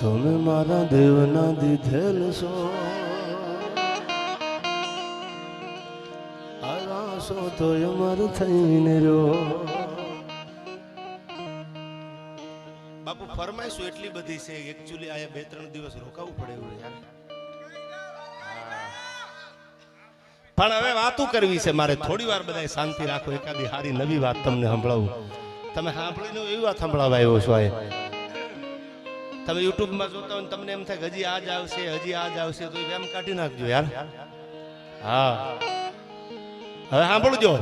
તમે મારા દેવના દીધેલ છો, આવ્યા છો તો અમાર થઈને રહ્યો. બાપુ ફરમાઈશું એટલી બધી છે, એકચ્યુઅલી આયા 2-3 દિવસ રોકાવું પડે એવું યાર. પણ હવે વાતો કરવી છે મારે, થોડી વાર બધા શાંતિ રાખો, એકાદી સારી નવી વાત તમને સંભળાવું. તમે સાંભળીને એવી વાત સંભળાવા આવ્યો છો. તમે યુટ્યુબમાં જોતા હોય તમને એમ થાય હજી આજ આવશે, હજી આજ આવશે, તો એમ કાઢી નાખજો યાર. હા, હવે સાંભળજો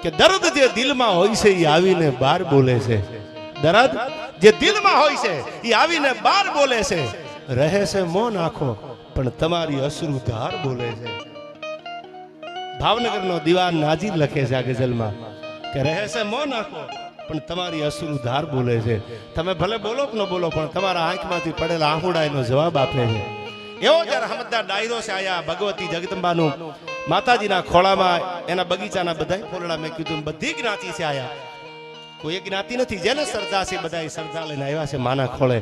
કે દર્દ જે દિલમાં હોય છે એ આવીને બહાર બોલે છે. દર્દ જે દિલમાં હોય છે એ આવીને બહાર બોલે છે. રહે છે મૌન આંખો પણ તમારી અશ્રુ ધાર બોલે છે. ભાવનગરનો દીવાન નાજીર લખે છે આ ગઝલમાં કે રહે છે મૌન આંખો પણ તમારી અશ્રુ ધાર બોલે છે. તમે ભલે બોલો કે ન બોલો પણ તમારા આંખમાંથી પડેલા આંખોડા એનો જવાબ આપે છે. એવો જ્યારે હમદાર ડાયરો છે આયા ભગવતી જગદંબાનું માતાજીના ખોળામાં એના બગીચાના બધા ફોલડા મેં કીધું બધી જ્ઞાતિ છે આયા, કોઈ એક જ્ઞાતિ નથી. જેને શ્રદ્ધા છે બધા શ્રદ્ધા લઈને આવ્યા છે માના ખોળે.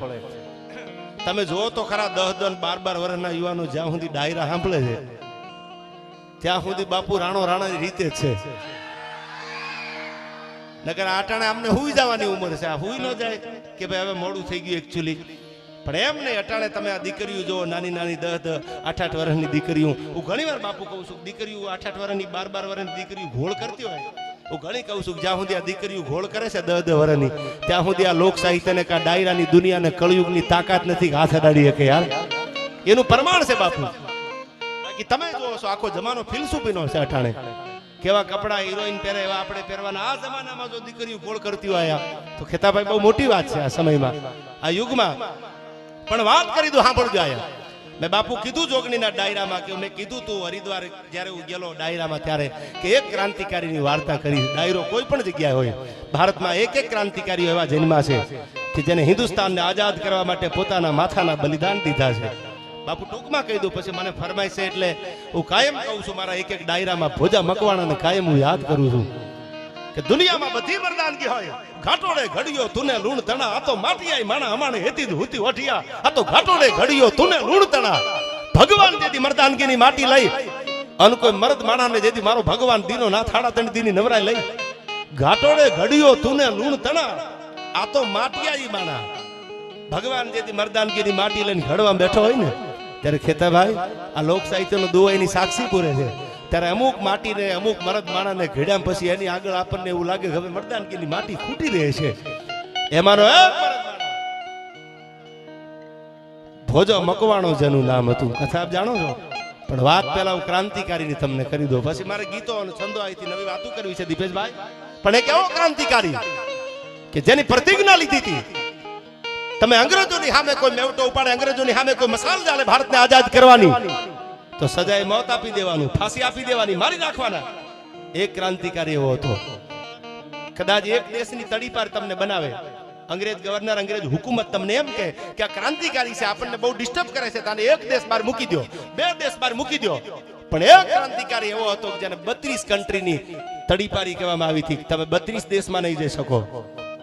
તમે જુઓ તો ખરા 10-10, 12-12 વર્ષના યુવાનો જ્યાં સુધી ડાયરા સાંભળે છે ત્યાં સુધી બાપુ રાણો રાણાની રીતે જ છે. નગર આટાણે અમને હુઈ જવાની ઉંમર છે, આ હુઈ ન જાય કે ભાઈ હવે મોડું થઈ ગયું એકચ્યુઅલી. પણ એમ નહીં, અટાણે તમે આ દીકરીઓ જો નાની નાની 10-10, 8-8 વર્ષની દીકરીઓ, હું ઘણી વાર બાપુ કહું છું દીકરીઓ 8-8 વર્ષની 12-12 વર્ષની દીકરીઓ ઘોળ કરતી હોય, હું ઘણી કહું છું જ્યાં સુધી આ દીકરીઓ ઘોળ કરે છે 10-10 વર્ષની ત્યાં સુધી આ લોક સાહિત્યને કા ડાયરાની દુનિયાને કળયુગની તાકાત નથી હાથ અડાડી શકે યાર. એનું પ્રમાણ છે બાપુ. બાકી તમે જોવો છો આખો જમાનો ફિલસૂફીનો છે. અટાણે કેવા કપડા હિરોઈન પહેરે એવા આપણે પહેરવાના. આ જમાનામાં જો દીકરીઓ ગોળ કરતી હોય તો ખેતાભાઈ બહુ મોટી વાત છે આ સમયમાં, આ યુગમાં. પણ વાત કરી દો, સાંભળજો. આયા મેં બાપુ કીધું જોગણીના ડાયરામાં કે મેં કીધું તું હરિદ્વાર જ્યારે હું ગયેલો ડાયરામાં ત્યારે કે એક ક્રાંતિકારીની વાર્તા કરી. ડાયરો કોઈ પણ જગ્યાએ હોય, ભારતમાં એક ક્રાંતિકારીઓ એવા જન્મા છે કે જેને હિન્દુસ્તાનને આઝાદ કરવા માટે પોતાના માથાના બલિદાન દીધા છે. બાપુ ટૂંકમાં કહી દઉં, પછી મને ફરમાય છે એટલે હું કાયમ કહું છું મારા એક ડાયરામાં ભોજા મકવાણાને કાયમ હું યાદ કરું છું કે દુનિયામાં બધી મરદાનગી હોય, ઘાટોડે ઘડિયો તુને લૂણ તણા, આ તો માટી આઈ માણા અમાણે હેતી હુતી ઓઠિયા, આ તો ઘાટોડે ઘડિયો તુને લૂણ તણા. ભગવાન જેથી મરદાનગીની માટી લઈ અને કોઈ મર્દ માણાને જેથી મારો ભગવાન દીનો ના થાડા 3 દીની નવરાઈ લઈ, ઘાટોડે ઘડિયો તુને લૂણ તણા, આ તો માટી આઈ માણા. ભગવાન જેથી મરદાનગીની માટી લઈને ઘડવા બેઠો હોય ને ત્યારે ખેતાભાઈ આ લોક સાહિત્યનો દુઓ એની સાક્ષી પૂરે છે. ત્યારે અમુક માટીને અમુક મરદ માણાને ઘડ્યા પછી એની આગળ આપણને એવું લાગે કે હવે મરદાનગીની માટી ખૂટી રહે છે. એમાંનો ભોજો મકવાણો જેનું નામ હતું. કથા આપ જાણો છો, પણ વાત પહેલા હું ક્રાંતિકારીની તમને કરી દો, પછી મારે ગીતો અને છંદો અહીંથી નવી વાતો કરવી છે દીપેશભાઈ. પણ એક એવો ક્રાંતિકારી કે જેની પ્રતિજ્ઞા લીધી હતી, તમે અંગ્રેજોની સામે કોઈ મેવટો ઉપાડે, અંગ્રેજોની સામે કોઈ મસાલ ચાલે ભારતને આઝાદ કરવાની તો સજાએ મોત આપી દેવાનું, ફાંસી આપી દેવાની, મારી નાખવાના. એક ક્રાંતિકારી એવો હતો. કદાચ એક દેશની તડી પાર તમને બનાવે, અંગ્રેજ ગવર્નર, અંગ્રેજ હુકુમત તમને એમ કે આ ક્રાંતિકારી છે, આપણને બહુ ડિસ્ટર્બ કરે છે, તાને એક દેશ બહાર મૂકી દો, 2 દેશ બહાર મૂકી દો. પણ એક ક્રાંતિકારી એવો હતો કે જેને 32 કન્ટ્રીની તડીપારી કહેવામાં આવી હતી. તમે 32 દેશમાં નહીં જઈ શકો.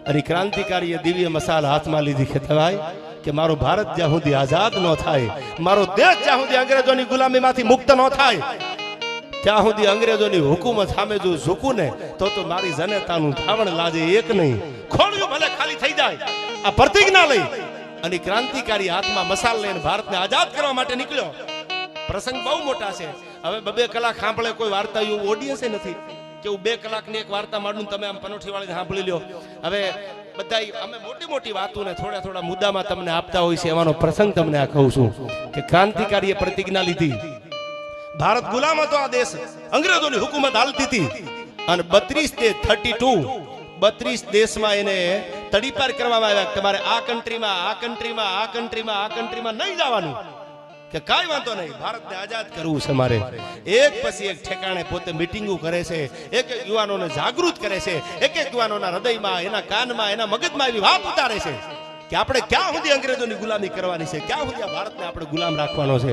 અને ક્રાંતિકારીએ દિવ્ય મસાલ હાથમાં લીધી કે ભાઈ કે મારો ભારત જ્યાં સુધી આઝાદ ન થાય, મારો દેશ જ્યાં સુધી અંગ્રેજોની ગુલામીમાંથી મુક્ત ન થાય, ત્યાં સુધી અંગ્રેજોની હુકુમત સામે જો ઝૂકું ને તો મારી જનતાનું ધાવણ લાજે એક નહીં, ખોળિયું ભલે ખાલી થઈ જાય. આ પ્રતિજ્ઞા લઈ અને ક્રાંતિકારી હાથમાં મસાલ લઈને ભારતને આઝાદ કરવા માટે નીકળ્યો. પ્રસંગ બહુ મોટા છે. હવે 2 કલાક સાંભળે કોઈ વાર્તા એવું ઓડિયન્સ નથી કે હું 2 કલાકની એક વાર્તા માંડું તમે આમ પનોઠી વાળી સાંભળી લ્યો. હવે બધા અમે મોટી મોટી વાતો ને થોડા મુદ્દામાં તમને આપતા હોય છે. એવાનો પ્રસંગ તમને આ કહું છું કે ક્રાંતિકારીએ પ્રતિજ્ઞા લીધી. ભારત ગુલામ હતો, આ દેશ અંગ્રેજોની હુકુમત હાલતી હતી અને 32 દેશમાં એને તડીપાર કરવામાં આવ્યા. તમારે આ કન્ટ્રીમાં નહીં જવાનું કે કાંઈ વાંધો નહીં, ભારતને આઝાદ કરવું છે મારે. એક પછી એક ઠેકાણે પોતે મીટિંગો કરે છે, એક યુવાનોને જાગૃત કરે છે, એક યુવાનોના હૃદયમાં, એના કાનમાં, એના મગજમાં એવી વાત ઉતારે છે કે આપણે ક્યાં સુધી અંગ્રેજોની ગુલામી કરવાની છે, ક્યાં સુધી આ ભારતને આપણે ગુલામ રાખવાનો છે.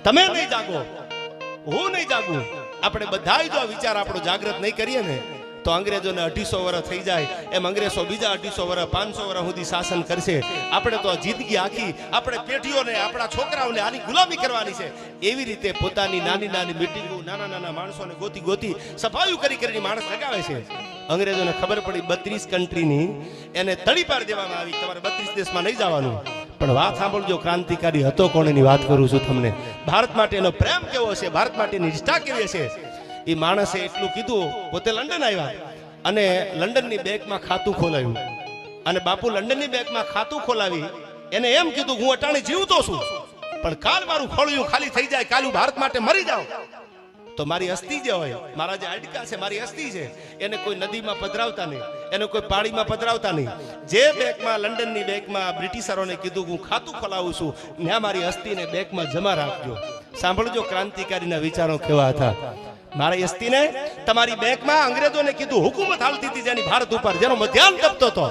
તમે નહીં જાગો, હું નહીં જાગું, આપણે બધાય જો વિચાર આપણો જાગૃત નહીં કરીએ ને તો અંગ્રેજોને 250 વર્ષ થઈ જાય એમ અંગ્રેજો બીજા 250 વર્ષ 500 વર્ષ સુધી શાસન કરશે. આપણે તો જિંદગી આખી આપણે પેઢીઓને આપણા છોકરાઓને આની ગુલામી કરવાની છે. એવી રીતે પોતાની નાની નાની મીટિંગો નાના નાના માણસોને ગોતી ગોતી સફાયું કરીને માણસ લગાવે છે. અંગ્રેજોને ખબર પડી 32 કન્ટ્રીની એને તડીપાર દેવામાં આવી, તમારે 32 દેશમાં નહીં જવાનું. પણ વાત સાંભળજો, ક્રાંતિકારી હતો કોણ એની વાત કરું છું તમને. ભારત માટે એનો પ્રેમ કેવો છે, ભારત માટેની નિષ્ઠા કેવી છે. એ માણસે એટલું કીધું, પોતે લંડન આવ્યા અને લંડનની બેંકમાં ખાતું ખોલાવ્યું. અને બાપુ લંડનની બેંકમાં ખાતું ખોલાવી એને એમ કીધું, હું અટાણે જીવતો છું, પણ કાલ મારું ખોળિયું ખાલી થઈ જાય, કાલ હું ભારત માટે મરી જાઉં તો મારી અસ્થિ જે હોય, મારા જે હાડકા છે, મારી અસ્થિ છે, એને કોઈ નદીમાં પધરાવતા નહીં, એને કોઈ પાણીમાં પધરાવતા નહીં. જે બેંકમાં લંડનની બેંકમાં બ્રિટિશરોને કીધું હું ખાતું ખોલાવું છું, ત્યાં મારી અસ્થિને બેંકમાં જમા રાખજો. સાંભળજો ક્રાંતિકારીના વિચારો કેવા હતા. મારી અસ્થિને તમારી બેંકમાં અંગ્રેજોને કીધું, હુકુમત હાલતી હતી જેની ભારત ઉપર, જેનો મધ્યાહન તપતો હતો.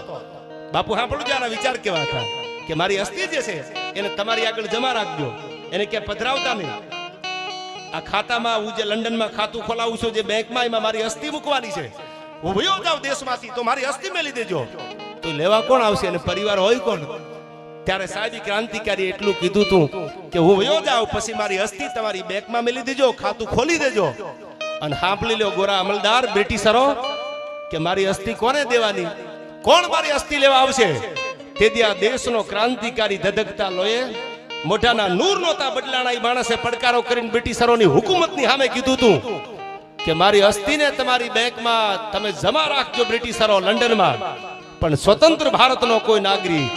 બાપુ સાંભળજો આના વિચાર કેવા હતા કે મારી અસ્થિ જે છે એને તમારી આગળ જમા રાખજો, એને ક્યાં પધરાવતા નહીં. આ ખાતામાં હું જે લંડનમાં ખાતું ખોલાવું છું, જે બેંકમાં, એમાં મારી અસ્થિ મૂકવાની છે. હું વયો જાઉં દેશમાંથી તો મારી અસ્થિ મેલી દેજો. તો લેવા કોણ આવશે અને પરિવાર હોય કોણ? ત્યારે સાહેબ ક્રાંતિકારી એટલું કીધું તું કે હું વયો જાઉં, પછી મારી અસ્થિ તમારી બેંકમાં મેલી દેજો, ખાતું ખોલી દેજો. અને સાંભળી લો ગોરા અમલદાર બ્રિટિશરો કે મારી અસ્થિ કોને દેવાની, કોણ મારી અસ્થિ લેવા આવશે? તેથી આ દેશનો ક્રાંતિકારી ધધકતા લોહે મોઢાના નૂર નહોતા બદલાણા એ માણસે પડકારો કરીને બ્રિટિશરોની હુકુમતની સામે કીધું તું કે મારી અસ્થિને તમારી બેંકમાં તમે જમા રાખજો બ્રિટિશરો લંડનમાં, પણ સ્વતંત્ર ભારતનો કોઈ નાગરિક,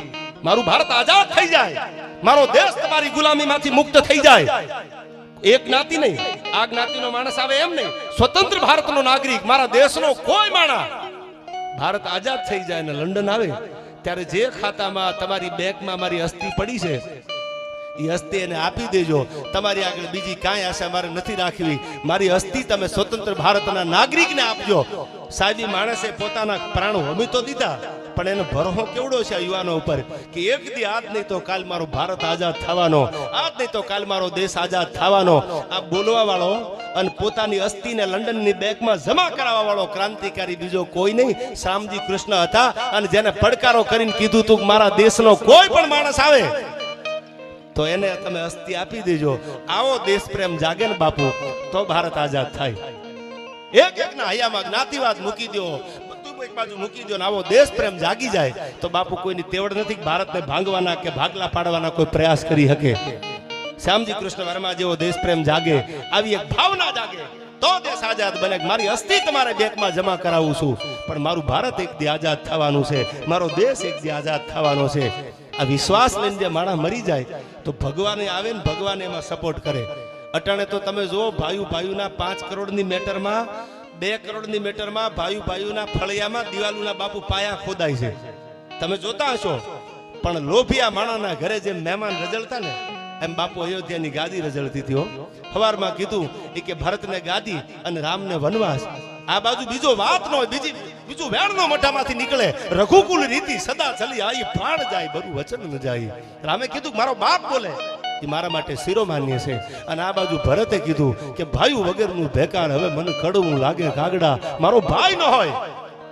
મારું ભારત આઝાદ થઈ જાય, મારો દેશ તમારી ગુલામીમાંથી મુક્ત થઈ જાય. એક જ્ઞાતિ નહીં, આ જ્ઞાતિનો માણસ આવે એમ નહીં, સ્વતંત્ર ભારતનો નાગરિક, મારા દેશનો કોઈ માણસ ભારત આઝાદ થઈ જાય ને લંડન આવે ત્યારે જે ખાતામાં તમારી બેંકમાં મારી અસ્થિ પડી છે એ અસ્થિ એને આપી દેજો. તમારી આગળ બીજી કાંઈ આશા મારે નથી રાખવી, મારી અસ્થિ તમે સ્વતંત્ર ભારતના નાગરિકને આપજો. સાહેબી માણસે પોતાના પ્રાણો હોમી તો દીધા, પણ એનો ભરોસો કેવડો છે યુવાનો ઉપર કે એક દી આજ નહીં તો કાલ મારો ભારત આઝાદ થવાનો, આજ નહીં તો કાલ મારો દેશ આઝાદ થવાનો. આ બોલવા વાળો અને પોતાની અસ્થિને લંડનની બેંકમાં જમા કરાવવા વાળો ક્રાંતિકારી બીજો કોઈ નહીં, શ્યામજી કૃષ્ણ હતા. અને જેને પડકારો કરીને કીધું તું કે મારા દેશનો કોઈ પણ માણસ આવે તો એને તમે અસ્થિ આપી દેજો. આવો દેશ પ્રેમ જાગે ને બાપુ તો ભારત આઝાદ થાય. એક એકના હૈયામાં જ્ઞાતિવાદ મૂકી દો, બધું એક બાજુ મૂકી દો ને આવો દેશ પ્રેમ જાગી જાય તો બાપુ કોઈની તેવડ નથી ભારતને ભાંગવાના કે ભાગલા પાડવાના કોઈ પ્રયાસ કરી શકે. શ્યામજી કૃષ્ણ વર્મા જેવો દેશ પ્રેમ જાગે, આવી એક ભાવના જાગે તો દેશ આઝાદ બને. મારી અસ્થિ તમારે બેંકમાં જમા કરાવું છું, પણ મારું ભારત એક દી આઝાદ થવાનું છે, મારો દેશ એક દી આઝાદ થવાનો છે. આ વિશ્વાસ લઈને જે માણસ મરી જાય તો ભગવાને આવે ને ભગવાન એમાં સપોર્ટ કરે. અટાણે તો તમે જુઓ ભાઈઓના 5 કરોડની મેટરમાં 2 કરોડની મેટરમાં ભાઈઓના ફળિયામાં દિવાલોના બાપુ પાયા ખોદાય છે, તમે જોતા હશો. પણ લોભિયા માણાના ઘરે જેમ મહેમાન રજળતા ને એમ બાપુ અયોધ્યાની ગાદી રજળતી હતી. સવારમાં કીધું કે ભરતને ગાદી અને રામને વનવાસ. આ બાજુ બીજો વાત નો બીજું વેણનો મોઢામાંથી નીકળે, રઘુકુલ રીતિ સદા ચલી આઈ, પ્રાણ જાય બરું વચન ન જાય. રામે કીધું મારો બાપ બોલે એ મારા માટે શિરોમાન્ય છે. અને આ બાજુ ભરતે કીધું કે ભાઈ વગરનું ભેકાર હવે મને કડવું લાગે કાગડા. મારો ભાઈ ન હોય,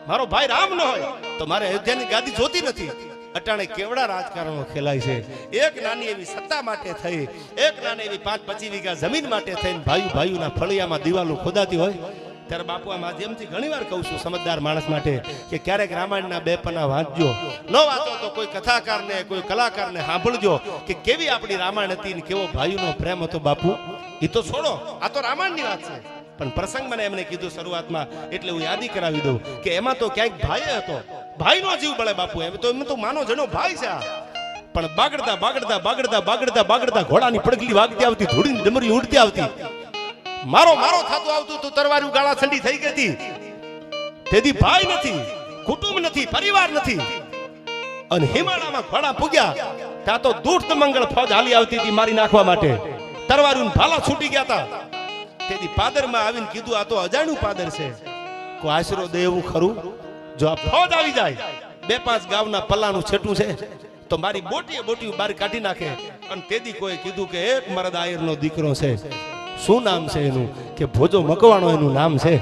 મારો ભાઈ રામ ન હોય તો મારે અયોધ્યાની ગાદી જોતી નથી. અટાણે કેવડા રાજકારણો ખેલાય છે. એક નાની એવી સત્તા માટે થઈ, એક નાની એવી 5-25 વીઘા જમીન માટે થઈને ભાઈઓના ફળિયામાં દિવાલો ખોદાતી હોય. ત્યારે બાપુ આ માધ્યમથી ઘણી વાર કહું છું સમજદાર માણસ માટે કે ક્યારેક રામાયણના 2 પન્ના વાંચજો, ન વાંચો તો કોઈ કથાકારને કોઈ કલાકારને સાંભળજો કે કેવી આપણી રામાયણ હતી ને કેવો ભાઈઓનો પ્રેમ હતો. બાપુ એ તો છોડો, આ તો રામાયણની વાત છે. પણ પ્રસંગ મને એમને કીધું શરૂઆતમાં એટલે હું યાદી કરાવી દઉં કે એમાં તો ક્યાંક ભાઈ હતો, ભાઈનો જીવ બળે બાપુ. એમ તો માનો જનો ભાઈ છે. પણ બાગડતા ઘોડાની પડગલી વાગતી આવતી, ધૂળીની ડમરી ઉડતી આવતી, મારો થતું આવતું તું, તરવારું ગાળા ઠંડી થઈ ગઈ હતી. તેથી ભાઈ નથી, કુટુંબ નથી, પરિવાર નથી. અને હિમાલયમાં ઘોડા પૂગ્યા ત્યાં તો દૂત મંગળ ફોજ હાલી આવતી હતી મારી નાખવા માટે. તરવારું ભાલા છૂટી ગયા હતા. તેથી પાદરમાં આવીને કીધું આ તો અજાણ્યું પાદર છે, કોઈ આશરો દે એવું ખરું? જો આ ફોજ આવી જાય 2-5 ગામના પલ્લાનું છેટું છે તો મારી બોટીઓ બહાર કાઢી નાખે. અને તેથી કોઈ કીધું કે એક મરદ આયરનો દીકરો છે. શું નામ છે એનું? કે ભોજો મકવાણો એનું નામ છે.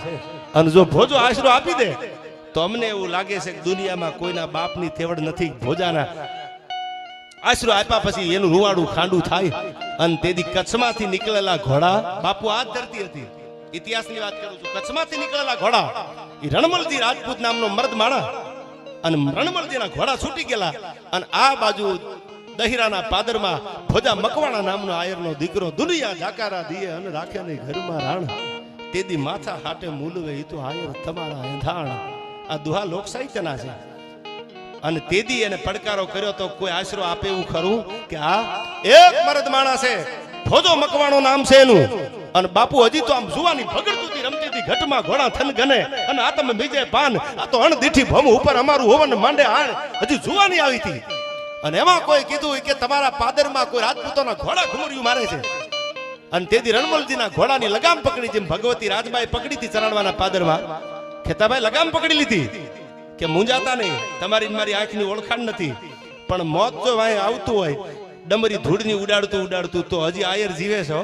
અને જો ભોજો આશરો આપી દે તો અમને એવું લાગે છે કે દુનિયામાં કોઈના બાપની તેવડ નથી. ભોજાના આશરો આપ્યા પછી એનું રૂવાડું ખાંડું થાય. અને તેથી કચ્છમાંથી નીકળેલા ઘોડા, બાપુ આ જ ધરતી હતી, ઇતિહાસની વાત કરું છું. કચ્છમાંથી નીકળેલા ઘોડા એ રણમલજી રાજપૂત નામનો મર્દ માણા, અને રણમલજીના ઘોડા છૂટી ગયેલા. અને આ બાજુ દહિરાના પાદરમાં ભોજા મકવાણા નામનો આયરનો દીકરો દુનિયા જાકારા દીએ અને રાખે નહીં ઘરમાં રાણ. તેદી માથા હાટે મૂલવે ઈ તો આયર તમારા એંધાણ. આ દુહા લોક સાહિત્યના છે. અને તેદી એને પડકારો કર્યો તો કોઈ આશરો આપે એવું ખરું કે આ એક મર્દ માણસ છે, ભોજો મકવાણો નામ છે એનું. અને બાપુ હજી તો આમ જુવાની ભગડતી રમતી હતી, ઘટમાં ઘોડા થન ગને. અને આ તમે બીજે પાન, આ તો અણદીઠી ભમ ઉપર અમારું હોવન માંડે આણ. હજી જુવાની આવી હતી. અને એમાં કોઈ કીધું કે તમારા પાદરમાં કોઈ રાજપૂતોના ઘોડા ઘુમરિયું મારે છે. અને તેથી રણમલજીના ઘોડાની લગામ પકડી, જેમ ભગવતી રાજબાઈ પકડી હતી ચરાડવાના પાદરમાં, ખેતાભાઈ લગામ પકડી લીધી કે મુંજાતા નહીં, તમારી મારી આંખની ઓળખાણ નથી. પણ મોત જો વાય આવતું હોય ડમરી ધૂળની ઉડાડતું ઉડાડતું, તો હજી આયર જીવે છો,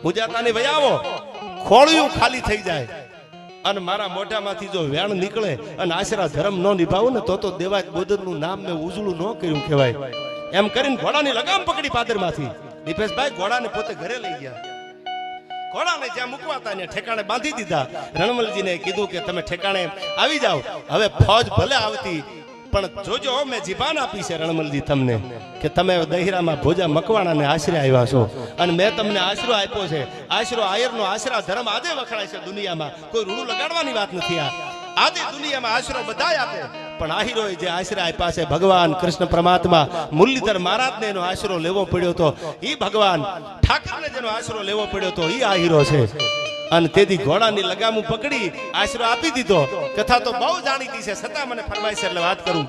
મુંજાતા નહીં, ભાઈ આવો. ખોળિયું ખાલી થઈ જાય અને મારા મોઢામાંથી જો વેણ નીકળે અને આશરા ધર્મ ન નિભાવું ને તો દેવાય બોદરનું નામ મેં ઉજળું ન કર્યું કહેવાય. એમ કરીને ઘોડાની લગામ પકડી પાદરમાંથી. દીપેશભાઈ ઘોડાને પોતે ઘરે લઈ ગયા. ઘોડાને જ્યાં મૂકવાતા ને ઠેકાણે બાંધી દીધા. રણમલજીને કીધું કે તમે ઠેકાણે આવી જાઓ. હવે ફોજ ભલે આવતી, પણ જોજો મેં જીભાન આપી છે રણમલજી તમને કે તમે દહિરામાં ભોજા મકવાણાને આશરે આવ્યા છો, અને મેં તમને આશરો આપ્યો છે. આશરો આયરનો આશરા ધર્મ આજે વખણાય છે દુનિયામાં. કોઈ રૂડું લગાડવાની વાત નથી. આજે દુનિયામાં આશરો બધાય આપે, પણ આહિરોએ જે આશરા આપ્યા છે ભગવાન કૃષ્ણ પરમાત્મા, મુરલીધર મહારાજને એનો આશરો લેવો પડ્યો તો ઈ ભગવાન, ઠાકરને જેનો આશરો લેવો પડ્યો તો ઈ આહિરો છે. અને તેથી ઘોડાની લગામું પકડી આશરો આપી દીધો. કથા તો બહુ જાણીતી છે, છતાં મને ફરમાઈશ એટલે વાત કરું.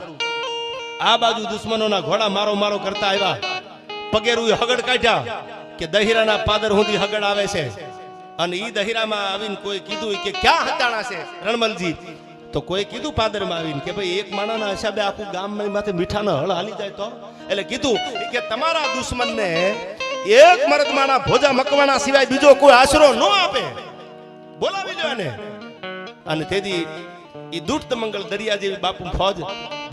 આ બાજુ દુશ્મનોના ઘોડા મારો મારો કરતા આવ્યા. પગેરું હગડ કાઢ્યા કે દહિરાના પાદર સુધી હગડ આવે છે. અને ઈ દહિરામાં આવીને કોઈ કીધું કે ક્યાં હતાણા છે રણમલજી, તો કોઈ કીધું પાદરમાં આવીને કે ભાઈ એક માણાના હિસાબે આખું ગામ માથે મીઠાનો હળ હાલી જાય તો. એટલે કીધું કે તમારા દુશ્મનને એક મર્દ માણા ભોજા મકવાણા સિવાય બીજો કોઈ આશરો ન આપે, બોલાવી લો એને. અને તેથી ઈ દુષ્ટ મંગલ દરિયા જેવી બાપુ ફોજ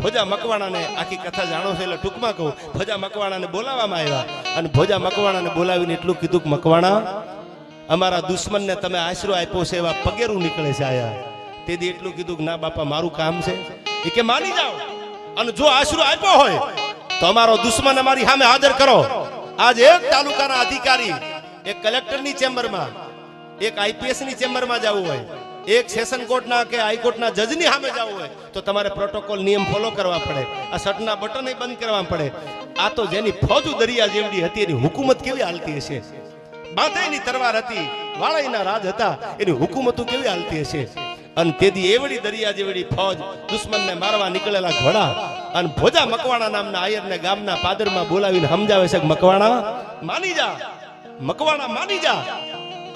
ભોજા મકવાણાને, આખી કથા જાણો છો એટલે ટૂંકમાં કહું, ભોજા મકવાણાને બોલાવવામાં આવ્યા. અને ભોજા મકવાણાને બોલાવીને એટલું કીધું કે મકવાણા, અમારા દુશ્મનને તમે આશરો આપ્યો છે એવા પગેરું નીકળે છે આયા. તેથી એટલું કીધું કે ના બાપા મારું કામ છે એ કે માની જાઓ, અને જો આશરો આપ્યો હોય તો અમારો દુશ્મન અમારી સામે હાજર કરો. આજ એક તાલુકાના અધિકારી એક કલેક્ટરની ચેમ્બરમાં, એક આઈપીએસ ની ચેમ્બરમાં જવું હોય, એક સેશન કોર્ટના કે હાઈકોર્ટના જજની સામે જવું હોય તો તમારે પ્રોટોકોલ નિયમ ફોલો કરવા પડે. આ સટના બટન બંધ કરવા પડે. આ તો જેની ફોજ દરિયા જેવડી હતી એની હુકુમત કેવી હાલતી હશે. બાંધાઈની તરવાર હતી, વાળાઈના રાજ હતા, એની હુકુમતો કેવી હાલતી હશે. અને તેથી એવડી દરિયા જેવડી ફોજ દુશ્મનને મારવા નીકળેલા ઘોડા. અને ભોજા મકવાણા નામના આયરને ગામના પાદરમાં બોલાવીને સમજાવે છે કે મકવાણા માની જા, મકવાણા માની જા.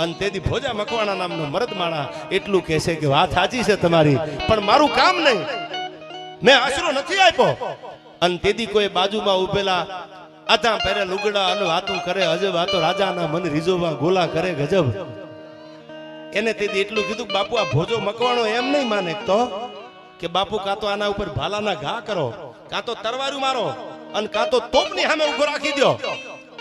અને તેથી ભોજા મકવાણા નામનો મર્દ માણા એટલું કહે છે કે વાત સાચી છે તમારી, પણ મારું કામ નહીં, મેં આશરો નથી આપ્યો. અને તેથી કોઈ બાજુમાં ઉભેલા આધા પહેરે લુગડા અને વાતો કરે અજબ, વાતો રાજાના મન રીઝોવા ગોલા કરે ગજબ. એને તેથી એટલું કીધું કે બાપુ આ ભોજો મકવાણો એમ નહીં માને તો કે બાપુ કાં તો આના ઉપર ભાલાના ઘા કરો, કાં તો તરવારું મારો, અને કાં તો તોપની સામે ઉભો રાખી દો.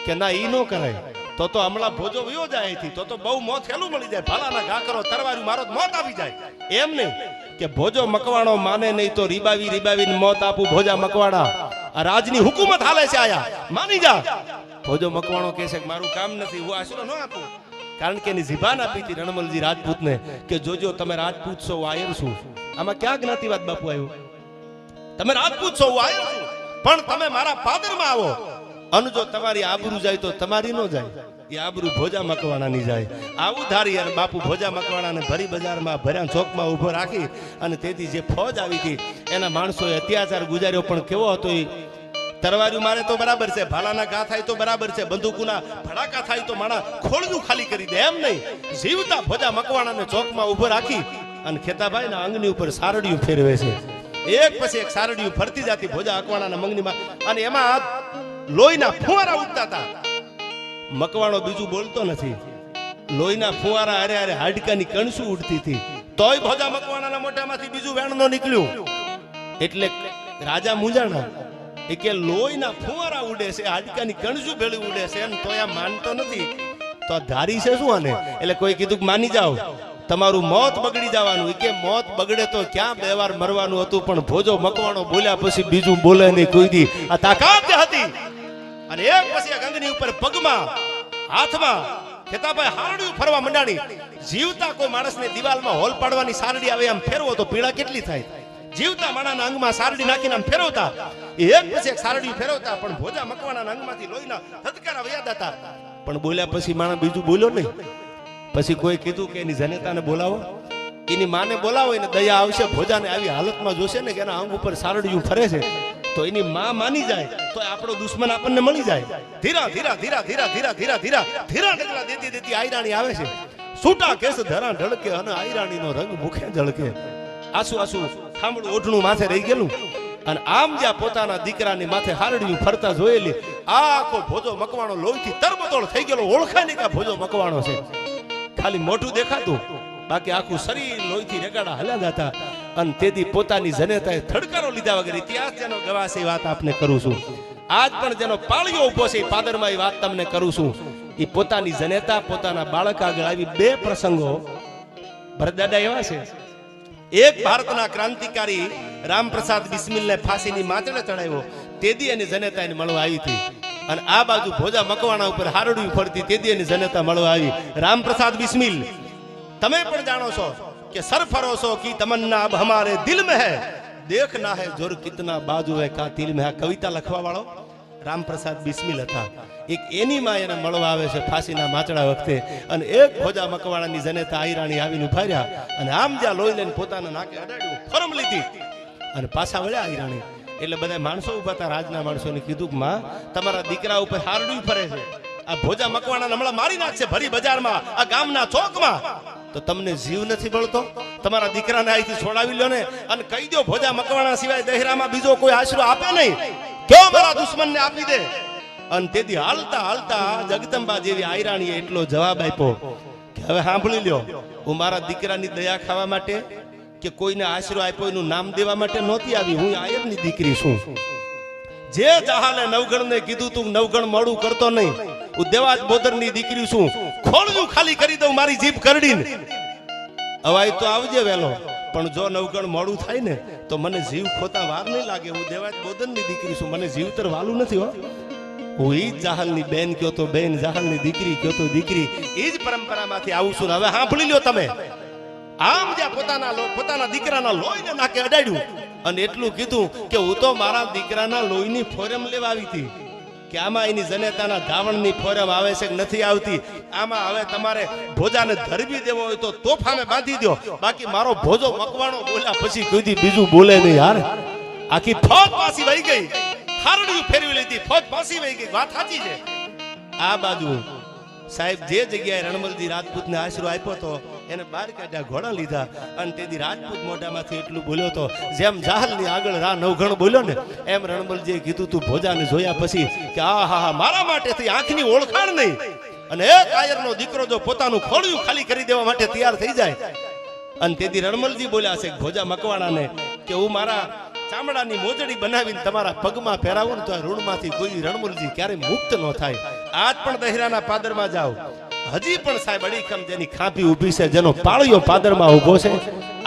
કે ના ઈ નો કરાય, તો હમણાં ભોજો વયો જાય અહીંથી, તો બહુ મોત હેલું મળી જાય. ભાલાના ઘા કરો, તરવારું મારો, મોત આવી જાય. એમ નહીં કે ભોજો મકવાણો માને નહીં તો રીબાવીને મોત આપું ભોજા મકવાણા. આ રાજની હુકુમત હાલે છે, આયા માની જા. ભોજો મકવાણો કહે છે કે મારું કામ નથી, હું આશરો ન આપું. કારણ કે એની જીભાન આપી હતી રણમલજી રાજપૂતને કે જોજો તમે રાજપૂત છો, આયર છું. આમાં ક્યાં જ્ઞાતિવાદ બાપુ આવ્યું? તમે રાજપૂત છો, આયર છું, પણ તમે મારા પાદરમાં આવો. અને જો તમારી આબરૂ જાય તો તમારી નો જાય, એ આબરૂ ભોજા મકવાણાની જાય. આવું ધારી અને બાપુ ભોજા મકવાણાને ભરી બજારમાં ભર્યા ચોકમાં ઉભો રાખી. અને તેથી જે ફોજ આવી હતી એના માણસોએ અત્યાચાર ગુજાર્યો, પણ કેવો હતો એ તરવારી મારે તો બરાબર છે, ભાલાના ઘા થાય તો બરાબર છે, બંદૂકોના ભડાકા થાય તો માણા ખોળનું ખાલી કરી દે. એમ નહીં, જીવતા ભોજા મકવાણાને ચોકમાં ઉભો રાખી અને ખેતાભાઈના અંગની ઉપર સારડિયું ફેરવે છે. એક પછી એક સારડિયું ફરતી જતી ભોજા મકવાણાના મંગનીમાં, અને એમાં લોહીના ફુવારા ઉઠતા હતા. મકવાણો બીજું બોલતો નથી, લોહીના ફુવારા અરે હાડકાની કણસું ઉડતી હતી. તોય ભોજા મકવાણાના મોઢામાંથી બીજું વેણ ન નીકળ્યું. એટલે રાજા મૂંઝાણા. એ કે લોહીના ફુવારા ઉડે છે, હાડકાની કણજુ ભેળી ઉડે છે, અને તોય આ માનતો નથી. તો ધારી છે શું આને? એટલે કોઈ કીધું કે માની જાઓ, તમારું મોત બગડી જવાનું. કે મોત બગડે તો ક્યાં 2 વાર મરવાનું હતું, પણ ભોજો મકવાણો બોલ્યા પછી બીજું બોલે નહીં કોઈ દી. આ તાકાત હતી. અને એક પછી આ ગંગની ઉપર પગમાં હાથમાં ખેતાભાઈ હારડિયું ફરવા મંડાણી. જીવતા કોઈ માણસને દિવાલમાં હોલ પાડવાની સારડી આવે આમ ફેરવો તો પીડા કેટલી થાય. જીવતા માણાના અંગમાં સારડી નાખીને આમ ફેરવતા, એક પછી એક સારડી ફેરવતા, પણ ભોજા મકવાણાના અંગમાંથી લોહીના ધબકારા વયા હતા. પણ બોલ્યા પછી માણસ બીજું બોલ્યો નહીં. પછી કોઈ કીધું કે એની જનેતાને બોલાવો, એની માને બોલાવો, એને દયા આવશે. ભોજાને આવી હાલતમાં જોશે ને કે એના અંગ ઉપર સારડિયું ફરે છે, તો એની માં માની જાય તો આપણો દુશ્મન આપણને મળી જાય. ધીરા ધીરા ધીરા ધીરા ધીરા ધીરા ધીરા ધીરા ડગલા દેતી દેતી આયરાણી આવે છે. છૂટા કેસ ધરા ઢળકે અને આયરાણીનો રંગ મુખે ઝળકે. આસુ આસુ થાંભળું ઓઢણું માથે રહી ગયેલું. અને આમ જ્યાં પોતાના દીકરાની માથે હારડિયું ફરતા જોયેલી, આખો ભોજો મકવાણો લોહીથી તરબતોડ થઈ ગયેલો. ઓળખાય નહીં કે આ ભોજો મકવાણો છે. ખાલી મોઢું દેખાતું, બાકી આખું શરીર લોહીથી રેગાડા હલ્યા જતા. અને તેથી પોતાની જનેતાએ થડકારો લીધા વગર ઇતિહાસ જેનો ગવાશે એ વાત આપને કરું છું. આજ પણ જેનો પાળિયો ઉભો છે એ પાદરમાં એ વાત તમને કરું છું. એ પોતાની જનેતા પોતાના બાળક આગળ આવી 2 પ્રસંગો ભરતદાદા એવા છે. એક ભારતના ક્રાંતિકારી રામપ્રસાદ બિસ્મિલને ફાંસીની માચડે ચડાવ્યો, તેદી એની જનેતા એને મળવા આવી હતી. અને આ બાજુ ભોજા મકવાણા ઉપર હારડિયું ફરતી, તેદી એની જનેતા મળવા આવી. રામપ્રસાદ બિસ્મિલ તમે પણ જાણો છો કે સરફરોશો કી તમન્ના અબ હમારે દિલ में है, देखना है जोर कितना बाजू है कातिल में. આ કવિતા લખવા વાળો રામપ્રસાદ બિસ્મિલ હતા. એક એની માં એને મળવા આવે છે ફાંસીના માચડા વખતે. અને એક ભોજા મકવાણાની જનેતા આયરાણી આવીને ઉભા રહ્યા. અને આમ જ્યાં લોહી લઈને પોતાના નાકે અડાડ્યું, ફરમ લીધી અને પાછા વળ્યા આયરાણી. એટલે બધા માણસો ઉભા હતા, રાજના માણસોને કીધું કે માં તમારા દીકરા ઉપર હારડિયું ફરે છે, આ ભોજા મકવાણા હમણાં મારી નાખશે ભરી બજારમાં, આ ગામના ચોકમાં. તો તમને જીવ નથી બળતો? તમારા દીકરાને અહીંથી છોડાવી લો ને, અને કહી દો ભોજા મકવાણા સિવાય દહેરામાં બીજો કોઈ આશરો આપે નહીં, કયો મારા દુશ્મનને આપી દે. અને તેથી હાલતા હાલતા જગદંબા જેવી આયરાણીએ એટલો જવાબ આપ્યો કે હવે સાંભળી લ્યો, હું મારા દીકરાની દયા ખાવા માટે કે કોઈને આશરો આપ્યો એનું નામ દેવા માટે નહોતી આવી. હું આયરની દીકરી છું. જે ચાહાલે નવગણને કીધું તું નવગણ મોડું કરતો નહીં. હું દેવાજ બોદરની દીકરી છું. ખોળજું ખાલી કરી દઉં મારી જીભ કરડીને. અવાય તો આવજે વેલો, પણ જો નવગણ મોડું થાય ને તો મને જીવ ખોતા વાર નહીં લાગે. હું દેવાજ બોદરની દીકરી છું, મને જીવતર વાલું નથી હો. હું ઈ જ જાહલની બેન કયો તો બેન, જાહલની દીકરી કયો તો દીકરી. એ જ પરંપરામાંથી આવું છું. હવે સાંભળી લ્યો તમે. આમ જ્યાં પોતાના દીકરાના લોહીને નાકે અડાડ્યું અને એટલું કીધું કે હું તો મારા દીકરાના લોહીની ફોરમ લેવા આવી હતી. કે આમાં એની જનેતાના ધાવણની ફોરમ આવે છે કે નથી આવતી. આમાં હવે તમારે ભોજાને ધરબી દેવો હોય તો તોફામે બાંધી દો, બાકી મારો ભોજો મકવાણો બોલ્યા પછી કોઈ બીજું બોલે નહીં યાર. આખી ફોજ પાછી વહી ગઈ, હારડિયું ફેરવી લીધી, ફોજ પાછી વહી ગઈ. વાત સાચી છે. આ બાજુ સાહેબ જે જગ્યાએ રણમલજી રાજપૂતને આશરો આપ્યો તો એને બહાર કાઢ્યા, ઘોડા લીધા. અને તેથી રાજપૂત મોઢામાંથી એટલું બોલ્યો તો જેમ જાહલની આગળ રા નવઘણ બોલ્યો ને એમ રણમલજીએ કીધું તું ભોજાને જોયા પછી કે આ હા મારા માટે આંખની ઓળખાણ નહીં. અને એક આયરનો દીકરો જો પોતાનું ખોળિયું ખાલી કરી દેવા માટે તૈયાર થઈ જાય. અને તેથી રણમલજી બોલ્યા છે ભોજા મકવાણાને કે હું મારા ચામડાની મોજડી બનાવીને તમારા પગમાં પહેરાવું ને તો આ ઋણમાંથી કોઈ રણમલજી ક્યારે મુક્ત ન થાય. આજ પણ દહેરાના પાદરમાં જાઓ, હજી પણ સાહેબ અડીખમ જેની ખાંભી ઊભી છે, જેનો પાળિયો પાદરમાં ઊભો છે,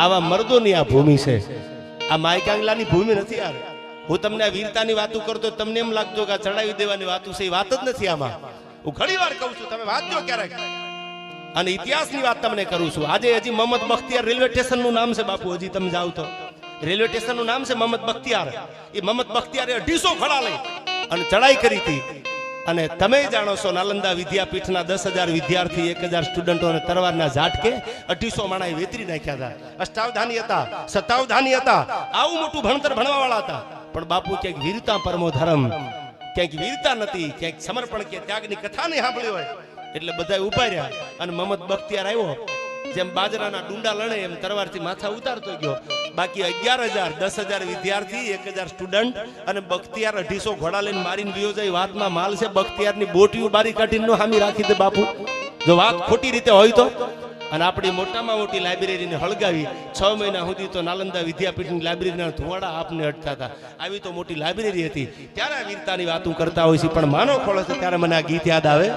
આવા મર્દોની આ ભૂમિ છે. આ માયકાંગલાની ભૂમિ નથી યાર. હું તમને આ વીરતાની વાતો કરતો તમને એમ લાગતો કે આ ચડાવી દેવાની વાતો છે, એ વાત જ નથી આમાં. હું ઘણી વાર કહું છું, તમે વાંચજો ક્યારેક. અને ઇતિહાસની વાત તમને કરું છું. આજે હજી મોહમ્મદ બખ્તિયાર રેલવે સ્ટેશન નું નામ છે બાપુ. હજી તમે જાઓ તો રેલવે સ્ટેશન નું નામ છે મોહમ્મદ બખ્તિયાર. એ મોહમ્મદ બખ્તિયારે 250 ઘોડા લઈ અને ચડાઈ કરી હતી. અને તમે જાણો છો નાલંદા વિદ્યાપીઠના 10,000 વિદ્યાર્થી 1,000 સ્ટુડન્ટોને તરવારના ઝાટકે 250 માણાએ વેતરી નાખ્યા હતા. અષ્ટાવધાની હતા, સતાવધાની હતા, આવું મોટું ભણતર ભણવા વાળા હતા. પણ બાપુ ક્યાંક વીરતા પરમો ધર્મ, ક્યાંક વીરતા નથી, ક્યાંક સમર્પણ કે ત્યાગની કથા નહીં સાંભળી હોય. એટલે બધા ઉભા રહ્યા અને મોહમ્મદ બખ્તિયાર આવ્યો. જેમ બાજરાના ડુંડા લણે એમ તરવારથી માથા ઉતારતો ગયો. બાકી 11,000 10,000 વિદ્યાર્થી 1,000 સ્ટુડન્ટ અને બખ્તિયાર 250 ઘોડા લઈને મારીને વિયો જાય. વાતમાં માલ છે. બખ્તિયારની બોટીઓ બારી કાઢીને નો હામી રાખી દે બાપુ, જો વાત ખોટી રીતે હોય તો. અને આપણી મોટામાં મોટી લાઇબ્રેરીને હળગાવી 6 મહિના સુધી તો નાલંદા વિદ્યાપીઠની લાઇબ્રેરીના ધુવાડા આપને અટતા હતા. આવી તો મોટી લાઇબ્રેરી હતી. ત્યારે આ વીરતાની વાતો કરતા હોય છે, પણ માનો ખોળો છે ત્યારે મને આ ગીત યાદ આવે.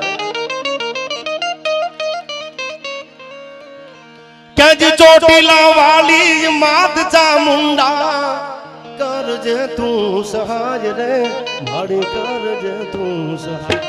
કે ચોટીલા વાલી માત ચામુંડા કરજે તું સહાય રે મારી કરજે તું સહાય.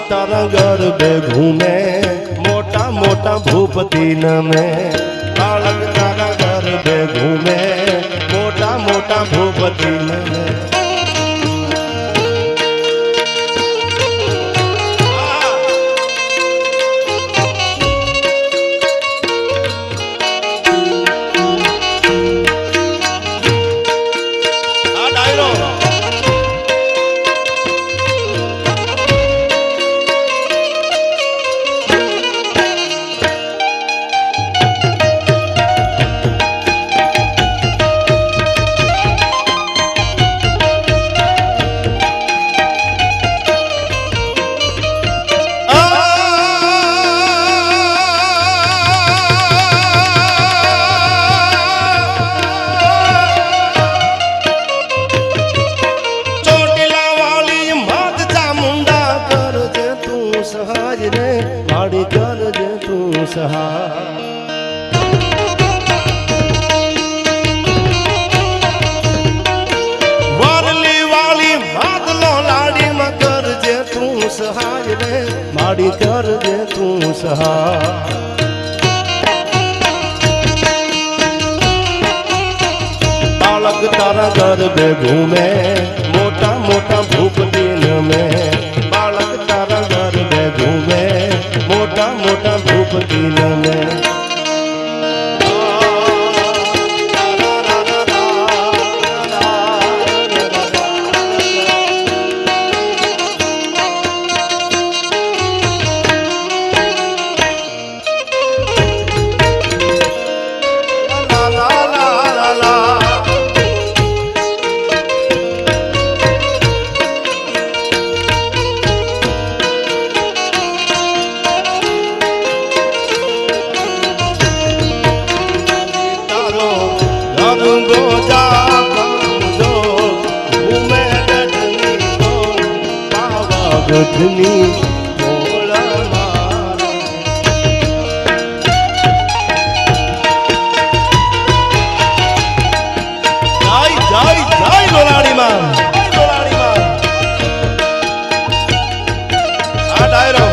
तारा गरबे घूमे मोटा मोटा भूपति नमे. बालक तारा गरबे घूमे मोटा मोटा भूपति नमे. वारली वाली मादलो लाड़ी में कर जे तू सहाय रे माड़ी कर जे तू सहाय. बालक तारा गरबे घूमे मोटा मोटा भूपति में. बालक तारा गरबे घूमे मोटा मोटा भूपति में. गठनी बोला मारा जाय जाय जाय लोलाड़ी मां आ डायरो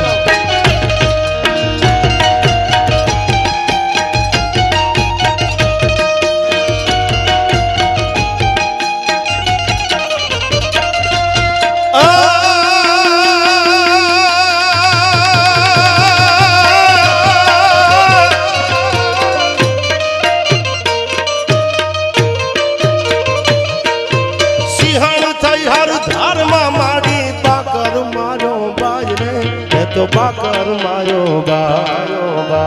तो बाकर मारो बारो बा.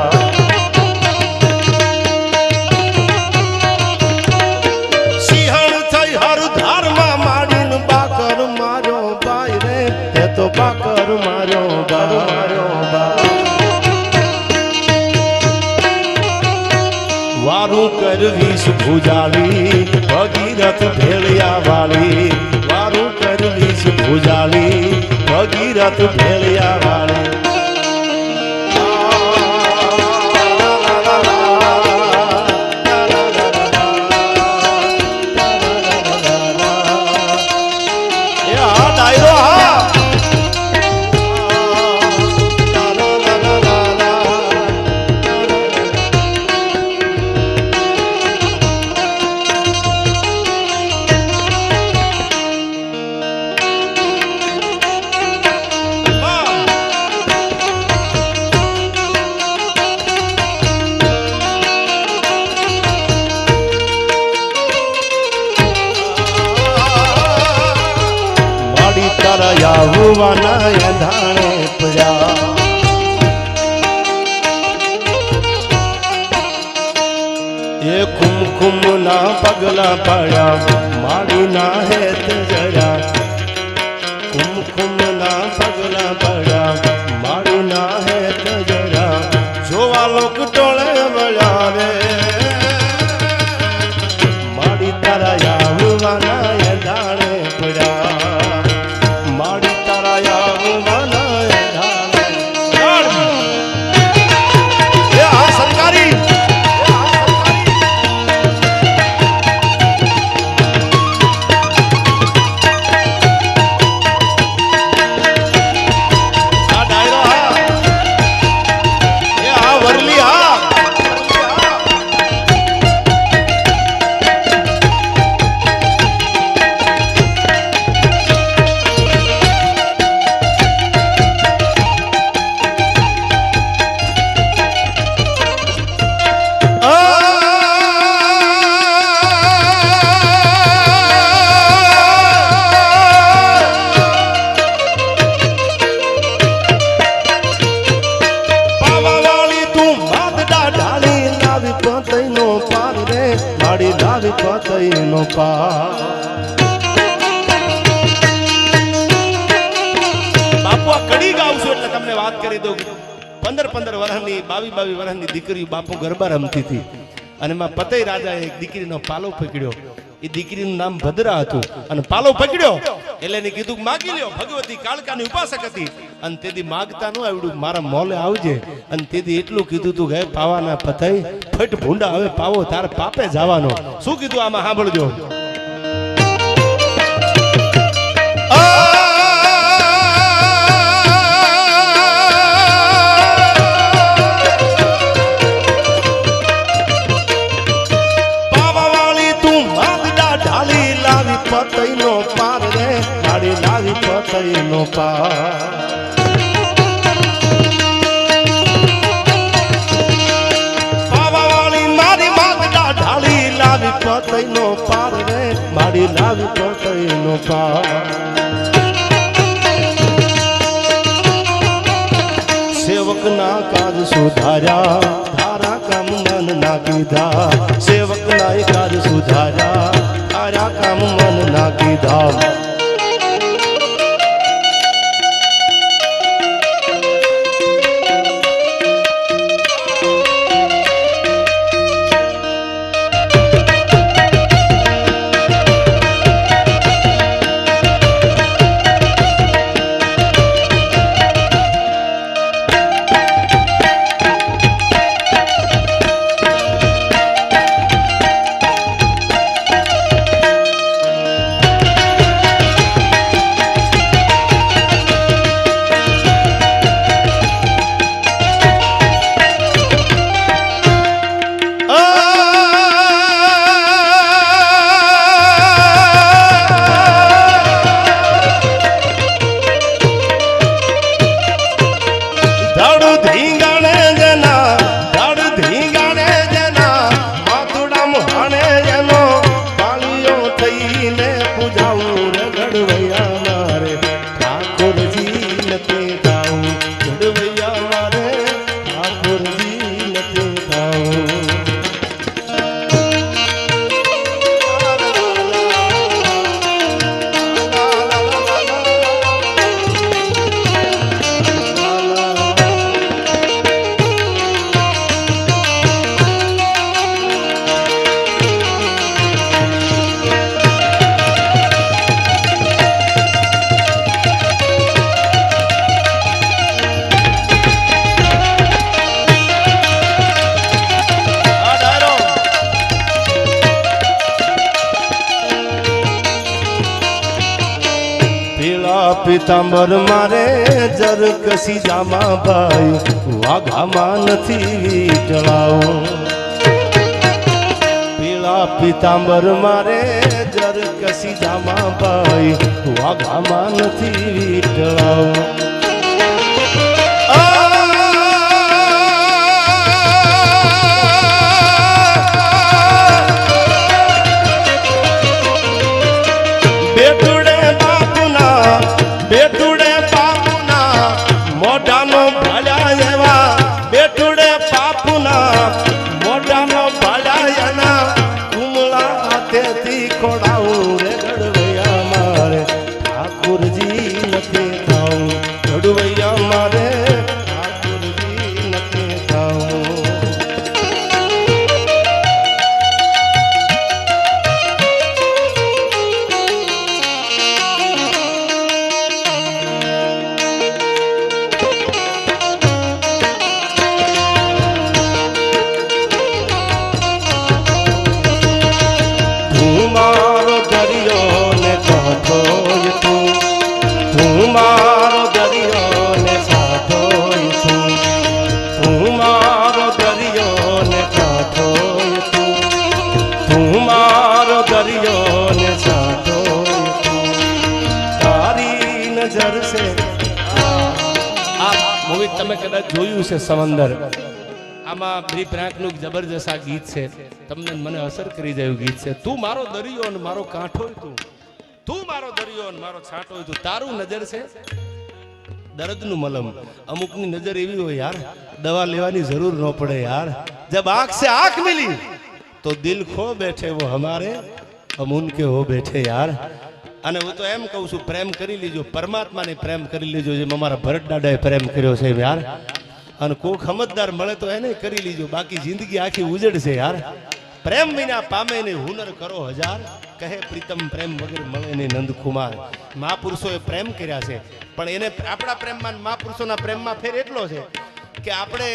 सिंहण थई हर धार में मारीन बाकर मारो बाय रे ते तो बाकर मारो बारो बा. वारू करवीस भुजाली भगीरथ भेड़िया वाली. वारू करवीस भुजाली भगीरथ भेड़िया वाली. હુવાના અંધાણે પડ્યા એ કુમકુમ ના પગલા પડ્યા માડી ના હેત જરા કુમકુમ ના પગલા પડ્યા માડી ના હેત જરા જોવા લોક ટોળે વળ્યા રે માડી તારા આવવાના અંધાણે પડ્યા માડી તારા આવવાના અંધાણે એ આ સરકારી પતઈનો પાર બાપુ આ કડી ગાઉં છું એટલે તમને વાત કરી દઉં 15 વર્ષની 22 વર્ષની દીકરી બાપુ ગરબા રમતી હતી અને માં પતઈ રાજાએ એક દીકરીનો પાલો પકડ્યો એ દીકરીનું નામ ભદ્રા હતું અને પાલો પકડ્યો એટલે એને કીધું માગી લ્યો ભગવતી કાળકાની ઉપાસક હતી અને તેથી માગતા ન આવડ્યું મારા મોલે આવજે અને તેથી એટલું કીધું તું કે પાવાના પતઈ ફટ ભૂંડા હવે પાવો તાર પાપે જવાનો શું કીધું આમાં સાંભળજો પાવાવાળી તું માગડા ઢાળી લાવી પતઈનો પાર રે ઢાળી લાવી પતઈનો પાર પતઈનો પાર રે મારી લાવી પતઈનો પાર સેવકના કાજ સુધાર્યા તારા કામ મન ના કીધા સેવકના કાજ સુધાર્યા તારા કામ મન ના કીધા પીતાંબર મારે જરકસી જામા ભાઈ વાઘામાં નથી વીટળાવું પીળા પીતાંબર મારે જરકસી જામા ભાઈ વાઘામાં નથી વીટળાવું બેટુડે ના મોઢાનો ભાડાયાના ઉમળા હાથેથી ખોડાવું રે ઘડવૈયા મારે ઠાકુરજી નથી થાઉં ઘડવૈયા મારે ઠાકુરજી નથી થાઉં મારો દરિયો ને કાંઠોય તું તું મારો દરિયો ને સાધોય તું તું મારો દરિયો ને કાંઠોય તું તું મારો દરિયો ને સાધોય તું તારી નજર સે આ મૂવી તમે કદાચ જોયું છે સમંદર આમાં બ્રી પ્રાંકનું જબરજસ્ત આ ગીત છે તમને મને અસર કરી જાય ગીત છે તું મારો દરિયો ને મારો કાંઠો તું મારો દરિયો ને મારો છાંટો તું તારું નજર છે દર્દનું મલમ અમુકની નજર એવી હોય યાર દવા લેવાની જરૂર ન પડે યાર જબ આંખ से आंख मिली तो दिल खो बैठे वो हमारे हम उनके हो बैठे यार અને હું તો એમ કહું છું પ્રેમ કરી લીજો પરમાત્માને પ્રેમ કરી લીજો જેમ અમારા ભરત દાદાએ પ્રેમ કર્યો છે યાર અને કોક સમજદાર મળે તો એને કરી લીજો બાકી જિંદગી આખી ઉજડ છે યાર પ્રેમ વિના પામે ને હુનર કરો હજાર કહે પ્રીતમ પ્રેમ વગર મળે ને નંદકુમાર મહાપુરુષોએ પ્રેમ કર્યા છે પણ એને આપણા પ્રેમમાં મહાપુરુષોના પ્રેમમાં ફેર એટલો છે કે આપણે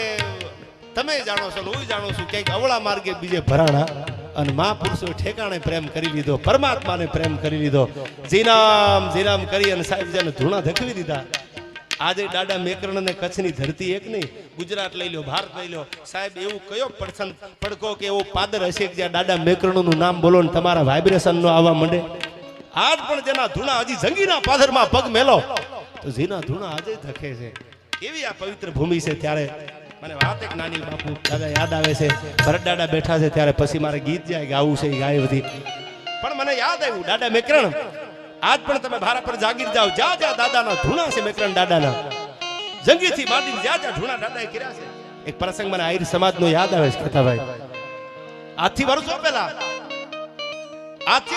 તમે જાણો છો હું જાણું છું ક્યાંક અવળા માર્ગે બીજે ભરાણા અને મહાપુરુષોએ ઠેકાણે પ્રેમ કરી લીધો પરમાત્માને પ્રેમ કરી લીધો જીનામ કરી અને સાહેબ જેને ધૂણા ધકવી દીધા આજે દાદા મેકરણ ને કચ્છની ધરતી એક નહીં ગુજરાત લઈ લો ભારત લઈ લો સાહેબ એવું કયો પડકો કે એવો પાદર હશે કે જ્યાં દાદા મેકરણનું નામ બોલો ને તમારા વાઇબ્રેશન નો આવવા માંડે આજ પણ જેના ધૂણા હજી જંગીના પાદરમાં પગ મેલો તો જેના ધૂણા આજે ધકે છે એવી આ પવિત્ર ભૂમિ છે ત્યારે મને વાત એક નાની બાપુ દાદા યાદ આવે છે ભરત દાદા બેઠા છે ત્યારે પછી મારે ગીત જાય ગાવું છે ગાય બધી પણ મને યાદ આવ્યું દાદા મેકરણ આજ પણ તમે ભારા પર જાગીર જાઓ જ્યાં જ્યાં દાદાના ધૂણા છે મેકરણ દાદાના જંગીથી માંડીને જ્યાં જ્યાં ધૂણા દાદાએ કર્યા છે એક પ્રસંગ મને આહિર સમાજનો યાદ આવે છે કથાભાઈ આજથી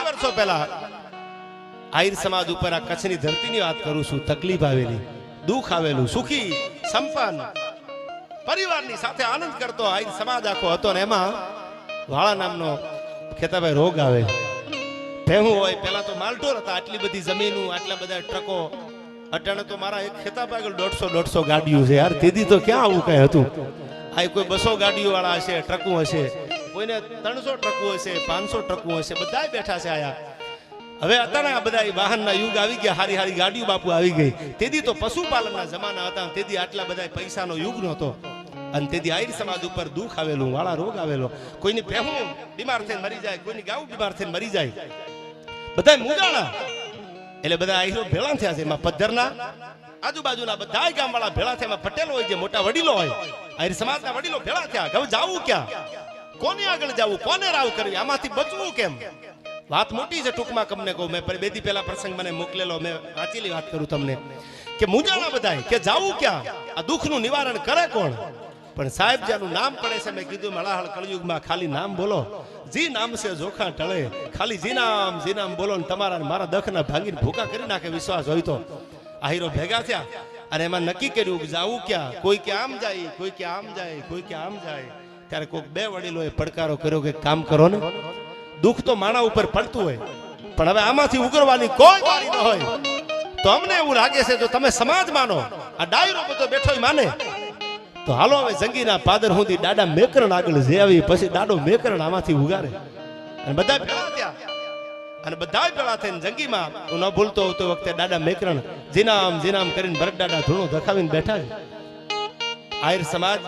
વર્ષો પહેલા આહિર સમાજ ઉપર આ કચ્છની ધરતીની વાત કરું છું તકલીફ આવેલી દુઃખ આવેલું સુખી સંપન્ન પરિવારની સાથે આનંદ કરતો આહિર સમાજ આખો હતો ને એમાં વાળા નામનો ખેતાભાઈ રોગ આવે ભેહું હોય પેલા તો માલઢોર હતા આટલી બધી જમીનો આટલા બધા ટ્રકો અટાણે તો મારા એક ખેતા પાગલ 150 ગાડીઓ છે યાર તેદી તો ક્યાં આવું કઈ હતું આ કોઈ 200 ગાડીઓ વાળા હશે ટ્રકો હશે કોઈને 300 ટ્રકો હશે 500 ટ્રકો હશે બધા બેઠા છે આયા હવે અટાણે આ બધા વાહનના યુગ આવી ગયા હારી હારી ગાડીઓ બાપુ આવી ગઈ તેદી તો પશુપાલનના જમાના હતા તેદી આટલા બધા પૈસાનો યુગ નહોતો અને તેથી આહિર સમાજ ઉપર દુઃખ આવેલું વાળા રોગ આવેલો કોઈની ભેહું બીમાર થઈને મરી જાય કોઈની ગાઉ બીમાર થઈને મરી જાય બધા મૂંગાણા એટલે બધા આહિરો ભેળા થયા છે એમાં પદ્ધરના આજુબાજુના બધા ગામવાળા ભેળા થયા એમાં પટેલ હોય જે મોટા વડીલો હોય આહિર સમાજના વડીલો ભેળા થયા હવે જાવું ક્યાં કોને આગળ જાવું કોને રાવ કરવી આમાંથી બચવું કેમ વાત મોટી છે ટૂંકમાં તમને કહું મેં બે દી પહેલા પ્રસંગ મને મોકલેલો મેં વાંચેલી વાત કરું તમને કે મૂંઝાણા બધા કે જાવું ક્યાં આ દુઃખનું નિવારણ કરે કોણ પણ સાહેબ જેનું નામ પડે છે મેં કીધું મલાહળ કળયુગમાં ખાલી નામ બોલો જી નામ છે જોખા ટળે ખાલી જી નામ બોલો ને તમારા મારા દખના ભાંગીને ભૂકા કરી નાખે વિશ્વાસ હોય તો આહીરો ભેગા થયા અને એમાં નક્કી કર્યું કે જાવું ક્યાં કોઈ કે આમ જાય કોઈ કે આમ જાય કોઈ કે આમ જાય ત્યારે કોઈક બે વડીલોએ પડકારો કર્યો કે કામ કરો ને દુઃખ તો માણા ઉપર પડતું હોય પણ હવે આમાંથી ઉગરવાની કોઈ વારી ન હોય તો અમને એવું લાગે છે જો તમે સમાજ માનો આ ડાયરો બધો બેઠો માને તો હાલો હવે જંગીના પાદર સુધી દાદા મેકરણ આગળ જે આવી પછી દાદો મેકરણ આમાંથી ઉગારે અને બધા ભેળા થયા અને બધા ભેળા થઈને જંગીમાં હું ન ભૂલતો હોતો વખતે દાદા મેકરણ જીનામ કરીને ભરત દાદા ધૂણો ધખાવીને બેઠા છે આહિર સમાજ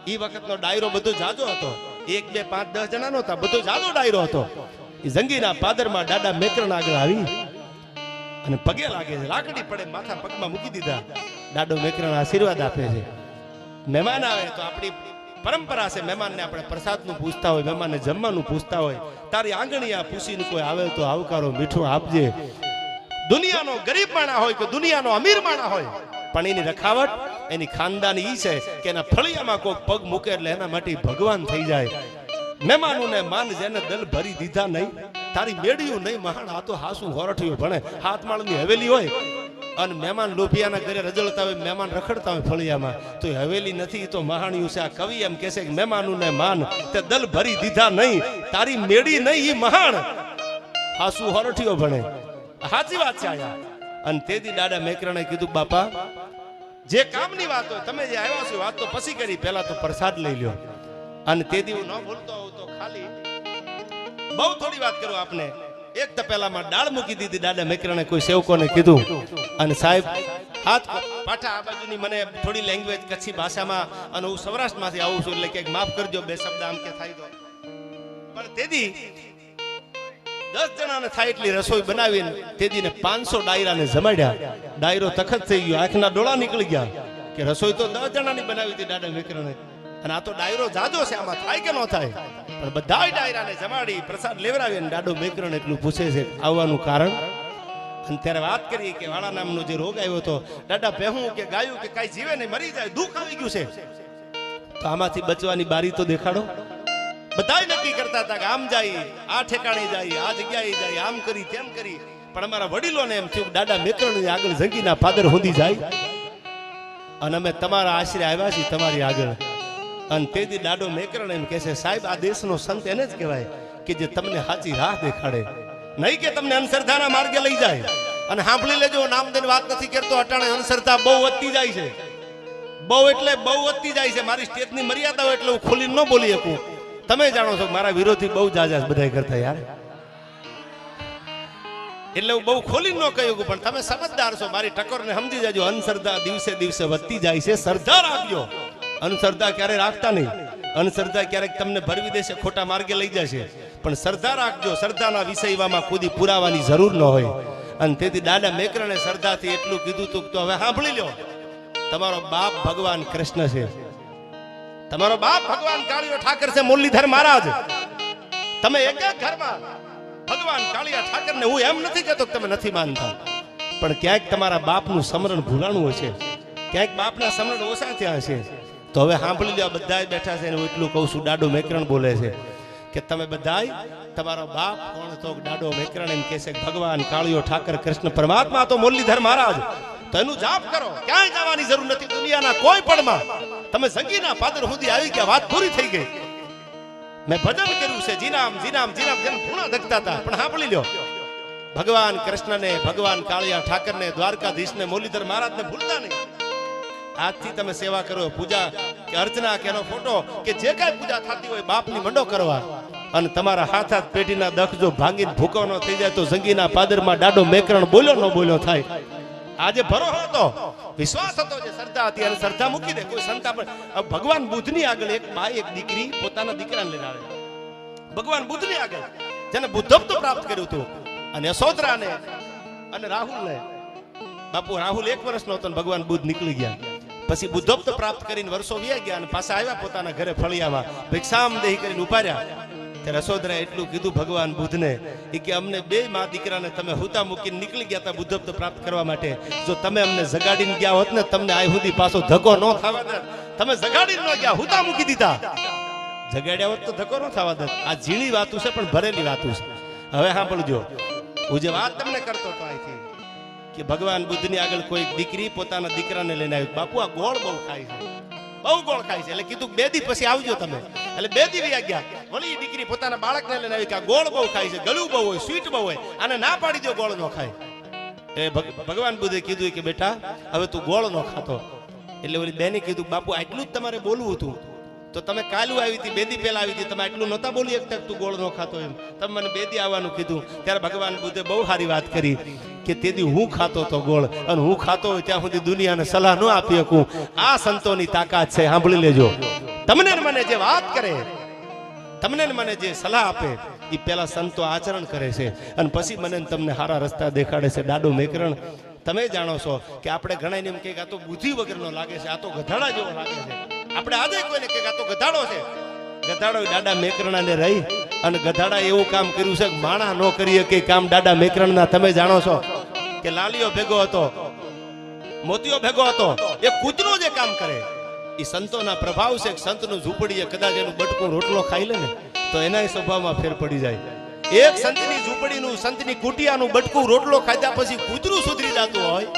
ઈ વખતનો ડાયરો બધો જાજો હતો 1, 2, 5, 10 જણા નહોતા બધો જાજો ડાયરો હતો એ જંગીના પાદરમાં દાદા મેકરણ આગળ આવી અને પગે લાગે છે લાકડી પડે માથા પગમાં મૂકી દીધા દાદો મેકરણ આશીર્વાદ આપે છે મહેમાન આવે તો આપણી પરંપરા છે મહેમાનને આપણે પ્રસાદનું પૂછતા હોય મહેમાનને જમવાનું પૂછતા હોય તારી આંગણીયા પૂછીને કોઈ આવે તો આવકારો મીઠું આપજે દુનિયાનો ગરીબ માણા હોય કે દુનિયાનો અમીર માણા હોય પણ એની રખાવટ એની ખાનદાન ઈ છે કે એના ફળિયામાં કોઈ પગ મૂકે એટલે એના માટે ભગવાન થઈ જાય. મહેમાનોને માન જેને દલ ભરી દીધા નહીં, તારી મેળ્યું નહીં મહાન. આ તો હાસુ હોરઠિયું ભણે. હાથ માળની હવેલી હોય અને મહેમાન લોભિયાના ઘરે રજળતા હોય, મહેમાન રખડતા હોય ફળિયામાં, તો એ હવેલી નથી, તો મહાણિયું છે. આ કવિ એમ કહે છે કે મહેમાનોને માન તે દલ ભરી દીધા નહીં, તારી મેળી નહીં ઈ મહાન. હાસુ હોરઠિયો ભણે. સાચી વાત છે આયા. અને તેથી દાદા મેકરણે કીધું બાપા જે કામની વાત હોય, તમે જે આવ્યા છો વાત તો પછી કરી, પહેલા તો પ્રસાદ લઈ લ્યો. અને તેથી હું ન ભૂલતો હોઉં તો ખાલી બહુ થોડી વાત કરું આપને. એક તપેલામાં દાળ મૂકી દીધી દાદા મેકરણે, કોઈ સેવકોને કીધું. અને સાહેબ હાથ પાઠા આ બાજુની મને થોડી લેંગ્વેજ કચ્છી ભાષામાં, અને હું સૌરાષ્ટ્રમાંથી આવું છું એટલે કે માફ કરજો બે શબ્દ આમ કે થાય તો. પણ તેથી 10 જણાને થાય એટલી રસોઈ બનાવીને તેદીને 500 ડાયરાને જમાડ્યા. ડાયરો તખત થઈ ગયો, આંખના ડોળા નીકળી ગયા કે રસોઈ તો 10 જણાની બનાવી હતી દાદા મેકરણે. અને આ તો ડાયરો જાજો છે, આમાં થાય કે ન થાય. પણ બધા ડાયરાને જમાડી પ્રસાદ લેવડાવી અને દાદો મેકરણ એટલું પૂછે છે આવવાનું કારણ. અને ત્યારે વાત કરી કે વાળા નામનો જે રોગ આવ્યો હતો, દાદા પહેવું કે ગાયું કે કાંઈ જીવે નહીં, મરી જાય, દુઃખ આવી ગયું છે, તો આમાંથી બચવાની બારી તો દેખાડો. બધા નક્કી કરતા હતા કે આમ જાય, આ ઠેકાણે જાય, આ જગ્યાએ જાય, આમ કરી તેમ કરી. પણ અમારા વડીલોને એમ થયું દાદા મેકરણની આગળ જંગીના પાદર સુધી જાય અને અમે તમારા આશરે આવ્યા છીએ તમારી આગળ. અને તેથી દાદો મેકરણ એમ કહે છે સાહેબ આ દેશનો સંત એને જ કહેવાય કે જે તમને સાચી રાહ દેખાડે, નહીં કે તમને અંધશ્રદ્ધાના માર્ગે લઈ જાય. અને સાંભળી લેજો, નામદેન વાત નથી કરતો, અટાણે અંધશ્રદ્ધા બહુ વધતી જાય છે, બહુ એટલે બહુ વધતી જાય છે. મારી સ્ટેજની મર્યાદા હોય એટલે હું ખોલીને ન બોલી શકું. તમે જાણો છો મારા વિરોધી બહુ જાજા બધા કરતા યાર, એટલે હું બહુ ખોલી ન કહ્યું, પણ તમે સમજદાર છો, મારી ટકોરને સમજી જાજો. અંધશ્રદ્ધા દિવસે દિવસે વધતી જાય છે, શ્રદ્ધા રાખજો. અંધશ્રદ્ધા ક્યારે રાખતા નહીં. અંધશ્રદ્ધા ક્યારેક તમને ભરવી દેશે, ખોટા માર્ગે લઈ જશે, પણ શ્રદ્ધા રાખજો. શ્રદ્ધાના વિષયમાં કુદી પુરાવાની જરૂર ન હોય. અને તેથી દાદા મેકરણે શ્રદ્ધાથી એટલું કીધું તું તો હવે સાંભળી લો, તમારો બાપ ભગવાન કૃષ્ણ છે, તમારો બાપ ભગવાન કાળિયો ઠાકર છે, મુરલીધર મહારાજ. તમે એક એક ઘરમાં ભગવાન કાળિયા ઠાકરને, હું એમ નથી કહેતો કે તમે નથી માનતા, પણ ક્યાંક તમારા બાપનું સ્મરણ ભૂલાણું હશે, ક્યાંક બાપના સ્મરણ ઓછા થયા હશે. તો હવે સાંભળી લો, બધા બેઠા છે, હું એટલું કહું છું. દાદો મેકરણ બોલે છે કે તમે બધા તમારો બાપ કોણ? તો દાદો મેકરણ એમ કહે છે ભગવાન કાળિયો ઠાકર કૃષ્ણ પરમાત્મા તો મુરલીધર મહારાજ. તો એનું જાપ કરો, ક્યાંય જવાની જરૂર નથી દુનિયાના કોઈ પણમાં. તમે સંગીના પાદર સુધી આવી ગયા, વાત પૂરી થઈ ગઈ. મેં ભજન કર્યું છે જીનામ જીનામ જીનામ, જેમ પૂણા ધકતા હતા. પણ સાંભળી લ્યો, ભગવાન કૃષ્ણને, ભગવાન કાળિયા ઠાકરને, દ્વારકાધીશને, મુરલીધર મહારાજને ભૂલતા નહીં. આજથી તમે સેવા કરો, પૂજા કે અર્ચના કે એનો ફોટો કે જે કાંઈ પૂજા થતી હોય બાપની મંડો કરવા. અને તમારા હાથ હાથ પેઢીના દખ જો ભાંગીને ભૂકો ન થઈ જાય તો જંગીના પાદરમાં દાદો મેકરણ બોલ્યો ન બોલ્યો થાય. આજે ભરોસો હતો, વિશ્વાસ હતો, જે શ્રદ્ધા હતી અને શ્રદ્ધા મૂકી દે કોઈ સંતા. પણ ભગવાન બુદ્ધની આગળ એક બાઈ, એક દીકરી પોતાના દીકરાને લઈને આવે. ભગવાન બુદ્ધની આગળ જેને બુદ્ધત્વ પ્રાપ્ત કર્યું હતું, અને યશોધરાને અને રાહુલને. બાપુ રાહુલ 1 વર્ષનો હતો, ભગવાન બુદ્ધ નીકળી ગયા. પછી બુદ્ધત્વ પ્રાપ્ત કરીને વર્ષો વ્યા ગયા અને પાછા આવ્યા પોતાના ઘરે ફળિયામાં, ભિક્ષામ દેહી કરીને ઉભા રહ્યા. ત્યારે યશોધરાએ એટલું કીધું ભગવાન બુદ્ધને, એ કે અમને 2 મા દીકરાને તમે હુતા મૂકીને નીકળી ગયા હતા બુદ્ધત્વ પ્રાપ્ત કરવા માટે. જો તમે અમને જગાડીને ગયા હોત ને, તમને આ સુધી પાછો ધક્કો ન થવા દે. તમે જગાડીને ન ગયા, હુતા મૂકી દીધા. જગાડ્યા હોત તો ધક્કો ન થવા દે. આ ઝીણી વાતું છે પણ ભરેલી વાતું છે. હવે સાંભળજો, હું જે વાત તમને કરતો હતો અહીંથી કે ભગવાન બુદ્ધની આગળ કોઈ દીકરી પોતાના દીકરાને લઈને આવી. બાપુ આ ગોળ બહુ ખાય છે, બહુ ગોળ ખાય છે. એટલે કીધું 2 દી પછી આવજો તમે. એટલે 2 દી વ્યા ગયા. વળી દીકરી પોતાના બાળકને લઈને આવી કે આ ગોળ બહુ ખાય છે, ગળું બહુ હોય, સ્વીટ બહુ હોય, આને ના પાડી દો, ગોળ ન ખાય. એ ભગવાન બુદ્ધે કીધું કે બેટા હવે તું ગોળ ન ખાતો. એટલે ઓલી બેને કીધું બાપુ આટલું જ તમારે બોલવું હતું, તો તમે કાલું આવી હતી, 2 દી પહેલા આવી હતી, તમે આટલું નહોતા બોલી શકતા તું ગોળ ન ખાતો એમ. તમે મને 2 દી આવવાનું કીધું. ત્યારે ભગવાન બુદ્ધે બહુ સારી વાત કરી કે તેથી હું ખાતો તો ગોળ, અને હું ખાતો હોય ત્યાં સુધી દુનિયાને સલાહ ન આપી શકું. આ સંતોની તાકાત છે, સાંભળી લેજો. તમને મને જે વાત કરે, તમને મને જે સલાહ આપે, એ પેલા સંતો આચરણ કરે છે અને પછી મને તમને સારા રસ્તા દેખાડે છે. દાદો મેકરણ તમે જાણો છો કે આપણે ઘણા એમ કે આ તો બુદ્ધિ વગરનો લાગે છે, આ તો ગધાડા જેવો લાગે છે. આપણે આજે કોઈને કે આ તો ગધાડો છે. ગધાડો દાદા મેકરણાને રહી અને ગધાડા એવું કામ કર્યું છે કે માણા ન કરી કે કામ દાદા મેકરણના. તમે જાણો છો કે લાલીઓ ભેગો હતો, મોતીઓ ભેગો હતો, એ કૂતરો જે કામ કરે એ સંતોના પ્રભાવ છે. સંતનું ઝૂંપડીએ કદાચ એનું બટકું રોટલો ખાઈ લે ને તો એના સ્વભાવમાં ફેર પડી જાય. એક સંતની ઝૂંપડીનું સંતની કુટિયાનું બટકું રોટલો ખાધા પછી કૂતરું સુધરી જતું હોય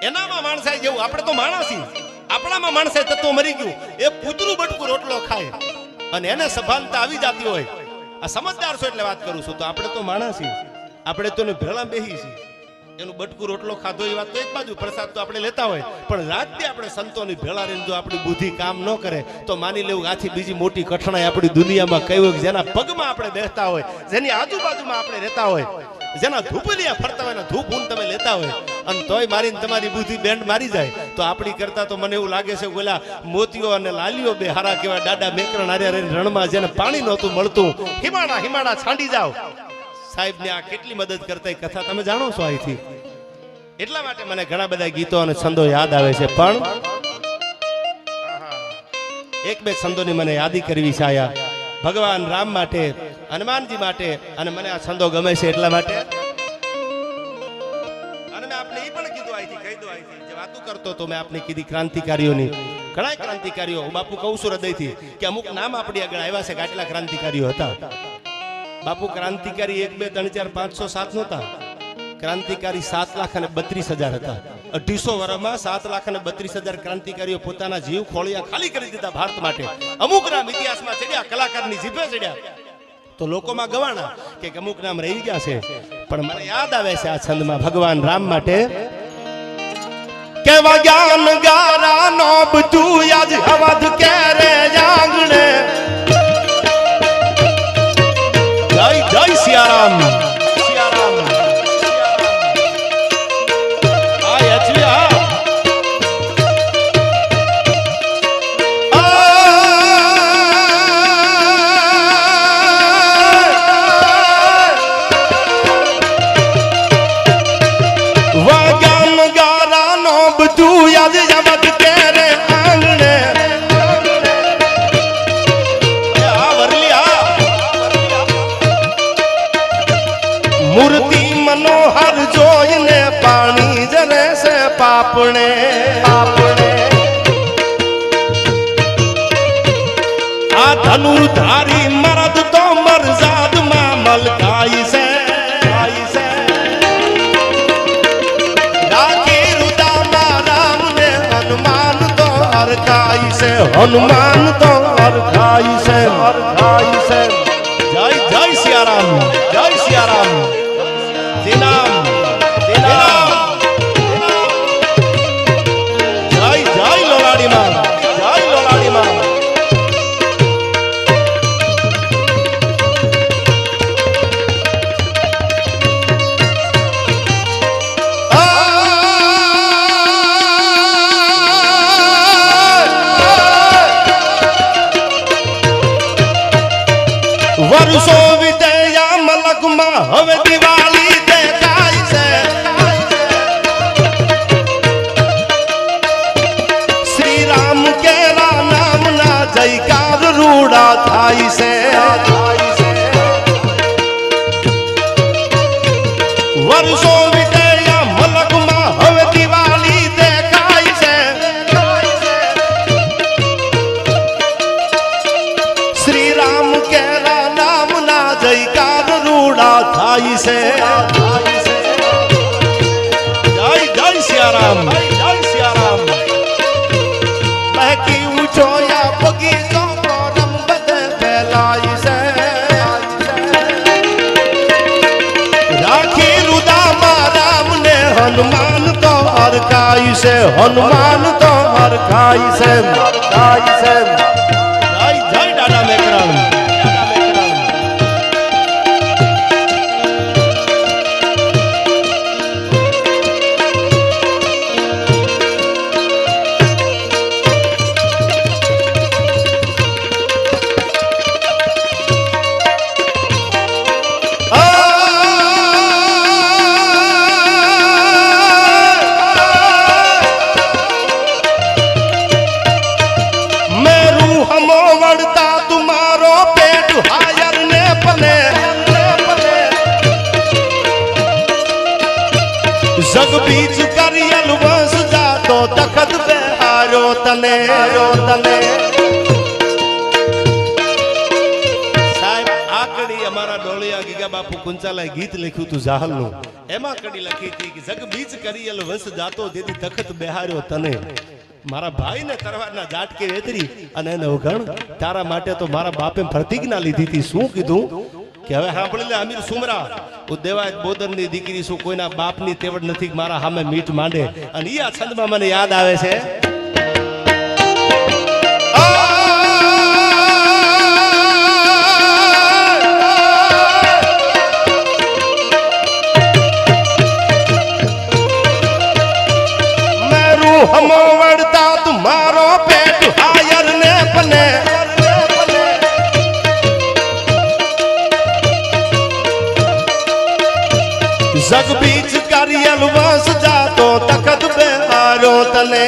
એનામાં માણસાઈ જેવું. આપણે તો માણસી, આપણામાં માણસાઈ તત્વ મરી ગયું. એ કૂતરું બટકું રોટલો ખાય અને એને સભાનતા આવી જતી હોય. આ સમજદાર છો એટલે વાત કરું છું. તો આપણે તો માણસી, આપણે તો ભેળા બેહી છીએ. એનું બટકું રોટલો ખાધો એ વાત તો એક બાજુ, પ્રસાદ તો આપણે લેતા હોય, પણ રાતથી આપણે સંતોની ભેળા રહીને જો આપણી બુદ્ધિ કામ ન કરે તો માની લેવું આથી બીજી મોટી કઠણાઈ આપણી દુનિયામાં કઈ હોય. જેના પગમાં આપણે બેસતા હોય, જેની આજુબાજુમાં આપણે રહેતા હોય, જેના ધૂપલિયા ફરતા હોય, ધૂપ ઊન તમે લેતા હોય અને તોય મારીને તમારી બુદ્ધિ બેન્ડ મારી જાય તો આપણી કરતા તો મને એવું લાગે છે ઓલા મોતીઓ અને લાલીઓ બે હારા કેવા દાડા મેકરણ હાર્યા રહીને રણમાં જેને પાણી નહોતું મળતું હિમાડા હિમાડા છાંડી જાવ. સાહેબ ને આ કેટલી મદદ કરતા કથા તમે જાણો છો અહીંથી. એટલા માટે મને ઘણા બધા ગીતો અને છંદો યાદ આવે છે, પણ એક બે છંદોની મને યાદી કરવી છે આયા ભગવાન રામ માટે, હનુમાનજી માટે, અને મને આ છંદો ગમે છે એટલા માટે. અને મેં આપને એ પણ કીધું અહીંથી, કહી દો અહીંથી જે વાતો કરતો તો મેં આપને કીધી ક્રાંતિકારીઓની. ઘણા ક્રાંતિકારીઓ હું બાપુ કહું છું હૃદયથી કે અમુક નામ આપણી આગળ આવ્યા છે કે આટલા ક્રાંતિકારીઓ હતા. બાપુ ક્રાંતિકારી 1 2 3 4 5 6 7 નહોતા. ક્રાંતિકારી 7,32,000 હતા. 250 વર્ષમાં 7,32,000 ક્રાંતિકારીઓ પોતાના જીવ ખોળિયા ખાલી કરી દીધા ભારત માટે. અમુક નામ ઇતિહાસમાં ચડ્યા, કલાકારની જીભે ચડ્યા તો લોકોમાં ગવાણા કે અમુક નામ રહી ગયા છે. પણ મને યાદ આવે છે આ છંદમાં ભગવાન રામ માટે કેવા જ્ઞાન ગારા નો બધું આજ અવધ કેરે આંગણે. જય જય સિયારામ. મૂર્તિ મનોહર જોઈને પાણી જરે છે પાપણે. આ ધનુર્ધારી મરદ તો મરજાદમાં મલકાઈ છે. રાખી રુદામાં રામને હનુમાન તો હરખાઈ છે. હનુમાન તો હરખાઈ છે. જય જય સિયારામ. જય સિયારામ. દિનામ દિનામ જય જય લોલાડી માં. જય લોલાડી માં. વર્ષો વિદ્યા મલકમાં હવે દિવાળી દેખાય છે. શ્રી રામ કેરા નામના જયકાર રૂડા થાય છે. વર્ષો વિદ્યા મલકમાં હવે દિવાળી દેખાય છે. શ્રી રામ કેરા જયકાર રૂડા થાય છે. જય જય સિયારામ. જય સિયારામ. બહેકી ઉછોયા બગીચો રમ બધે ફેલાય છે. રાખી રુદામાં રામને હનુમાન તો હરખાય છે. હનુમાન તો હરખાય છે. જય જય દાદા મેકરણ. जग बीच करियल वंश जातो तखत बेहार હાર્યો તને સાહેબ આ કડી અમારા ડોળિયા ગીગા બાપુ કુંચાલાએ ગીત લખ્યું હતું જાહલનું એમાં કડી લખી હતી કે જગ બીચ કરિયલ વંશ જાતો જેથી તખત બેહાર્યો તને મારા ભાઈને તરવારના ઝાટકે વેતરી અને એને ઉઘણ તારા માટે તો મારા બાપે પ્રતિજ્ઞા લીધી હતી શું કીધું કે હવે સાંભળી લે અમીર સુમરા હું દેવાય બોદરની દીકરી છું કોઈના બાપની તેવડ નથી મારા સામે મીઠ માંડે અને ઈ આ છંદમાં મને યાદ આવે છે હમો વડતા તુમારો પેટ હાયર ને પને જગ બીચ કરિયલ વસ જાતો તખત બેહારો તને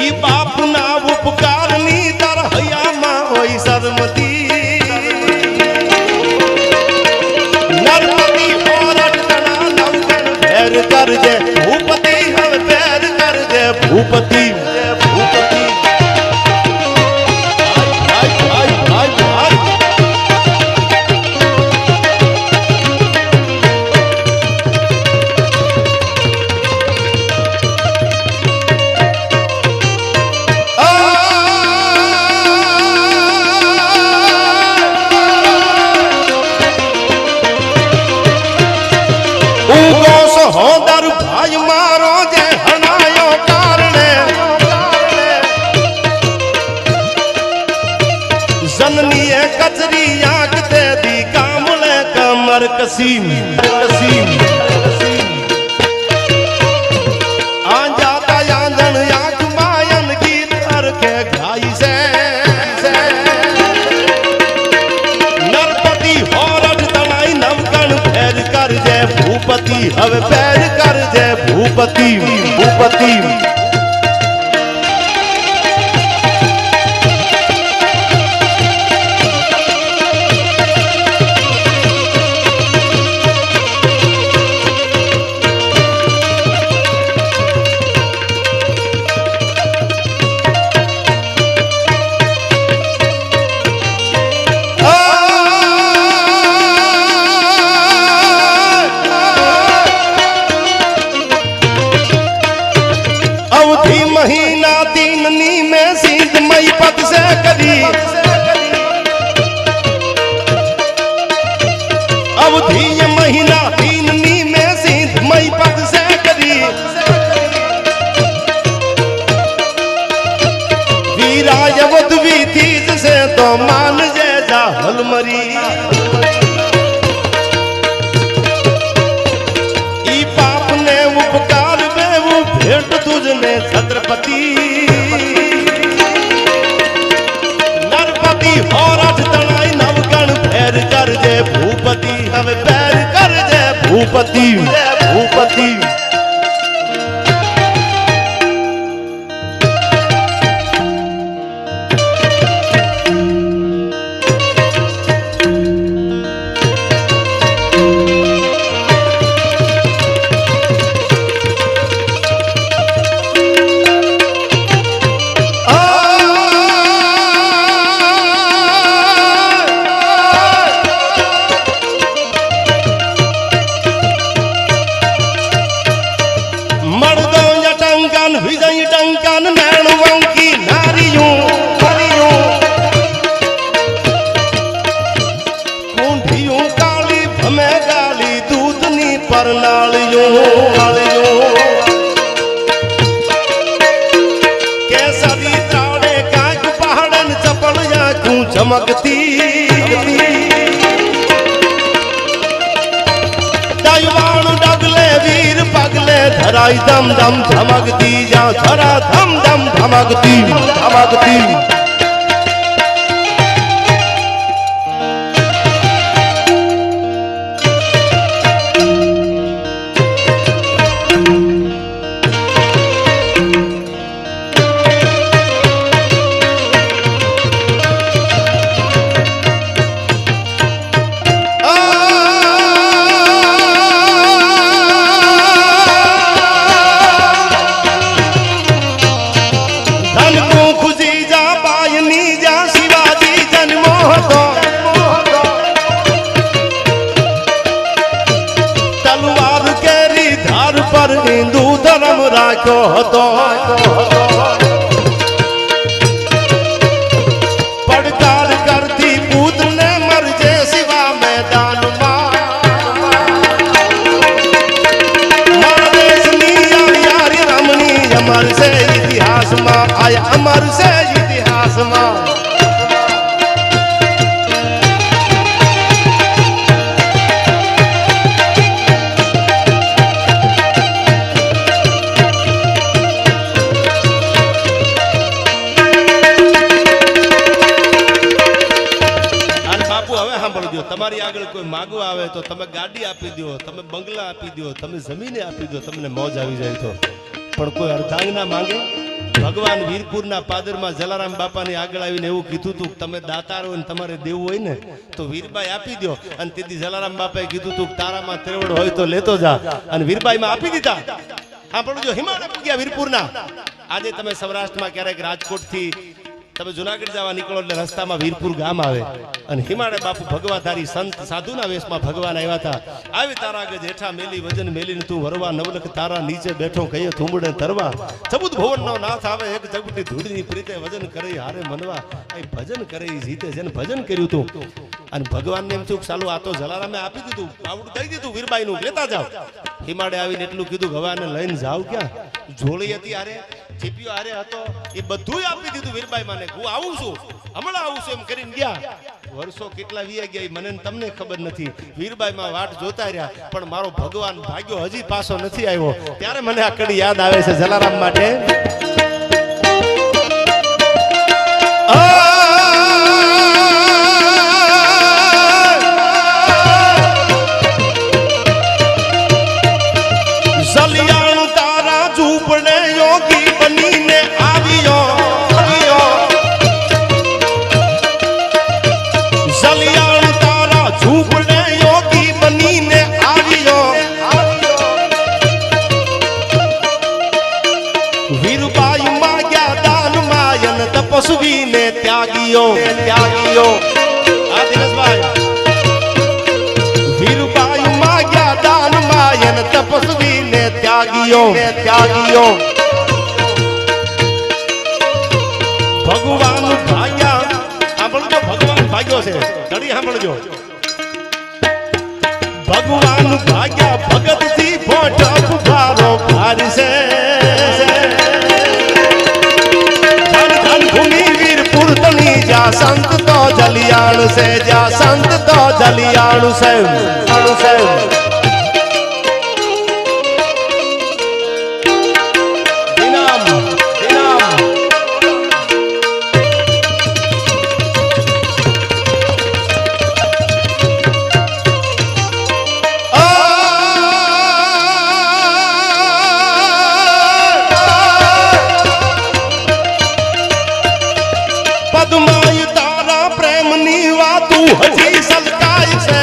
ઈ બાપના ઉપકારની દર હયામાં હોય સરમતી નર્મદી ઓરટ તણા નવગણ ભેર કરજે ભૂપતિ હવે ભેર કરજે ભૂપતિ હોદર ભાઈ મારો જે હણાયો કારણે જનનીએ કચરી આંખ તે દી કામલે કમર કસીમ આંજાતા આંધણ આંખ માયન ગીત અરખે ગાઈ છે નરપતિ હોરઠ તણાઈ નવગણ ફેર કરજે ભૂપતિ હવે પેર કરજે ભૂપતિ महीना तीननी में सिंध मई पद से करी अवधि महीना तीननी में सिंध मई पद से करी वीराय वधवी तीज से तो मान जैसा हलमरी ई पाप ने उपकार बेवू भेंट तुझने छत्रपति नरपति होरठ तणाई नवगण फेर करजे भूपति હવે પેર કરજે ભૂપતિ विजय टंकन नैणवंकी नारियों कुंठियों काली भमे गाली दूधनी परनालियों केसरी ताड़े कांच पहाड़न चपल आंखों चमकती दयवाण डगले वीर पगले धराई दम दम धमकती जा धरा धम दम धमकती નાખ્યો હતો પડકાર કરતી પુત્રને મરજે સિવા મેદાનમાં મારા દેશની યારી રમણી અમર છે ઇતિહાસમાં આયા અમર છે ઇતિહાસમાં તમારી આગળ કોઈ માગવા આવે તો તમે ગાડી આપી દો, તમે બંગલા આપી દો, તમે જમીને આપી દો, તમને મોજ આવી જાય તો, પણ કોઈ અર્ધાંગના માંગે? ભગવાન વીરપુરના પાદરમાં જલારામ બાપાની આગળ આવીને એવું કીધું હતું, તમે દાતાર હોય ને તમારે દેવું હોય ને તો વીરબાઈ આપી દો. અને તેથી જલારામ બાપાએ કીધું હતું, તારામાં ત્રેવડ હોય તો લેતો જા, અને વીરબાઈમાં આપી દીધા. હા પણ જો હિમાલય પૂગ્યા વીરપુરના. આજે તમે સૌરાષ્ટ્રમાં ક્યારેક રાજકોટથી તમે જુનાગઢ જવા નીકળો એટલે રસ્તામાં વીરપુર ગામ આવે, અને હિમાડે બાપુ ભગવાધારી સંત સાધુના વેશમાં ભગવાન આવ્યા હતા. આવી તારા ગજ હેઠા મેલી વજન મેલીને તું વરવા, નવલખ તારા નીચે બેઠો કહીએ થુંબડે તરવા, સબુદ ભુવનનો નાથ આવે એક જગતી ધૂળની પ્રીતે વજન કરે હારે મનવા. એ ભજન કરે જીતે, જેને ભજન કર્યું તું. અને ભગવાનને એમ થયું ચાલુ આ તો જલારામે આપી દીધું, બાવડું દઈ દીધું વીરબાઈનું, લેતા જાવ. હિમાડે આવીને એટલું કીધું, હવાને લઈને જાવ ક્યાં? જોડી હતી હારે, ચીપિયો હારે હતો, એ બધું આપી દીધું વીરબાઈ માને. હું આવું છું, હમણાં આવું છું એમ કરીને ગયા. વર્ષો કેટલા વીયા ગયા મને તમને ખબર નથી. વીરબાઈ માં વાટ જોતા રહ્યા, પણ મારો ભગવાન ભાગ્યો હજી પાછો નથી આવ્યો. ત્યારે મને આ કડી યાદ આવે છે જલારામ માટે. તપસ્વીને ત્યાગીઓ આ દિનેશભાઈ વીરબાઈ માગ્યા દાન માયન તપસ્વીને ત્યાગીઓ ભગવાન ભાગ્યા. સાંભળજો, ભગવાન ભાગ્યો છે, ઘડી સાંભળજો. ભગવાન ભાગ્યા ભગત થી ભોટ ભારો ભારી છે. જા સંત તો જલિયાણ છે, જા સંત તો જલિયાણ છે. પદ્માય તારા પ્રેમની વાતું હજી સલકાય છે.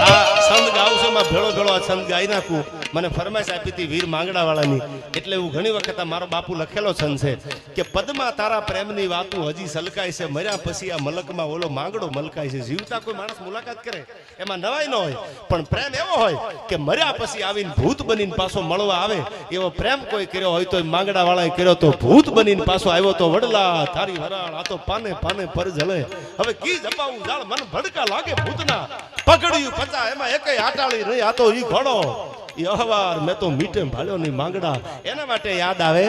આ સંત ગાવશે માં ભેળો ભેળો આ સંત ગાઈ નાખું. મને ફરમાઈશ આપી હતી વીર માંગડા વાળાની, એટલે હું ઘણી વખત મારો બાપુ લખેલો છંદ છે કે પદ્મા તારા પ્રેમની વાતું હજી સલકાય છે. મર્યા પછી આ મલકમાં ઓલો માંગડો મલકાય છે. જીવતા કોઈ માણસ મુલાકાત કરે એમાં નવાઈ ન હોય, પણ પ્રેમ એવો હોય કે મર્યા પછી આવીને ભૂત બનીને પાછો મળવા આવે. એવો પ્રેમ કોઈ કર્યો હોય તો માંગડા વાળાએ કર્યો તો ભૂત બનીને પાછો આવ્યો તો વડલા તારી વરાળ આ તો પાને પાને પર જલે. હવે કી જપાવું જાળ મન ભડકા લાગે ભૂતના, પકડ્યું પચા એમાં એકય આટાળી નહીં. આ તો ઈ ઘોડો ઈ અહવાર મેં તો મીઠે ભાળ્યો ની માંગડા. એના માટે યાદ આવે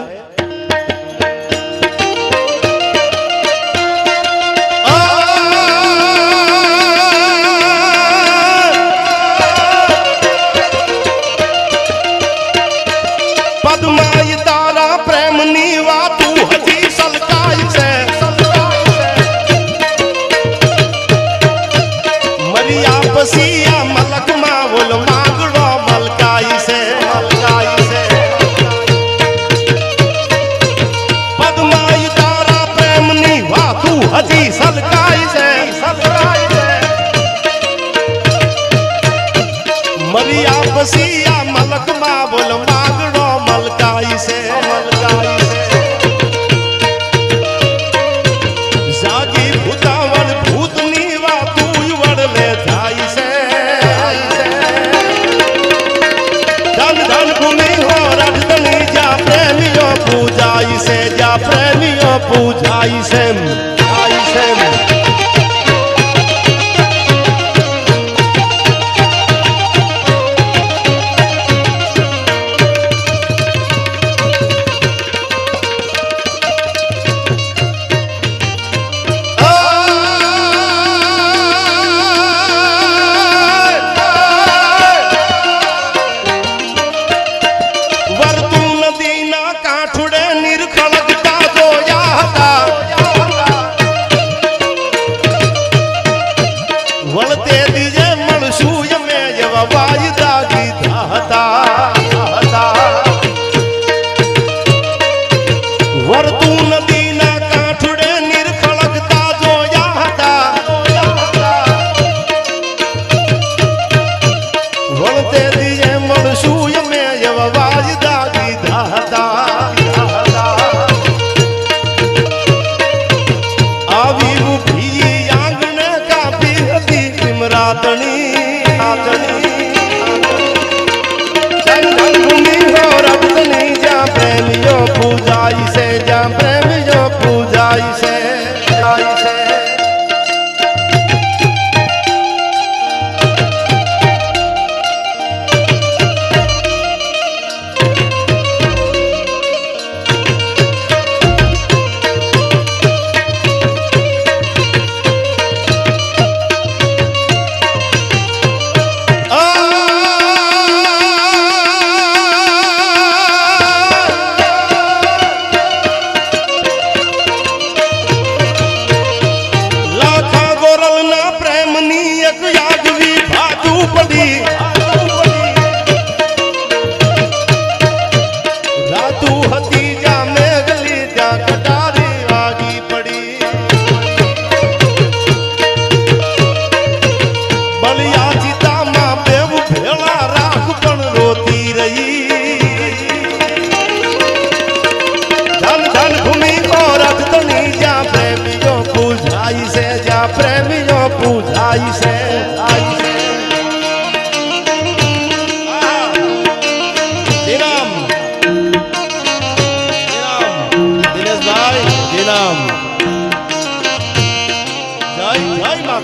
પદ્માય તારા પ્રેમની વાતું હજી સલકાય છે. મરિયા પછી આ મલકમાં ઓલ માંગડો મલકાય છે. આઈ સેમ આઈ સેમ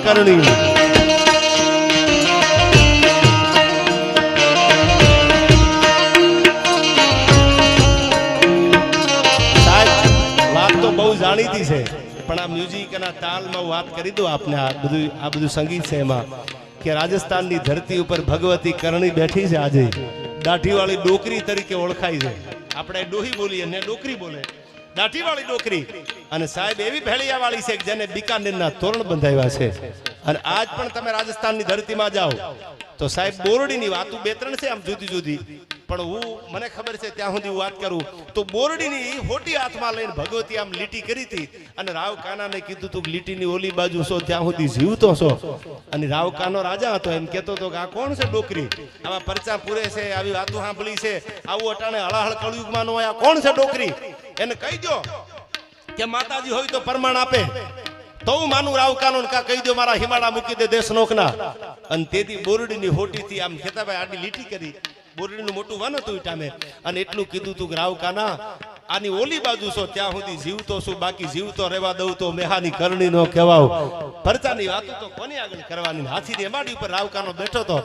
કરણી જાણીતી છે પણ આ મ્યુઝિક અને તાલમાં હું વાત કરી દઉં આપને આ બધું સંગીત છે એમાં કે રાજસ્થાનની ધરતી ઉપર ભગવતી કરણી બેઠી છે આજે દાઢીવાળી ડોકરી તરીકે ઓળખાય છે આપણે ડોહી બોલીએ ને ડોકરી બોલે દાઢીવાળી ડોકરી અને સાહેબ એવી ભેળિયા વાળી છે જેને બિકાનેરના તોરણ બંધાવ્યા છે અને આજ પણ તમે રાજસ્થાનની ધરતીમાં જાઓ તો સાહેબ બોરડીની વાતો બે ત્રણ છે આમ જુદી જુદી પણ હું મને ખબર છે ત્યાં સુધી વાત કરું તો બોરડીની હોટી હાથમાં લઈને ભગવતી આમ લીટી કરી હતી અને રાવ કાનાને કીધું તું લીટીની ઓલી બાજુ છો ત્યાં સુધી જીવતો છો અને રાવ કાનો રાજા હતો એમ કહેતો હતો કે આ કોણ છે ડોકરી આવા પરચા પૂરે છે આવી વાતો સાંભળી છે આવું અટાણે હળાહળ કળયુગમાં નો આ કોણ છે ડોકરી એને કહી દો કે માતાજી હોય તો પ્રમાણ આપે તો હું માનું રાવ કાનો કા કહી દો મારા હિમાડા મૂકી દે દેશ નોખના અને તેથી બોરડીની હોટીથી આમ ખેતાભાઈ આડી લીટી કરી બોરડીનું મોટું વન હતું ટામે અને એટલું કીધું તું રાવ કાના આની ઓલી બાજુ છો ત્યાં સુધી જીવતો છું બાકી જીવતો રહેવા દઉં તો મેહાની કરણી નો કહેવાવ પરચાની વાતો તો કોની આગળ કરવાની હાથીની એમાડી ઉપર રાવ કાનો બેઠો તો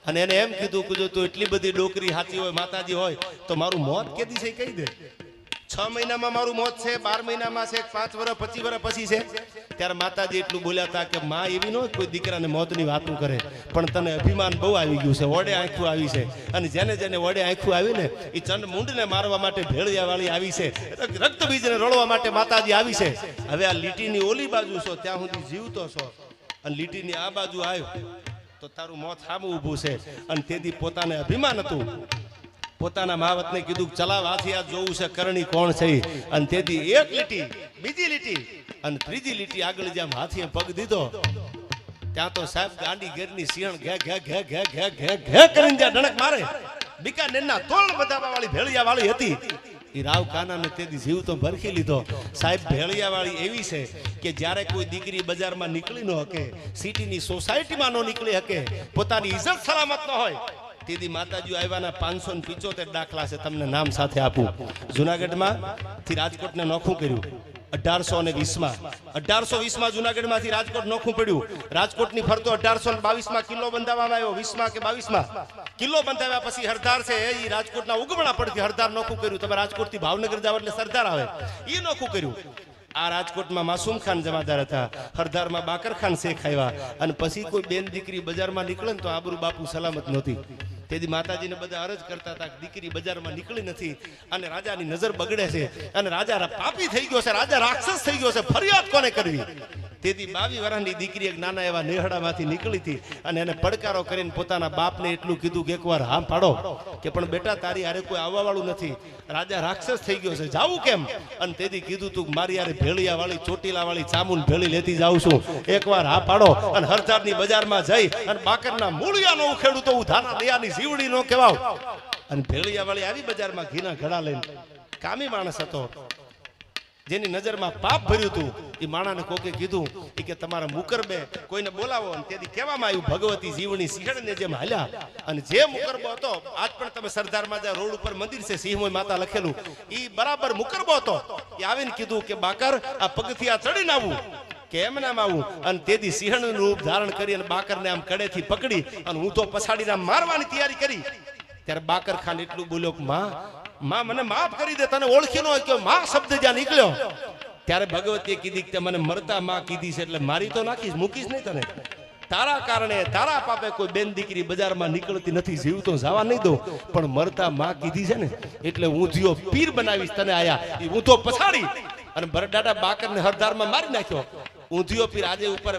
અને એને એમ કીધું કે તું એટલી બધી ડોકરી હાથી હોય માતાજી હોય તો મારું મોત કેદી છે કહી દે 6 મહિનામાં મારું મોત છે 12 મહિનામાં છે 5 વર્ષ 25 વર્ષ પછી છે ત્યારે માતાજી એટલું બોલ્યા હતા કે માં એવી નો કોઈ દીકરાને મોતની વાતો કરે પણ તને અભિમાન બહુ આવી ગયું છે ઓડે આંખું આવી છે અને જેને જેને ઓડે આંખું આવી ને એ ચંડ મુંડને મારવા માટે ભેળિયા વાળી આવી છે રક્ત બીજને રળવા માટે માતાજી આવી છે હવે આ લીટીની ઓલી બાજુ છો ત્યાં સુધી જીવતો છો અને લીટીની આ બાજુ આવ્યો તો તારું મોત સામે ઊભું છે અને તેથી પોતાને અભિમાન હતું પોતાના મહાવતને કીધું ચલાવ હાથી આ જોવું છે કરણી કોણ છે અને તેથી એક લીટી બીજી લીટી અને ત્રીજી લીટી આગળ જેમ હાથીએ પગ દીધો ત્યાં તો સાહેબ ગાંડી ઘેરની સિંહણ ઘે ઘે ઘે ઘે ઘે ઘે ઘે કરીને જ્યાં ડણક મારે બિકાનેરના તોરણ બધાવા વાળી ભેળિયા વાળી હતી એ રાવ કાનાને તેથી જીવ તો ભરખી લીધો સાહેબ ભેળિયા વાળી એવી છે કે જ્યારે કોઈ દીકરી બજારમાં નીકળી ન શકે સિટીની સોસાયટીમાં ન નીકળી શકે પોતાની ઇજ્જત સલામત ન હોય તેથી માતાજી આવ્યાના 575 દાખલા છે તમને નામ સાથે આપું જુનાગઢમાં થી રાજકોટને નોખું કર્યું 1820માં જુનાગઢમાંથી રાજકોટ નોખું પડ્યું. રાજકોટની ફરતો 1822માં કિલ્લો બંધાવવામાં આવ્યો. 20માં કે 22માં કિલ્લો બંધાવ્યા પછી હરદાર છે એ રાજકોટના ઉગમણા પડથી હરદાર નોખું કર્યું. તમે રાજકોટથી ભાવનગર જાવ એટલે સરદાર આવે, એ નોખું કર્યું. આ રાજકોટમાં માસૂમ ખાન જમાદાર હતા, હરદારમાં બાકર ખાન શેખ આવ્યા. અને પછી કોઈ બેન દીકરી બજારમાં નીકળે ને તો આબરૂ બાપુ સલામત નહોતી. તેથી માતાજીને બધા અરજ કરતા હતા કે દીકરી બજારમાં નીકળી નથી અને રાજાની નજર બગડે છે અને રાજા પાપી થઈ ગયો છે, રાજા રાક્ષસ થઈ ગયો છે, ફરિયાદ કોને કરવી? તેથી 22 વર્ષની દીકરી એક નાના એવા નેહડામાંથી નીકળી હતી અને એને પડકારો કરીને પોતાના બાપને એટલું કીધું કે એકવાર હા પાડો કે પણ બેટા તારી હારે કોઈ આવવા વાળું નથી, રાજા રાક્ષસ થઈ ગયો છે, જાવું કેમ? અને તેથી કીધું તું મારી હારે ભેળિયા વાળી ચોટીલા વાળી ચામુન ભેળી લેતી જાઉં છું, એકવાર હા પાડો. અને હરદારની બજારમાં જઈ અને બાકરના મૂળિયા નો ઉખેડું તો હું ધાના દયાની જીવડી નો કહેવાવ. અને ભેળિયા વાળી આવી બજારમાં ઘીના ઘડા લઈને, કામી માણસ હતો, જેની નજરમાં પાપ ભર્યું હતું. એ માણાને કોકે કીધું કે તમારા મુકરબે કોઈને બોલાવો. અને તેથી કહેવામાં આવ્યું ભગવતી જીવની સિંહણને જેમ હાલ્યા. અને જે મુકરબો હતો, આજ પણ તમે સરદારમાં જ્યાં રોડ ઉપર મંદિર છે સિંહમોય માતા લખેલું, એ બરાબર મુકરબો હતો. એ આવીને કીધું કે બાકર આ પગથિયા ચડીને આવું કે એમ નામ આવું. અને તેથી સિંહણનું રૂપ ધારણ કરી અને બાકરને આમ કડેથી પકડી અને હું તો પછાડીને મારવાની તૈયારી કરી. ત્યારે બાકર ખાન એટલું બોલ્યો કે માં મને માફ કરી દે, તને ઓળખી નો કે માં શબ્દ જ્યાં નીકળ્યો. ત્યારે ભગવતીએ કીધી કે મને મરતા માં કીધી છે એટલે મારી તો નાખીશ, મૂકીશ નહીં તને. તારા કારણે તારા પાપે કોઈ બેન દીકરી બજારમાં નીકળતી નથી, જીવ તો જવા નહીં દઉં, પણ મરતા માં કીધી છે ને એટલે હું જીઓ પીર બનાવીશ તને. આયા હું તો પછાડી અને ભરડાડા બાકરને હરદારમાં મારી નાખ્યો. ઊંધિયો પીર આજે ઉપર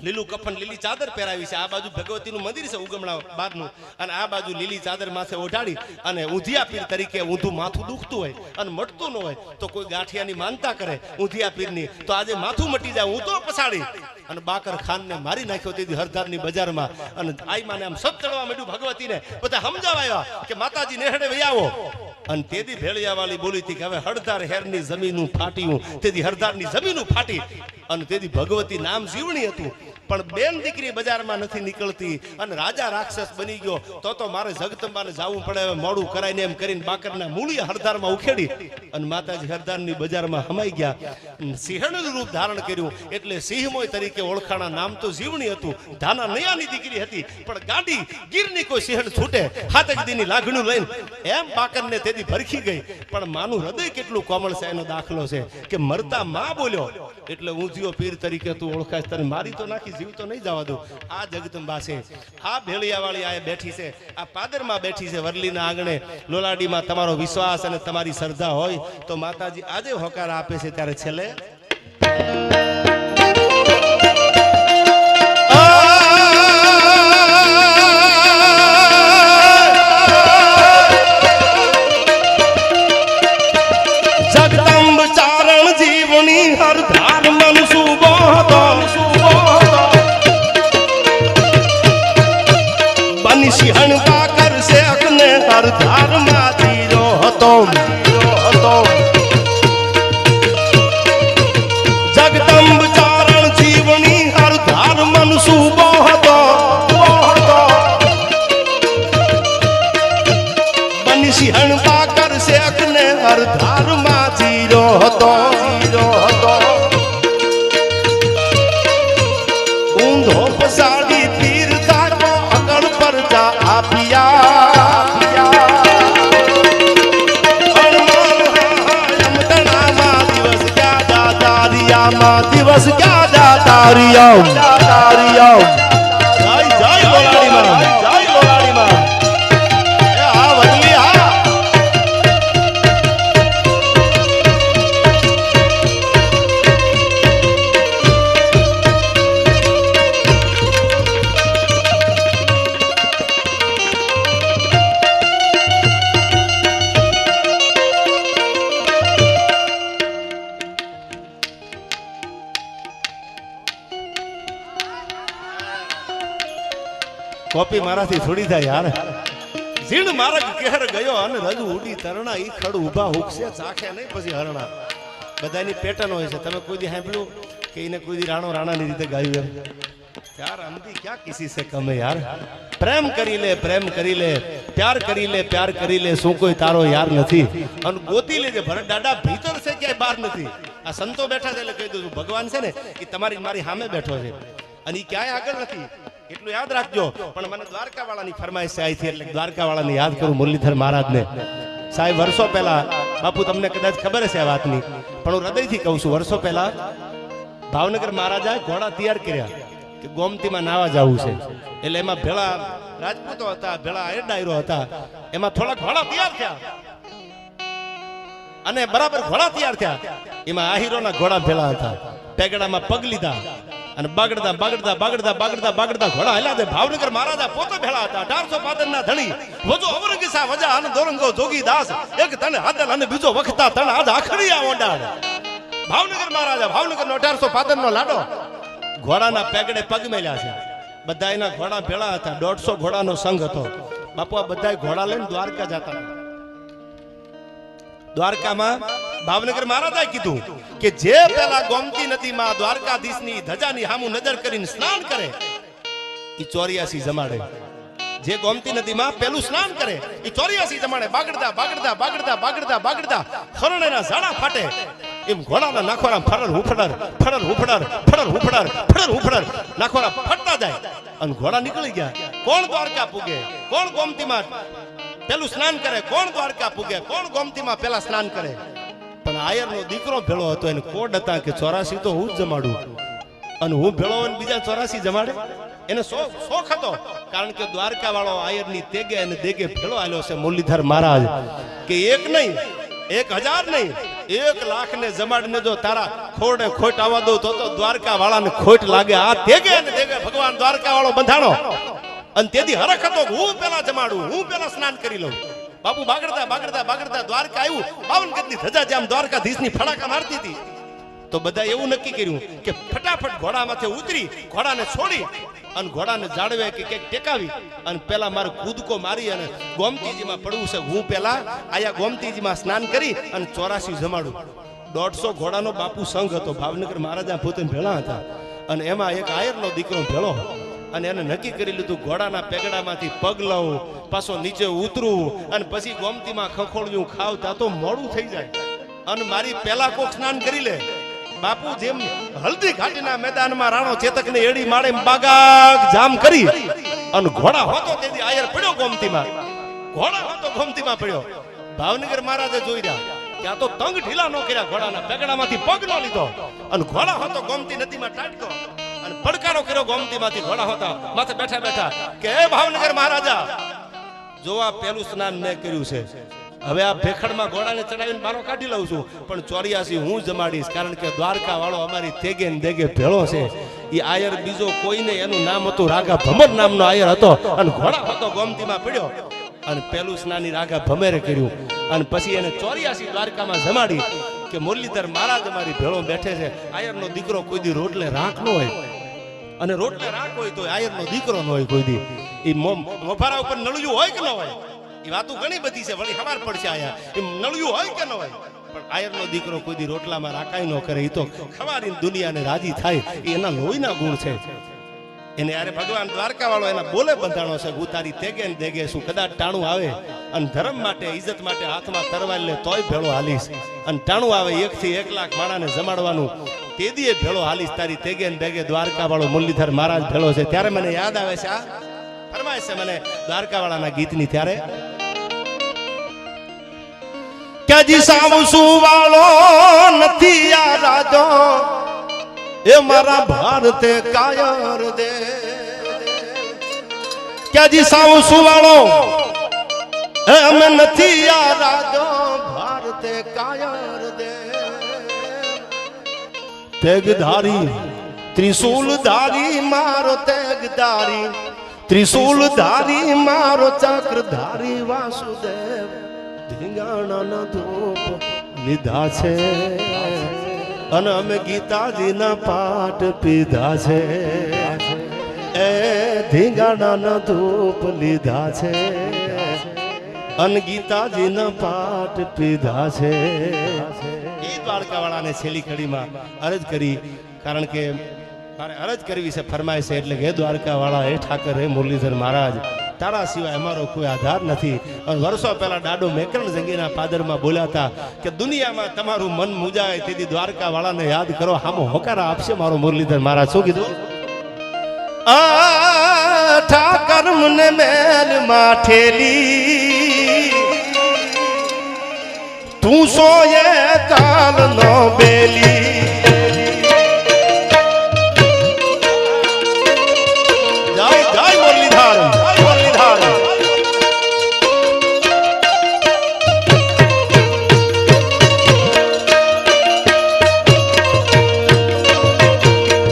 લીલું કફન લીલી ચાદર પહેરાવી છે. આ બાજુ ભગવતીનું મંદિર છે ઉગમણા બારનું, અને આ બાજુ લીલી ચાદર માથે ઓઢાડી અને ઊંધિયા પીર તરીકે ઊંધું માથું દુખતું હોય અને મટતું ન હોય તો કોઈ ગાંઠિયાની માનતા કરે ઊંધિયા પીરની, તો આજે માથું મટી જાય. હું તો પછાડી અને બાકર ખાનને મારી નાખ્યો તેથી હરદારની બજારમાં. અને આઈમાને આમ સત ચડવા માંડ્યું ભગવતીને. બધા સમજાવાયા કે માતાજી નેહડે વહી આવો. અને તેથી ભેળિયા વાળી બોલી હતી કે હવે હરદાર હેરની જમીનું ફાટ્યું. તેથી હરદારની જમીનું ફાટી અને તેથી ભગવતી નામ જીવણી હતું. પણ બેન દીકરી બજારમાં નથી નીકળતી અને રાજા રાક્ષસ બની ગયો તો મારે જગદંબાને જવું પડે. હવે મોડું કરાઈને એમ કરીને બાકરના મૂળિયા હરદારમાં ઉખેડી અને માતાજી હરદારની બજારમાં હમાઈ ગયા. સિંહણનું રૂપ ધારણ કર્યું એટલે સિંહમોય તરીકે ઓળખાણા. નામ તો જીવણી હતું, ધાના નયાની દીકરી હતી, પણ ગાંડી ગીરની કોઈ સિંહણ છૂટે હાથક દીની લાગણું લઈને એમ બાકરને તેથી ભરખી ગઈ. પણ માનું હૃદય કેટલું કોમળ છે એનો દાખલો છે કે મરતા માં બોલ્યો એટલે ઊંધિયો પીર તરીકે તું ઓળખાશ, તને મારી તો નાખી, જીવ તો નહીં જવા દઉં. આ જગદંબા છે, આ ભેળિયા વાળી આ બેઠી છે, આ પાદરમાં બેઠી છે વરલીના આંગણે. લોલાડીમાં તમારો વિશ્વાસ અને તમારી શ્રદ્ધા હોય તો માતાજી આજે હોકાર આપે છે. ત્યારે છેલ્લે જગદંબ ચારણ જીવની હર ધાર મન સુબો હતો. સિંહણ બાકર શેખ ને હરદાર માં જીરો હતો. જગદંબ ચારણ જીવની હરદાર મન સુબો હતો. બની સિંહણ બાકર શેખ ને હરદાર માં જીરો હતો. ઊંધો પસાડી તીર થાકો અકળ પર જા આપિયા. દિવસ ક્યાં દાતારિયા. જય જય લોલાડી માં, જય લોલાડી માં. આ વડલી હા કોપી મારાથી થોડી થાય યાર. ઝીણ માર્ગ કેહર ગયો અને રજુ ઉડી તરણા. ઈ ખડ ઉભા હુકશે ચાખે નહીં પછી હરણા. બધાની પેટર્ન હોય છે. તમે કોઈ દી સાંભળ્યું કે એને કોઈ દી રાણો રાણાની રીતે ગાયું એમ? यार हमदी क्या किसी से कम है यार. प्रेम करी ले, प्रेम करी ले, प्यार करी ले, प्यार करी ले, શું કોઈ તારો યાર નથી. અને ગોતી લેજે ભરત દાદા ભીતર છે ક્યાંય બહાર નથી. આ સંતો બેઠા છે એટલે કહી દઉં ભગવાન છે ને એ તમારી મારી સામે બેઠો છે અને એ ક્યાંય આગળ નથી, એટલું યાદ રાખજો. પણ મને દ્વારકા વાળાની ફરમાઈશ આવી છે એટલે દ્વારકા વાળાને યાદ કરું, મુરલીધર મહારાજને. સાહેબ વર્ષો પહેલા, બાપુ તમને કદાચ ખબર હશે આ વાતની, પણ હું હૃદયથી કહું છું, વર્ષો પહેલા ભાવનગર મહારાજાએ ઘોડા તૈયાર કર્યા કે ગોમતીમાં નાવા જવું છે. એટલે એમાં ભેળા રાજપૂતો હતા, ભેળા ડાયરો હતા, એમાં થોડા ઘોડા તૈયાર થયા અને બરાબર ઘોડા તૈયાર થયા. એમાં આહીરોના ઘોડા ભેળા હતા, પેગડામાં પગ લીધા અને બાગડતા બાગડતા બાગડતા બાગડતા બાગડતા ઘોડા હેલા દે. ભાવનગર મહારાજા પોતે ભેળા હતા, 1800 પાદરના ધણી વજો અવરગીસા વજા અને દોરંગો જોગી દાસ, એક તને હાદલ અને બીજો વખતા તને આજ આખડીયા ઓંડાડ. ભાવનગર મહારાજા, ભાવનગરનો 1800 પાદરનો લાડો ઘોડાના પેગડે પગ મેલ્યા છે. બધા એના ઘોડા ભેળા હતા, 150 ઘોડાનો સંઘ હતો. બાપુ આ બધા ઘોડા લઈને દ્વારકા જતા. દ્વારકામાં ભાવનગર મહારાજાએ કીધું કે જે પેલા ગોમતી નદીમાં દ્વારકાધીશની ધજાની સામું નજર કરીને સ્નાન કરે એ 84 જમાડે. જે ગોમતી નદીમાં પેલું સ્નાન કરે એ 84 જમાડે. બાગડતા બાગડતા બાગડતા બાગડતા બાગડતા હરણેના ઝાડા ફાટે એમ ઘોડાના નાખોરા ફરર હુફડર ફરર હુફડર ફરર હુફડર ફરર હુફડર નાખોરા ફટતા જાય અને ઘોડા નીકળી ગયા. કોણ દ્વારકા પૂગે? કોણ ગોમતીમાં પેલું સ્નાન કરે? કોણ દ્વારકા પૂગે? કોણ ગોમતીમાં પેલા સ્નાન કરે? પણ આયરનો દીકરો ભેળો હતો, એને કોડ હતા કે 84 તો હું જ જમાડું અને હું ભેળો અને બીજા 84 જમાડે. એને શોખ હતો, કારણ કે દ્વારકા વાળો આયરની તેગે અને દેગે ભેળો આલ્યો છે મુરલીધર મહારાજ. કે એક નહીં, 1000 નહીં, 1 લાખ ને જમાડીને જો તારા ખોડે ખોટ આવવા દઉં તો દ્વારકા વાળાને ખોટ લાગે. આ તેગે અને દેગે ભગવાન દ્વારકા વાળો બંધાણો અને તેથી હરખ હતો હું પેલા જમાડું, હું પેલા સ્નાન કરી લઉં. બાપુ બાગડતા બાગડતા બાગડતા દ્વારકા આવ્યું. 52 ગજની ધજા જેમ દ્વારકાધીશની ફડાકા મારતી હતી તો બધા એવું નક્કી કર્યું કે ફટાફટ ઘોડામાંથી ઉતરી ઘોડાને છોડી અને ઘોડાને જાળવે કે કંઈક ટેકાવી અને પેલા મારે કૂદકો મારી અને ગોમતીજીમાં પડવું છે. હું પેલા આયા ગોમતીજીમાં સ્નાન કરી અને 84 જમાડું. 150 ઘોડાનો બાપુ સંઘ હતો. ભાવનગર મહારાજા પોતે ભેળા હતા અને એમાં એક આયરનો દીકરો ભેળો અને એને નક્કી કરી લીધું ઘોડાના પેગડામાંથી પગ લઉં, પાછો નીચે ઉતરું અને પછી ગોમતીમાં ખખોળ્યું ખાવ ત્યાં તો મોડું થઈ જાય અને મારી પેલા કોક સ્નાન કરી લે. બાપુ જેમ હલ્દી ઘાટીના મેદાનમાં રાણો ચેતકને એડી માળે બાગાગ જામ કરી અને ઘોડા હોતો તેથી આયર પડ્યો ગોમતીમાં. ઘોડા હોતો ગોમતીમાં પડ્યો. ભાવનગર મહારાજે જોઈ રહ્યા કે આ તો તંગ ઢીલા નો કર્યા, ઘોડાના પેગડામાંથી પગ નો લીધો અને ઘોડા હોતો ગોમતી નદીમાં ટાટકો અને પડકારો કર્યો ગોમતીમાંથી. ઘોડા હોતા માથે બેઠા બેઠા કે હે ભાવનગર મહારાજા, જો આ પેલું સ્નાન મેં કર્યું છે, હવે આ ભેખડમાં ઘોડાને ચડાવીને બારો કાઢી લઉં છું, પણ 84 હું જમાડીશ, કારણ કે દ્વારકા વાળો અમારી તેગે ને દેગે ભેળો છે. એ આયર બીજો કોઈને, એનું નામ હતું રાગા ભમર નામનો આયર હતો અને ઘોડા હતો ગોમતીમાં પડ્યો અને પેલું સ્નાની રાગા ભમેરે કર્યું અને પછી એને 84 દ્વારકામાં જમાડી કે મુરલીધર મહારાજ અમારી ભેળો બેઠે છે. આયરનો દીકરો કોઈ દી રોટલે રાખ ન હોય અને રોટલે રાખ હોય તો આયરનો દીકરો ન હોય કોઈ દી. એ મોફારા ઉપર નળિયું હોય કે ન હોય એ વાતો ઘણી બધી છે, વળી ખબર પડશે આયા એ નળિયું હોય કે ન હોય, પણ આયરનો દીકરો કોઈ દી રોટલામાં રાખાઈ ન કરે. એ તો ખવારીને દુનિયાને રાજી થાય, એ એના લોહીના ગુણ છે. એને યારે ભગવાન દ્વારકા વાળો એના બોલે બંધાણો છે, ઉતારી તેગે ને દેગે શું કદાચ ટાણું આવે અને ધર્મ માટે ઇજ્જત માટે હાથમાં તરવાર લે તોય ભેળો હાલીશ અને ટાણું આવે 1 થી 1 લાખ માણાને જમાડવાનું તેદીએ ભેળો હાલીશ. તારી તેગે ને દેગે દ્વારકા વાળો મુરલીધર મહારાજ ભેળો છે. ત્યારે મને યાદ આવે છે, આ ફરમાય છે મને દ્વારકા વાળાના ગીતની. ત્યારે ક્યાંજી સાવસુ વાળો નથી આ રાજો એ મારા ભારતે કાયર દે. ક્યાંજી સાવસુ વાળો એ અમે નથી આ રાજો ભારતે કાયર દે. તેગધારી ત્રિશૂલધારી મારો તેગધારી, ત્રિશૂલધારી મારો ચક્રધારી વાસુદેવ. ધીંગાણાના ધૂપ લીધા છે અને અમે ગીતાજીના પાઠ પીધા છે. એ ધીંગાણાના ધૂપ લીધા છે અને ગીતાજીના પાઠ પીધા છે. એ દ્વારકા વાળાને છેલ્લી કડીમાં અરજ કરી, કારણ કે મારે અરજ કરવી છે, ફરમાય છે એટલે કે દ્વારકા વાળા હે ઠાકર હે મુરલીધર મહારાજ તારા સિવાય અમારો કોઈ આધાર નથી. અને વર્ષો પહેલા દાડો મેકરણ જંગીના પાદરમાં બોલ્યા હતા કે દુનિયામાં તમારું મન મુજાય તેથી દ્વારકા વાળાને યાદ કરો, હામો હોકારા આપશે મારો મુરલીધર મહારાજ. શું કીધું? ઠાકર મને મેલ માઠેલી તું સોયે કાલ નો બેલી. જય જય મુરલીધર, જય મુરલીધર.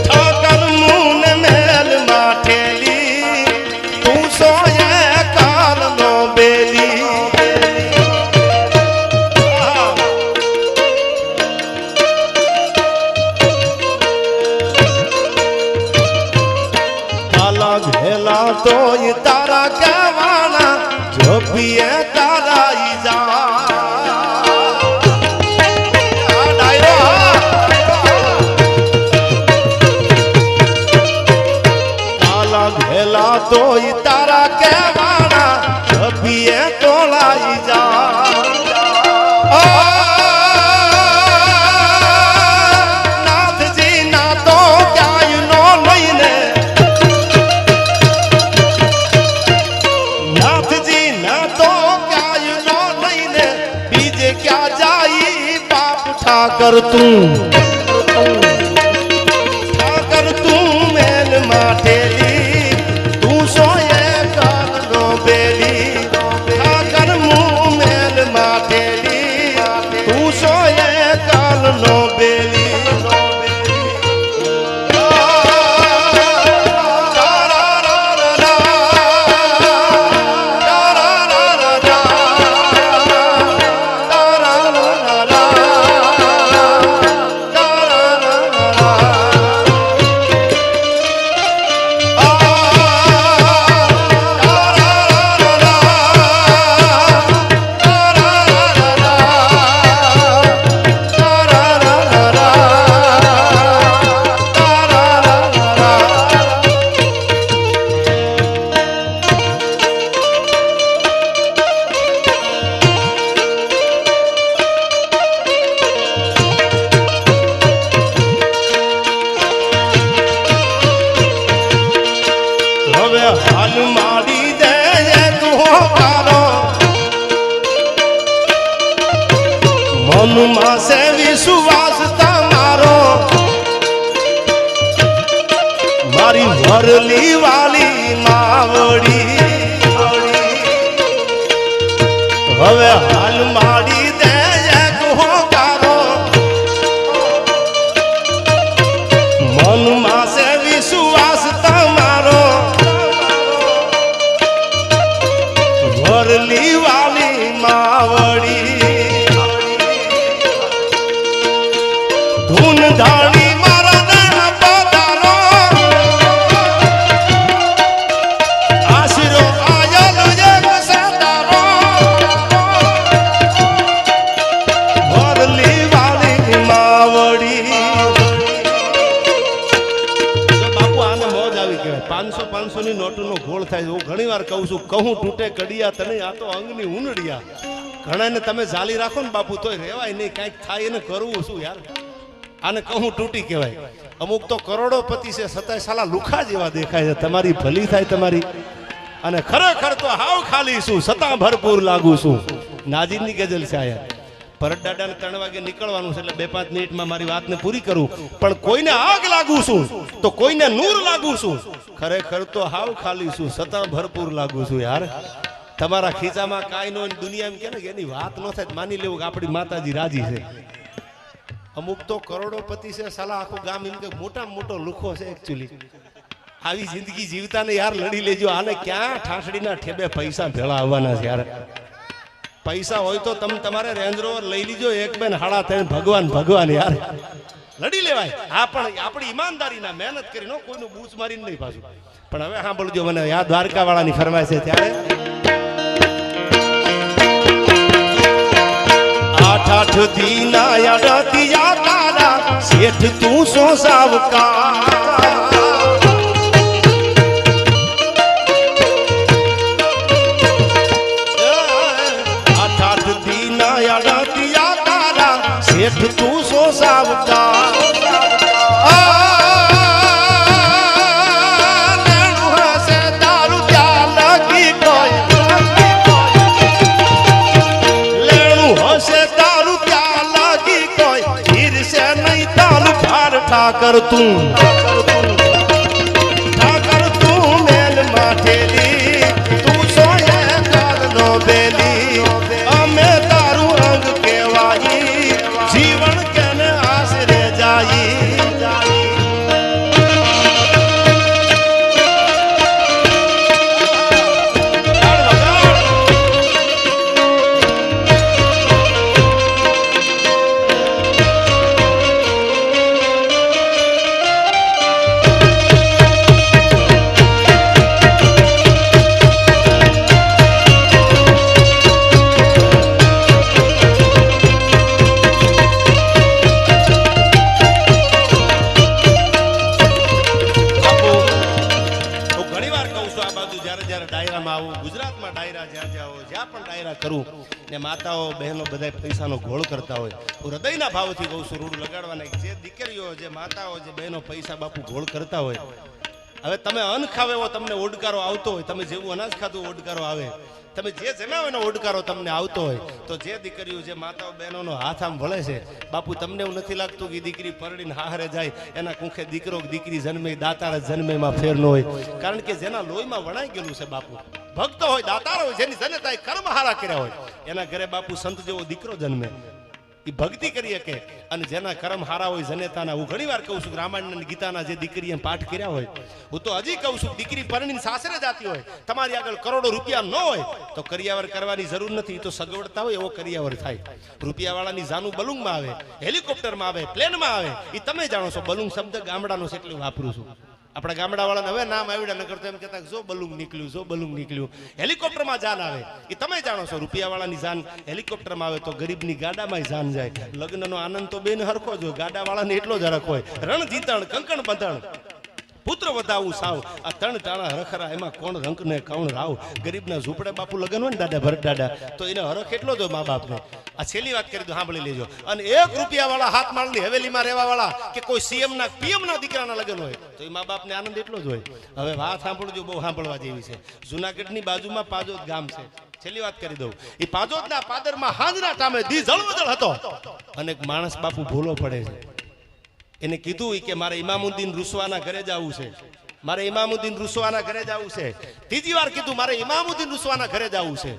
ઠાકર મુને મેલ માઠેલી તું સોયે કાલ નો બેલી. ઘેલા તો તારા કહેવાના જો પીએ તારા ઈજા. કાલા ઘેલા તો તારા કહેવાના જો પીએ તોલા ઈજા. નાથજી ના તો ક્યાંય નો લઈને, નાથજી ના તો ક્યાંય નો લઈને બીજે ક્યાં જાય બાપ. ઠાકર તું, ઠાકર તું મેલ માઠેલી તું સોયે કાલ નો બેલી. ઠાકર મું મેલ માઠેલી તું સોયે કાલ નો બેલી. હાલ મારી દે તું તારો મનમાં સે વિશ્વાસ તમારો. મારી વરલી વાલી માવડી હવે હાલ મારી દે તું તારો મનમાં સે વિશ્વાસ તમારો. વરલી વાલી માવડી ધૂન ધાણી મારા ને પધારો. આશરો આયલ એક સદારો. વરલી વાલી માવડી. બાપુ આને મોજ આવી કહેવાય. 500 ની નોટોનો ઘોળ થાય. હું ઘણી વાર કહું છું, કહું તૂટે કડિયા તને આ તો અંગની ઉનડિયા. ઘણાને તમે ઝાલી રાખો ને બાપુ તોય રહેવાય નહીં, કાંઈક થાય એને કરવું શું યાર. આને કહું તૂટી કહેવાય. અમુક તો કરોડોપતિ છે છતાંય સાલા લુખા જેવા દેખાય છે. તમારી ભલી થાય તમારી. અને ખરેખર તો હાવ ખાલી છું છતાં ભરપૂર લાગુ છું. નાજીરની ગઝલ છે આયા. ભરત દાદાને 3 વાગે નીકળવાનું છે એટલે 2-5 મિનિટમાં મારી વાતને પૂરી કરું. પણ કોઈને આગ લાગુ છું તો કોઈને નૂર લાગુ છું. ખરેખર તો હાવ ખાલી છું છતાં ભરપૂર લાગુ છું યાર. તમારા ખીચામાં કાંઈ ન હોય દુનિયામાં કે ને એની વાત ન થાય માની લેવું કે આપણી માતાજી રાજી છે. અમુક તો કરોડોપતિ છે સાલા આખું ગામ એમ કે મોટામાં મોટો લુખો છે. એકચ્યુઅલી આવી જિંદગી જીવતા ને યાર લડી લેજો. આને ક્યાં ઠાસડીના ઠેબે પૈસા ભેળા આવવાના છે યાર. પૈસા હોય તો તમે તમારે રેન્જ રોવર લઈ લીજો. 1-2 ભગવાન ભગવાન યાર લડી લેવાય. હા પણ આપણી ઈમાનદારીના મહેનત કરીને કોઈનું બૂચ મારીને નહીં પાછું. પણ હવે સાંભળજો મને યાદ દ્વારકા વાળાની ફરમાય છે ત્યારે 8 દીના યાદતિયા તારા શેઠ તું સો સાવકા. શેઠ તું સો સાવકા ठाकर तू मेल माठेली तू सोए काल नो बेली अमे तारू अंग केवाई जीवन केने आसरे जाई કરું ને માતાઓ બહેનો બધા પૈસાનો ઘોળ કરતા હોય હું હૃદયના ભાવથી કહું છું રૂડ લગાડવાના જે દીકરીઓ જે માતાઓ જે બહેનો પૈસા બાપુ ઘોળ કરતા હોય હવે તમે અન્ન ખાવે એવો તમને ઓડકારો આવતો હોય તમે જેવું અનાજ ખાધું ઓડકારો આવે તમે જે જમાવો એનો ઓડકારો તમને આવતો હોય તો જે દીકરીઓ જે માતાઓ બહેનોનો હાથ આમ વળે છે બાપુ તમને એવું નથી લાગતું કે દીકરી પરડીને હારે જાય એના કુંખે દીકરો દીકરી જન્મે દાતાર જન્મેમાં ફેર ન હોય કારણ કે જેના લોહીમાં વણાઈ ગયેલું છે બાપુ ભક્ત હોય દાતાર હોય જેની જનતાએ કર્મ હારા કર્યા હોય એના ઘરે બાપુ સંત જેવો દીકરો જન્મે એ ભક્તિ કરી શકે અને જેના કર્મ હારા હોય જનેતાના હું ઘણી વાર કહું છું રામાયણ અને ગીતાના જે દીકરીએ પાઠ કર્યા હોય હું તો હજી કહું છું દીકરી પરણીને સાસરે જાતી હોય તમારી આગળ કરોડો રૂપિયા ન હોય તો કરિયાવર કરવાની જરૂર નથી તો સગવડતા હોય એવો કરિયાવર થાય રૂપિયાવાળાની જાનું બલુંગમાં આવે હેલિકોપ્ટરમાં આવે પ્લેનમાં આવે એ તમે જાણો છો બલુંગ શબ્દ ગામડાનો છે એટલે વાપરું છું આપણા ગામડાવાળાને હવે નામ આવ્યું ન કરતો એમ કહેતા જો બલુંગ નીકળ્યું હેલિકોપ્ટરમાં જાન આવે એ તમે જાણો છો રૂપિયાવાળાની જાન હેલિકોપ્ટરમાં આવે તો ગરીબની ગાડામાં જાન જાય લગ્નનો આનંદ તો બેન હરખો જ હોય ગાડાવાળાને એટલો જ હરખ હોય રણ જીતણ કંકણ બંધણ પુત્ર વધાવું સાવ આ ત્રણ ટાણા હરખરા એમાં કોણ રંક ને કોણ રાવ ગરીબના ઝૂંપડે બાપુ લગન હોય ને દાદા ભરત દાદા તો એને હરખ એટલો જ મા બાપને આ છેલ્લી વાત કરી દો સાંભળી લેજો અને 1 રૂપિયા વાળા હાથ માળની હવેલીમાં રહેવા વાળા કે કોઈ સીએમ ના પીએમ ના દીકરાના લગન હોય તો એ મા બાપને આનંદ એટલો જ હોય હવે વાત સાંભળજો બહુ સાંભળવા જેવી છે જુનાગઢની બાજુમાં પાજોદ ગામ છે છેલ્લી વાત કરી દઉં એ પાજોદના પાદરમાં હાંજના ટામે દી જળવજળ હતો અને એક માણસ બાપુ ભૂલો પડે છે એને કીધું કે મારે ઇમામુદ્દીન રૂસવાના ઘરે જવું છે ત્રીજી વાર કીધું મારે ઇમામુદ્દીન રૂસવાના ઘરે જવું છે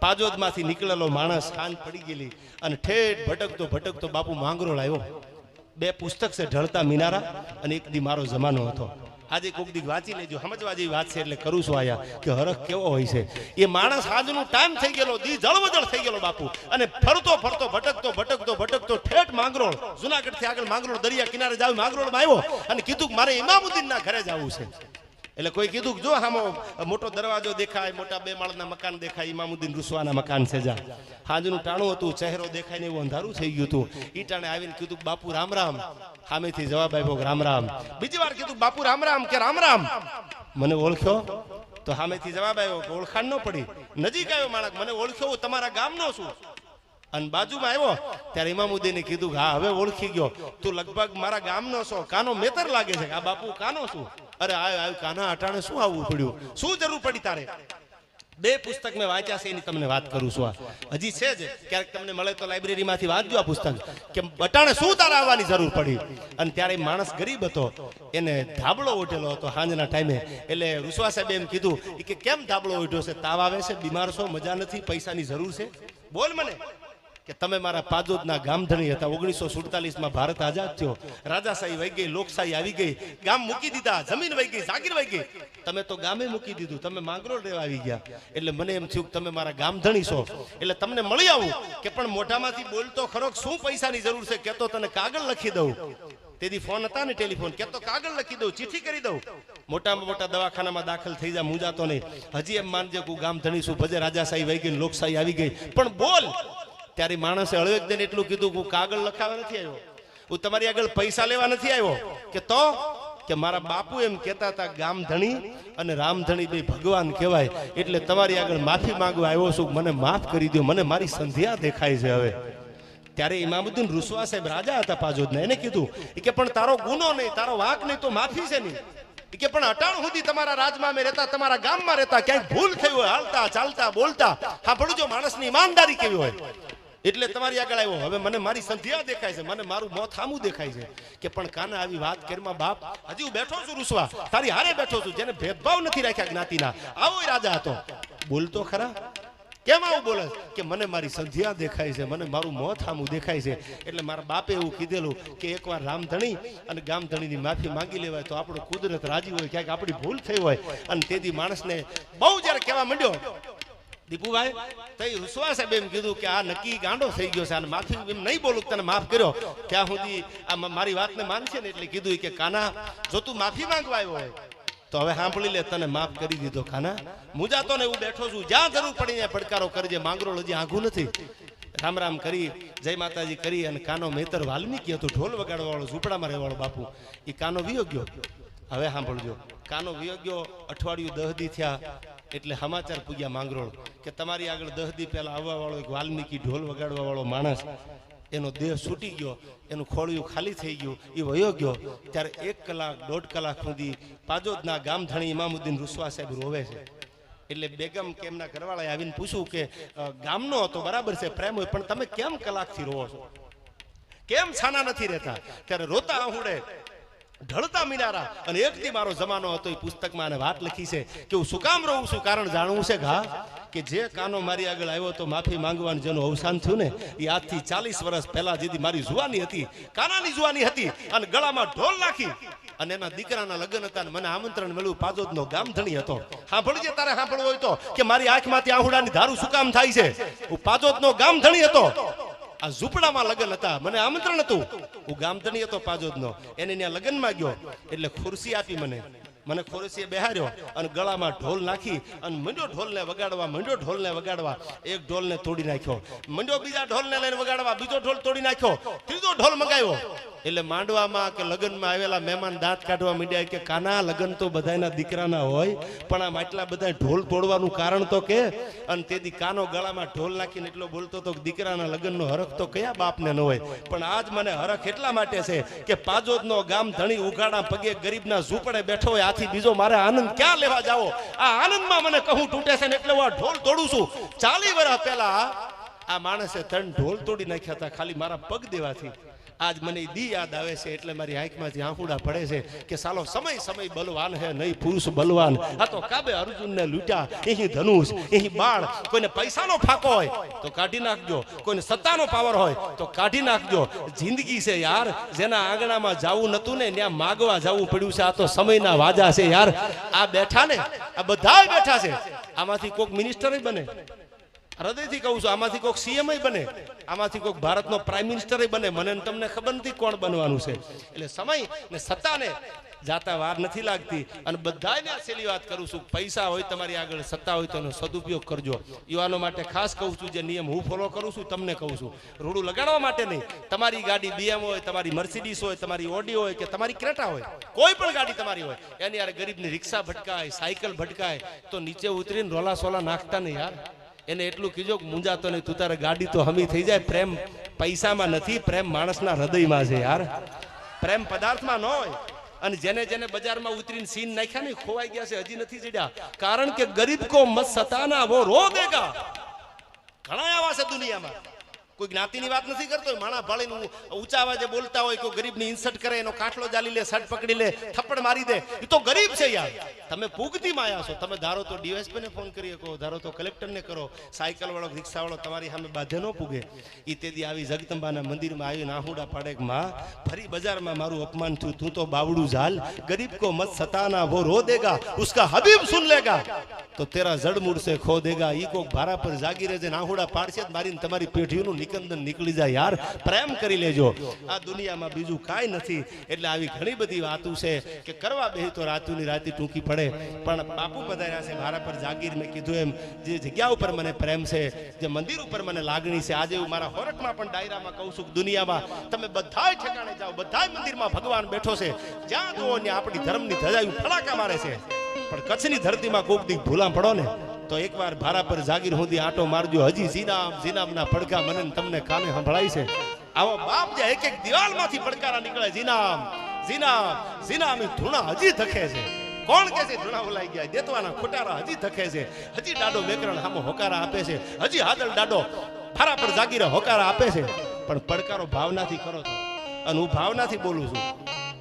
પાજોદમાંથી નીકળેલો માણસ સાંજ પડી ગયેલી અને ઠેઠ ભટકતો બાપુ માંગરોળ આવ્યો 2 પુસ્તક છે ઢળતા મિનારા અને એક દી મારો જમાનો હતો આજે કોક દી વાંચી લેજો સમજવા જેવી વાત છે એટલે કરું છું આયા કે હરખ કેવો હોય છે એ માણસ આજનો ટાઈમ થઈ ગયેલો દી જળવજળ થઈ ગયેલો બાપુ અને ફરતો ભટકતો ઠેઠ માંગરોળ જુનાગઢ થી આગળ માંગરોળ દરિયા કિનારે જાવ માંગરોળમાં આવ્યો અને કીધું મારે ઇમામુદ્દીન ના ઘરે જવું છે એટલે કોઈ કીધું જો હામો મોટો દરવાજો દેખાય મોટા 2 માળના મકાન દેખાય ઇમામુદ્દીન રૂસવાના મકાન છે જા હાજનું ટાણું હતું ચહેરો દેખાય ને એવું અંધારું થઈ ગયું હતું ઈ ટાણે આવીને કીધું બાપુ રામ રામ સામેથી જવાબ આપ્યો રામ રામ બીજી વાર કીધું બાપુ રામ રામ કે રામ રામ મને ઓળખ્યો તો સામેથી જવાબ આવ્યો કે ઓળખાણ ન પડી નજીક આવ્યો માણસ મને ઓળખ્યો હું તમારા ગામનો છું અને બાજુમાં આવ્યો ત્યારે ઇમામુદ્દીને કીધું હા હવે ઓળખી ગયો તું લગભગ મારા ગામનો છો કાનો મેતર લાગે છે આ બાપુ કાનો છું અરે આ કાના અટાણે શું આવવું પડ્યું શું જરૂર પડી તારે 2 પુસ્તક મેં વાંચ્યા છે એની તમને વાત કરું છું હજી છે જ ક્યારેક તમને મળે તો લાઇબ્રેરીમાંથી વાંચજો આ પુસ્તક કે અટાણે શું તારે આવવાની જરૂર પડી અને ત્યારે માણસ ગરીબ હતો એને ધાબળો ઉઠેલો હતો સાંજના ટાઈમે એટલે રૂસવા સાહેબ એમ કીધું કે કેમ ધાબળો ઉઠ્યો છે તાવ આવે છે બીમાર છો મજા નથી પૈસાની જરૂર છે બોલ મને કે તમે મારા પાજોદના ગામધણી હતા 1947માં ભારત આઝાદ થયો રાજાશાહી વહી ગઈ લોકશાહી આવી ગઈ ગામ મૂકી દીધા જમીન વહી ગઈ જાગીર વહી ગઈ તમે તો ગામે મૂકી દીધું તમે માંગરોળ રહેવા આવી ગયા એટલે મને એમ થયું કે તમે મારા ગામધણી છો એટલે તમને મળી આવું કે પણ મોઢામાંથી બોલતો ખરો શું પૈસાની જરૂર છે કેતો તને કાગળ લખી દઉં તેથી ફોન હતા ને ટેલિફોન કેતો કાગળ લખી દઉં ચિઠ્ઠી કરી દઉં મોટામાં મોટા દવાખાનામાં દાખલ થઈ જા મૂંઝાતો નહીં હજી એમ માનજે કે ગામધણી છું ભજે રાજાશાહી વહી ગઈ લોકશાહી આવી ગઈ પણ બોલ ત્યારે માણસે હળવેક દઈને એટલું કીધું હું કાગળ લખાવા નથી આવ્યો હું તમારી આગળ પૈસા લેવા નથી આવ્યો કે તો કે મારા બાપુ એમ કહેતા હતા ગામધણી અને રામધણી બે ભગવાન કહેવાય એટલે તમારી આગળ માફી માંગવા આવ્યો છું મને માફ કરી દો મને મારી સંધ્યા દેખાય છે હવે ત્યારે ઇમામુદ્દીન રૂસવા સાહેબ રાજા હતા પાજોદના, એને કીધું કે પણ તારો ગુનો નહીં, તારો વાંક નહીં તો માફી છે નહીં, કે પણ અટાણ સુધી તમારા રાજમાં અમે રહેતા, તમારા ગામમાં રહેતા, ક્યાંક ભૂલ થઈ હોય હાલતા ચાલતા બોલતા, હા પડું જો માણસની ઈમાનદારી કેવી હોય એટલે તમારી આગળ આવ્યો. હવે મને મારી સંધ્યા દેખાય છે, મને મારું મોત સામું દેખાય છે કે પણ કાના આવી વાત કરીમાં બાપ હજી હું બેઠો છું રૂસવા, તારી હારે બેઠો છું, જેને ભેદભાવ નથી રાખ્યા જ્ઞાતિના, આવો રાજા હતો. બોલતો ખરા, કેમ આવું બોલે કે મને મારી સંધ્યા દેખાય છે, મને મારું મોત સામું દેખાય છે. એટલે મારા બાપે એવું કીધેલું કે એકવાર રામધણી અને ગામધણીની માફી માંગી લેવાય તો આપણો કુદરત રાજી હોય, ક્યાંક આપણી ભૂલ થઈ હોય. અને તેથી માણસને બહુ જ્યારે કહેવા માંડ્યો દીપુભાઈ તઈ રૂસવા સાહેબ એમ કીધું કે આ નક્કી ગાંડો થઈ ગયો છે અને માફી એમ નહીં બોલું તને માફ કર્યો ત્યાં સુધી આ મારી વાતને માનશે ને. એટલે કીધું કે કાના જો તું માફી માંગવા આવ્યો હોય તો હવે સાંભળી લે, તને માફ કરી દીધો કાના, મુજાતો ને હું બેઠો છું, જ્યાં જરૂર પડી ત્યાં પડકારો કરજે, માંગરોળ હજી આઘું નથી. રામ રામ કરી જય માતાજી કરી અને કાનો મેતર વાલ્મીકી હતો, ઢોલ વગાડવા વાળો, ઝૂંપડામાં રહેવાળો બાપુ, એ કાનો વિયો ગયો. હવે સાંભળજો, કાનો વિયો ગયો, અઠવાડિયું 10 દી થયા એટલે સમાચાર પૂગ્યા માંગરોળ કે તમારી આગળ 10 દી પહેલા આવવા વાળો એક વાલ્મીકી ઢોલ વગાડવા વાળો માણસ, એનો દેહ છૂટી ગયો, એનું ખોળિયું ખાલી થઈ ગયું, એ વયો ગયો. ત્યારે 1 કલાક 1.5 કલાક સુધી પાજોદના ગામધણી ઇમામુદ્દીન રૂસવા સાહેબ રોવે છે. એટલે બેગમ કે એમના ઘરવાળાએ આવીને પૂછ્યું કે ગામનો હતો બરાબર છે, પ્રેમ હોય, પણ તમે કેમ કલાકથી રોવો છો, કેમ છાના નથી રહેતા? ત્યારે રોતા આહુડે ઢળતા મિનારા અને એકથી મારો જમાનો હતો, એ પુસ્તકમાં આને વાત લખી છે કે હું શું કામ રહું છું, કારણ જાણવું છે કે જે કાનો મારી આગળ આવ્યો તો માફી માંગવાનું જેનું અવસાન થયું ને એ આજથી 40 વર્ષ પહેલા જેથી મારી જુવાની હતી, કાનાની જુવાની હતી અને ગળામાં ઢોલ નાખી અને એના દીકરાના લગ્ન હતા, મને આમંત્રણ મળ્યું, પાજોદનો ગામધણી હતો. સાંભળજે તારે સાંભળવું હોય તો કે મારી આંખમાંથી આહુડાની ધારું શું કામ થાય છે, હું પાજોદનો ગામધણી હતો, આ ઝૂંપડામાં લગ્ન હતા, મને આમંત્રણ હતું, હું ગામધણી હતો પાજોદનો, એને ત્યાં લગ્નમાં ગયો એટલે ખુરશી આપી મને ખુરશીએ બેહાર્યો અને ગળામાં ઢોલ નાખી અને મંડ્યો ઢોલને વગાડવા, એક ઢોલને તોડી નાખ્યો, મંડ્યો બીજા ઢોલને લઈને વગાડવા, બીજો ઢોલ તોડી નાખ્યો, ત્રીજો ઢોલ મંગાવ્યો. એટલે માંડવામાં કે લગ્નમાં આવેલા મહેમાન દાંત કાઢવા માંડ્યા કે કાના લગ્ન તો બધાના દીકરાના હોય પણ આમ આટલા બધા ઢોલ તોડવાનું કારણ તો કે. અને તેથી કાનો ગળામાં ઢોલ નાખીને એટલો બોલતો હતો કે દીકરાના લગ્નનો હરખ તો કયા બાપને ન હોય, પણ આજ મને હરખ એટલા માટે છે કે પાજોદનો ગામ ધણી ઉઘાડા પગે ગરીબના ઝૂંપડે બેઠો હોય, આથી બીજો મારે આનંદ ક્યાં લેવા જાવો? આ આનંદમાં મને કહું તૂટે છે ને એટલે હું આ ઢોલ તોડું છું. 40 વર્ષ પહેલા આ માણસે 3 ઢોલ તોડી નાખ્યા હતા ખાલી મારા પગ દેવાથી. આજ મને દી યાદ આવે છે એટલે મારી આંખમાંથી આંખુડા પડે છે કે સાલો સમય બલવાન હે નહીં પુરુષ બલવાન. આ તો કાબે અર્જુનને લૂટ્યા, અહીં ધનુષ, અહીં બાણ. કોઈને પૈસાનો ફાકો હોય તો કાઢી નાખજો, કોઈને સત્તાનો પાવર હોય તો કાઢી નાખજો. જિંદગી છે યાર, જેના આંગણામાં જાવું નતું ને ત્યાં માગવા જવું પડ્યું છે. આ તો સમયના વાજા છે યાર. આ બેઠા ને આ બધા બેઠા છે, આમાંથી કોઈક મિનિસ્ટર બને, હૃદયથી કહું છું, આમાંથી કોઈક સીએમ બને, આમાંથી કોઈક ભારતનો પ્રાઇમ મિનિસ્ટર બને, મને તમને ખબર નથી કોણ બનવાનું છે. એટલે સમય ને સત્તાને જાતા વાર નથી લાગતી. અને બધાને છેલ્લી વાત કરું છું, પૈસા હોય તમારી આગળ, સત્તા હોય તો એનો સદુપયોગ કરજો. યુવાનો માટે ખાસ કહું છું, જે નિયમ હું ફોલો કરું છું તમને કહું છું, રૂડું લગાડવા માટે નહીં. તમારી ગાડી BM હોય, તમારી મર્સિડીઝ હોય, તમારી ઓડી હોય કે તમારી ક્રેટા હોય, કોઈ પણ ગાડી તમારી હોય, એની યાર ગરીબની રિક્ષા ભટકાય, સાયકલ ભટકાય તો નીચે ઉતરીને રોલા સોલા નાખતા નહીં યાર. એને એટલું કીજો કે મુંજાતો નહીં, તું તારે ગાડી તો હમી થઈ જાય. પ્રેમ પૈસામાં નથી, પ્રેમ માણસના હૃદયમાં છે યાર. પ્રેમ પદાર્થમાં ન હોય. અને જેને બજારમાં ઉતરીને સીન નાખ્યા ને ખોવાઈ ગયા છે, હજી નથી ચડ્યા. કારણ કે ગરીબ કો મત સતાના વો રો દેગા. ઘણા આવા છે દુનિયામાં. કોઈ જ્ઞાતિની વાત નથી કરતો, માણા ભાળીને ઊંચા અવાજે બોલતા હોય, કોઈ ગરીબની ઇન્સલ્ટ કરે, એનો કાટલો જાલી લે, શર્ટ પકડી લે, થપ્પડ મારી દે, એ તો ગરીબ છે યાર. તમે પૂગતીમાં આવ્યા છો. તમે ધારો તો ડીવાયએસપીને ફોન કરી શકો, ધારો તો કલેક્ટરને કરો, સાયકલ વાળો રિક્ષા વાળો તમારી સામે બાધે ન પૂગે. એ તેથી આવી જગદંબાના મંદિરમાં આવીને આહુડા પાડે કે માં ફરી બજારમાં મારું અપમાન થયું, તું તો બાવડું ઝાલ. ગરીબ કો મત સતાના વો રો દેગા, ઉસકા હબીબ સુન લેગા તો તેરા જડ મૂડ સે ખો દેગા. ઈ કોક ભારા પર જાગી રહેજે, આહુડા પાડશે મારીને તમારી પેઢીઓનું નિકંદન નીકળી જાય યાર. પ્રેમ કરી લેજો. આ દુનિયામાં બીજું કાંઈ નથી. એટલે આવી ઘણી બધી વાતો છે કે કરવા બેહી તો રાતુની રાતી ટૂંકી પડે. પણ બાપુ પધાર્યા છે ભારા પર જાગીર. મેં કીધું એમ જે જગ્યા ઉપર મને પ્રેમ છે, જે મંદિર ઉપર મને લાગણી છે, આજે હું મારા હોરકમાં પણ ડાયરામાં કહું છું, દુનિયામાં તમે બધાય ઠેકાણે જાઓ, બધાય મંદિરમાં ભગવાન બેઠો છે, જ્યાં જુઓ ત્યાં આપણી ધર્મની ધજાયું ફડાકા મારે છે. પણ કચ્છની ધરતીમાં કોક દી ભૂલા પડો ને તો એકવાર ભારા પર જાગીર સુધી આટો મારજો. હજી જીનામના પડઘા મને ને તમને કાને સંભળાય છે. આવો બાપ જે એક એક દિવાલમાંથી પડકારા નીકળે, જીનામ જીનામ જીનામ, એ ધૂણા હજી ધકે છે. કોણ કે છે ધૂણા ઓલાઈ ગયા? દેતવાના ખોટારા હજી ધકે છે. હજી દાડો મેકરણ સામો હોકારા આપે છે. હજી હાદલ દાડો ભારા પર જાગીરે હોકારા આપે છે. પણ પડકારો ભાવનાથી કરો તો. અને હું ભાવનાથી બોલું છું.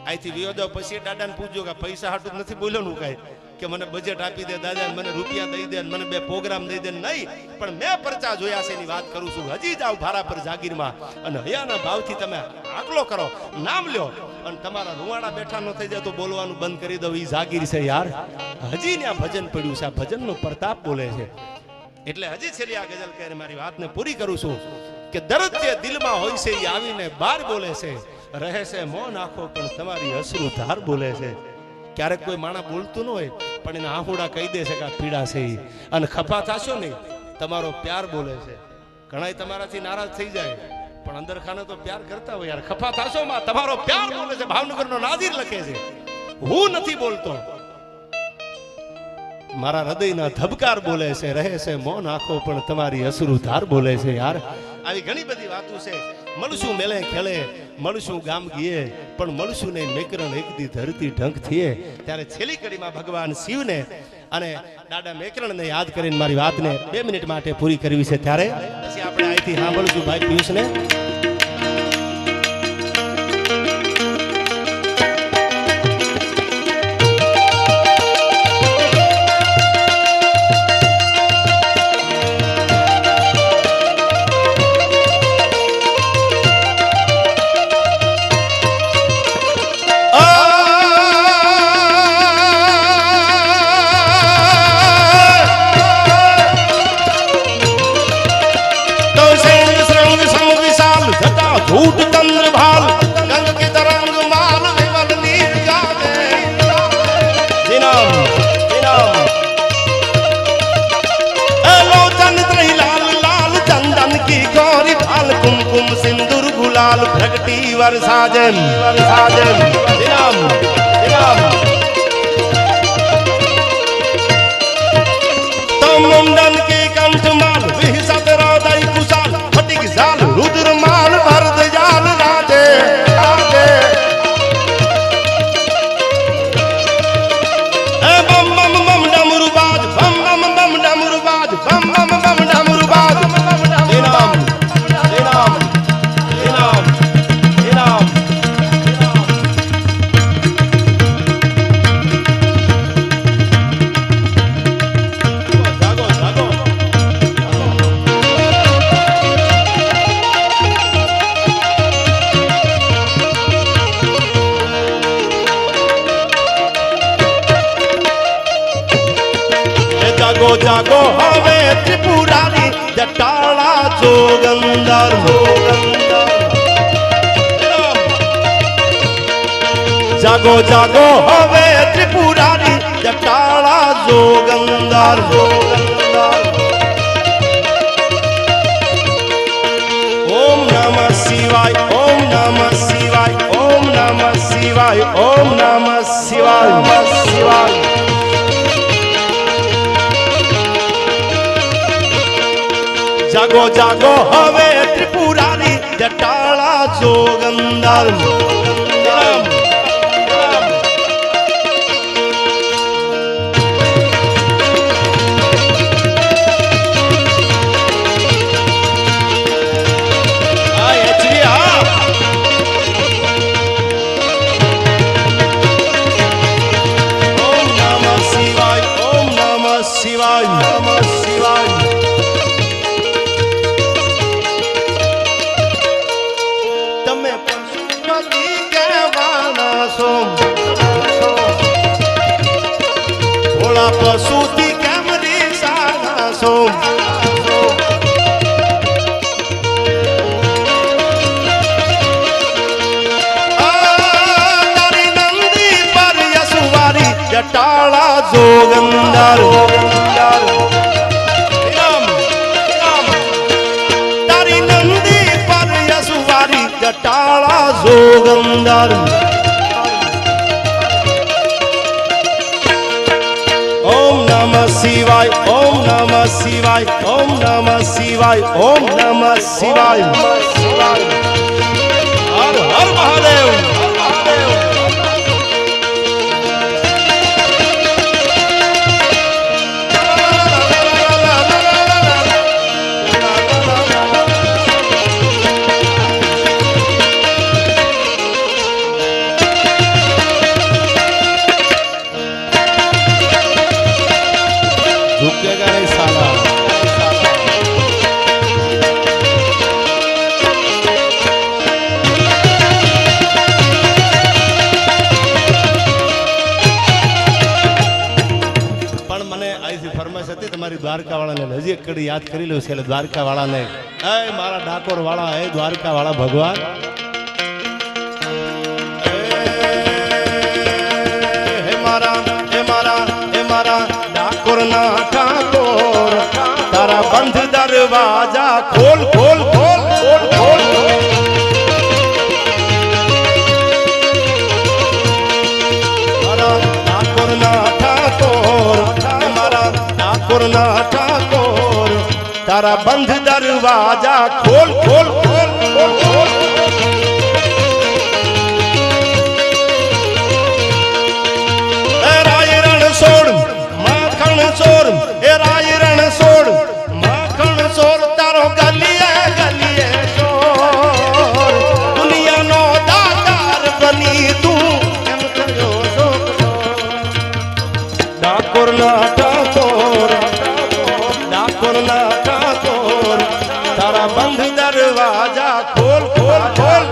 અહીંથી વિયોદો પછી દાદાને પૂછજો કે પૈસા હાટું નથી બોલ્યો નું કાંઈ, કે મને બજેટ આપી દે દાદા, મને રૂપિયા દઈ દે, મને 2 પ્રોગ્રામ દઈ દે, નહીં. પણ મેં પરચા જોયા છે એની વાત કરું છું. હજી જાવ ભારા પર જાગીરમાં અને હયાના ભાવથી તમે આગલો કરો, નામ લ્યો, અને તમારા રૂવાડા બેઠા ન થઈ જાય તો બોલવાનું બંધ કરી દો. એ જાગીર છે યાર. હજી ત્યાં ભજન પડ્યું છે. આ ભજનનો પ્રતાપ બોલે છે. એટલે હજી છેલ્લી આ ગઝલ કહે મારી વાતને પૂરી કરું છું કે દર્દ જે દિલમાં હોય છે એ આવીને બહાર બોલે છે. રહે છે મૌન આંખો પણ તમારી અશ્રુ ધાર બોલે છે. ક્યારેક કોઈ માણસ બોલતું ન હોય પણ એના આંખોડા કહી દે છે કે આ પીડા છે. અને ખફા થશો નહીં, તમારો પ્યાર બોલે છે. ઘણાય તમારાથી નારાજ થઈ જાય પણ અંદર ખાને તો પ્યાર કરતા હોય યાર. ખફા થશો માં તમારો પ્યાર બોલે છે. ભાવનગરનો નાઝીર લખે છે, હું નથી બોલતો, મારા હૃદયના ધબકાર બોલે છે. રહે છે મૌન આંખો પણ તમારી અશ્રુ ધાર બોલે છે યાર. આવી ઘણી બધી વાતો છે. મળશું મેલે ખેલે, મળશું ગામ ગીએ, પણ મળશું નહીં મેકરણ એકદી ધરતી ઢંક થઈએ. ત્યારે છેલ્લી કડીમાં ભગવાન શિવને અને દાદા મેકરણને યાદ કરીને મારી વાતને 2 મિનિટ માટે પૂરી કરવી છે. ત્યારે પછી આપણે અહીંથી સાંભળશું ભાઈ પિયુષને. झूठ चंद्र भाल गंग की तरंग माल विमल नीर जागे. जिनाम जिनाम लोचन त्रही लाल लाल चंदन की गौरी भाल कुमकुम सिंदूर गुलाल प्रगटी वर्षाजन वर्षाजन. जिनाम जिनाम तो मुंडन की कंठ माल विहिसत हृदय कुशाल फटिक जाल रुद्र माल भरद जाल राजे राजे. बम बम बम डमरू बाज, बम बम बम डमरू बाज, बम बम बम डमरू बाज. जिनाम जिनाम जिनाम जिनाम. जागो जागो जागो जागो हवे त्रिपुरारी जटाला जोगंदर जोगंदर. जागो जागो हवे त्रिपुरारी जटाला जोगंदर जोगंदर. ओम नमः शिवाय, ओम नमः शिवाय, ओम नमः शिवाय, ओम नमः शिवाय शिवाय. जागो जागो हवे त्रिपुरारी जटाला जोगंदर. ओम नमः शिवाय, ओम नमः शिवाय, नमः शिवाय. भोला पशु की कैमरी साना सो. तारी नंदी पर यसुवारी जटाला जोगंदर. तारी नंदी पर यसुवारी जटाला जोगंदर. ओम नमः शिवाय, ओम नमः શિવાય ઓમ નમઃ શિવાય ઓમ નમઃ શિવાય હર હર મહાદેવ झुकेगा नहीं साला પણ મને આઈથી ફરમાઈશ હતી તમારી દ્વારકા વાળાને હજી એક કડી યાદ કરી લઉં છે એટલે દ્વારકા વાળાને એ મારા ડાકોર વાળા એ દ્વારકા વાળા ભગવાન હે મારા ડાકોરના ઠાકોર તારા બંધ દરવાજા ખોલ ખોલ ખોલ ખોલ ખોલ મારા ડાકોરના ઠાકોર તારા બંધ દરવાજા ખોલ ખોલ ખોલ ખોલ ખોલ સોડ માખણ સોડ એ રાય રણ સોડ માખણ સોડ તારો ગલીએ ગલીએ સોડ દુનિયાનો દાતાર બની તું એમ થયો ડાકોરના ઠાકોર તારા બંધ દરવાજા ખોલ ખોલ ખોલ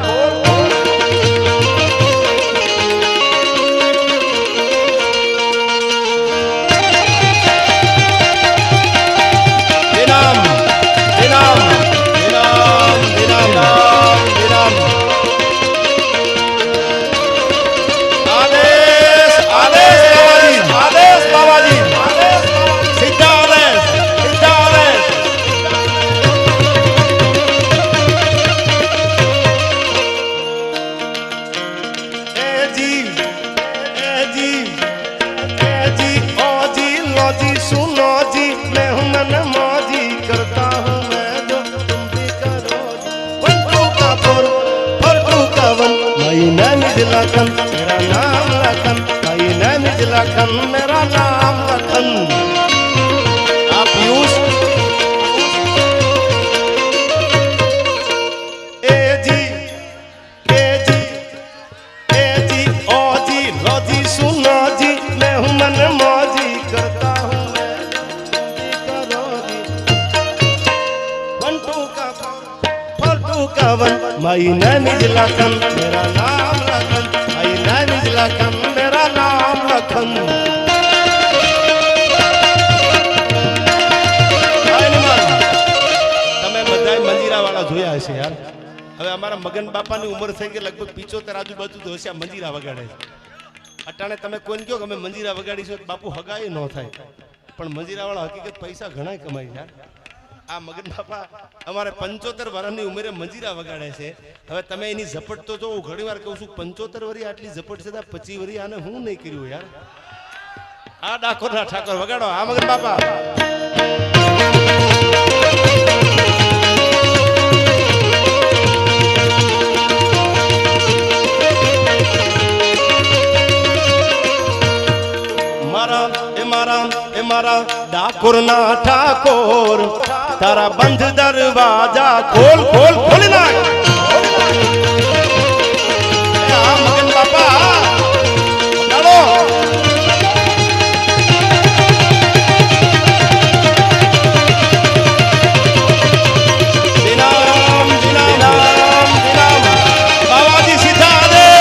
लखन मेरा नाम लखन भाई नैनिज लखन मेरा नाम लखन आप यूज ए जी ओ जी लो जी सुनो जी मैं हूँ मन मौजी करता हूँ मैं करो जी 1 2 का 4 2 का 1 भाई नैनिज लखन मेरा नाम लखन भाई नैनिज लखन मेरा नाम लखन તમે બધાય મંજીરા વાળા જોયા હશે યાર હવે અમારા મગન બાપાની ઉંમર થઈ ગઈ લગભગ 75 આજુબાજુ તો હશે મંજીરા વગાડે અટાણે તમે કોઈને કહો કે અમે મંજીરા વગાડીશું બાપુ હગાય ન થાય પણ મંજીરા વાળા હકીકત પૈસા ઘણા કમાય યાર આ મગન બાપા અમારે 75 વર્ષની ઉંમરે મંજીરા વગાડે છે હવે તમે એની ઝપટ તો જો હું ઘણીવાર કહું છું 75 વર્ષ આટલી ઝપટ છે 25 વર્ષ આને હું નહીં કર્યું યાર આ ડાકોરના ઠાકોર વગાડો આ મગન બાપા મારા ડાકોરના ઠાકોર તારા બંધ દરવાજા ખોલ ખોલ ખોલી નાખ આ મગન બાપા ચાલો દિનામ બાવાજી સીધા દે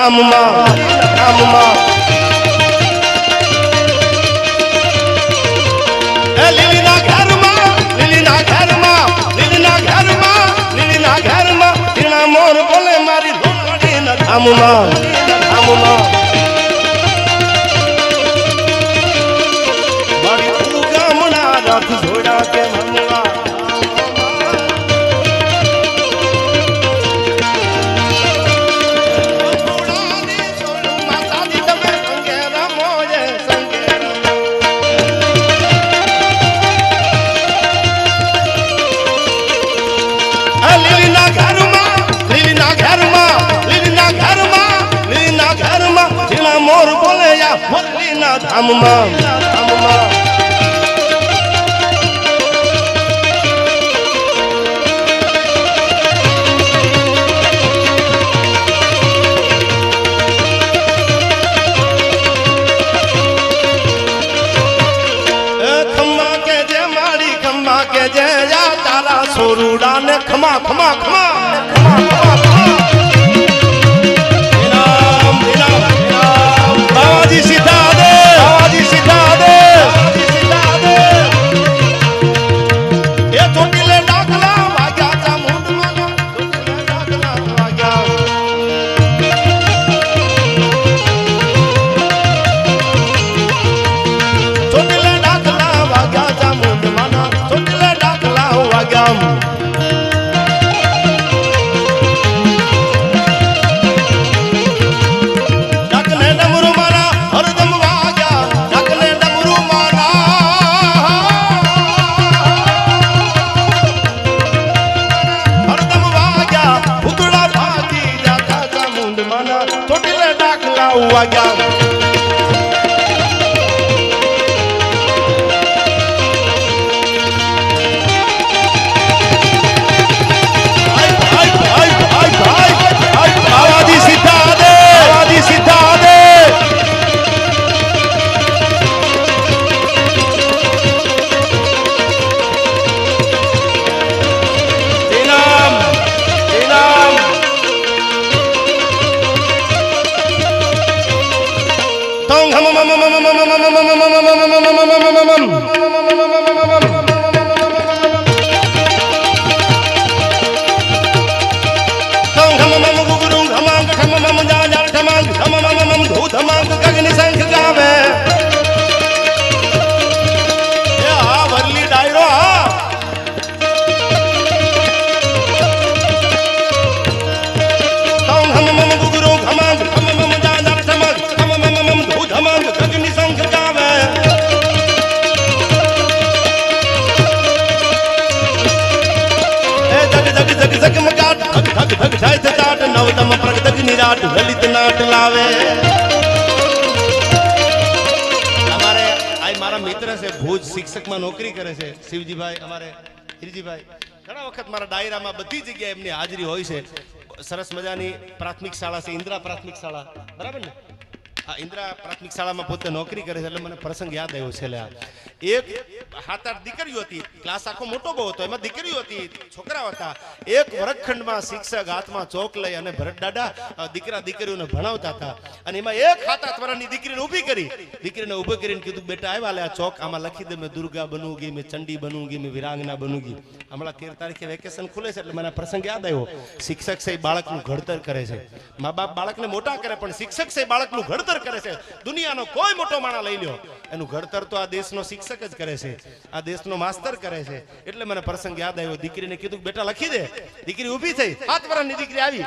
ધામમાં એ લીલીના ઘરમાં ઝીણા મોર બોલે મારી ધૂળડીના ધામમાં મારી ગામના ધામમાં સોરુડા ને ખમા ખમા ખમા બાવાજી સીધા દે બાવાજી સીધા દે એ ચોટીલે ડાકલા વાગ્યા ચામુંડ માં ચોટીલે ડાકલા વાગ્યા ચોટીલે ડાકલા વાગ્યા ચામુંડ માં ચોટીલે ડાકલા વાગ્યા નવતમ પ્રગટ નિરાટ લલિત નાટ લાવે અમારે આ મારા મિત્ર છે ભુજ શિક્ષકમાં નોકરી કરે છે શિવજીભાઈ અમારે હિરજીભાઈ ઘણા વખત મારા ડાયરામાં બધી જગ્યાએ એમની હાજરી હોય છે સરસ મજાની પ્રાથમિક શાળા છે ઇન્દ્રા પ્રાથમિક શાળા બરાબર ને આ ઇન્દ્રા પ્રાથમિક શાળામાં પોતે નોકરી કરે છે એટલે મને પ્રસંગ યાદ આવ્યો છે એક 7-8 દીકરીઓ હતી ક્લાસ આખો મોટો બહુ હતો એમાં દીકરીઓ હતી છોકરાઓ હતા એક વર્ગખંડમાં શિક્ષક હાથમાં ચોક લઈ અને ભરત દાદા દીકરા દીકરીઓને ભણાવતા હતા અને એમાં એક 7-8 વર્ષની દીકરીને ઊભી કરી દીકરીને ઊભી કરીને કીધું બેટા આવ્યા લે આ ચોક આમાં લખી દે મેં દુર્ગા બનूंगी મેં ચંડી બનूंगी મેં વિરાંગના બનूंगी હમણાં 13 તારીખે વેકેશન ખુલે છે એટલે મને પ્રસંગ યાદ આવ્યો શિક્ષક છે બાળકનું ઘડતર કરે છે મા બાપ બાળકને મોટા કરે પણ શિક્ષક છે બાળકનું ઘડતર કરે છે દુનિયાનો કોઈ મોટો માણસ લઈ લ્યો એનું ઘડતર તો આ દેશનો શિક્ષક જ કરે છે આ દેશનો માસ્તર કરે છે એટલે મને પ્રસંગ યાદ આવ્યો દીકરીને કીધું બેટા લખી દે દીકરી ઊભી થઈ 7 વર્ષની દીકરી આવી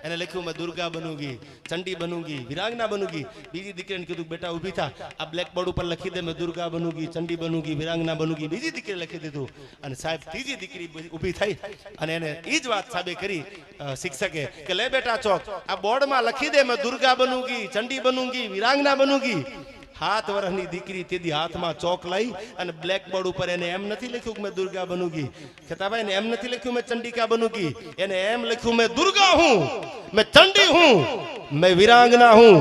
એને લખ્યું મેં દુર્ગા બનूंगी ચંડી બનूंगी વિરાંગના બનूंगी બીજી દીકરીને કીધું બેટા ઊભી થા આ બ્લેક બોર્ડ ઉપર લખી દે મેં દુર્ગા બનूंगी ચંડી બનूंगी વિરાંગના બનूंगी બીજી દીકરી લખી દીધું અને સાહેબ ત્રીજી દીકરી ઊભી થઈ અને એને ઈ જ વાત સાબે કરી શિક્ષકે કે લે બેટા ચોક આ બોર્ડમાં લખી દે મેં દુર્ગા બનूंगी ચંડી બનूंगी વિરાંગના બનूंगी 7 વર્ષની દીકરી તેદી હાથમાં ચોક લઈ અને બ્લેક બોર્ડ ઉપર એને એમ નથી લખ્યું કે મેં દુર્ગા બનूंगी ખેતાભાઈ ને એમ નથી લખ્યું મેં ચંડિકા બનूंगी એને એમ લખ્યું મેં દુર્ગા હું મેં ચંડી હું મેં વિરાંગના હું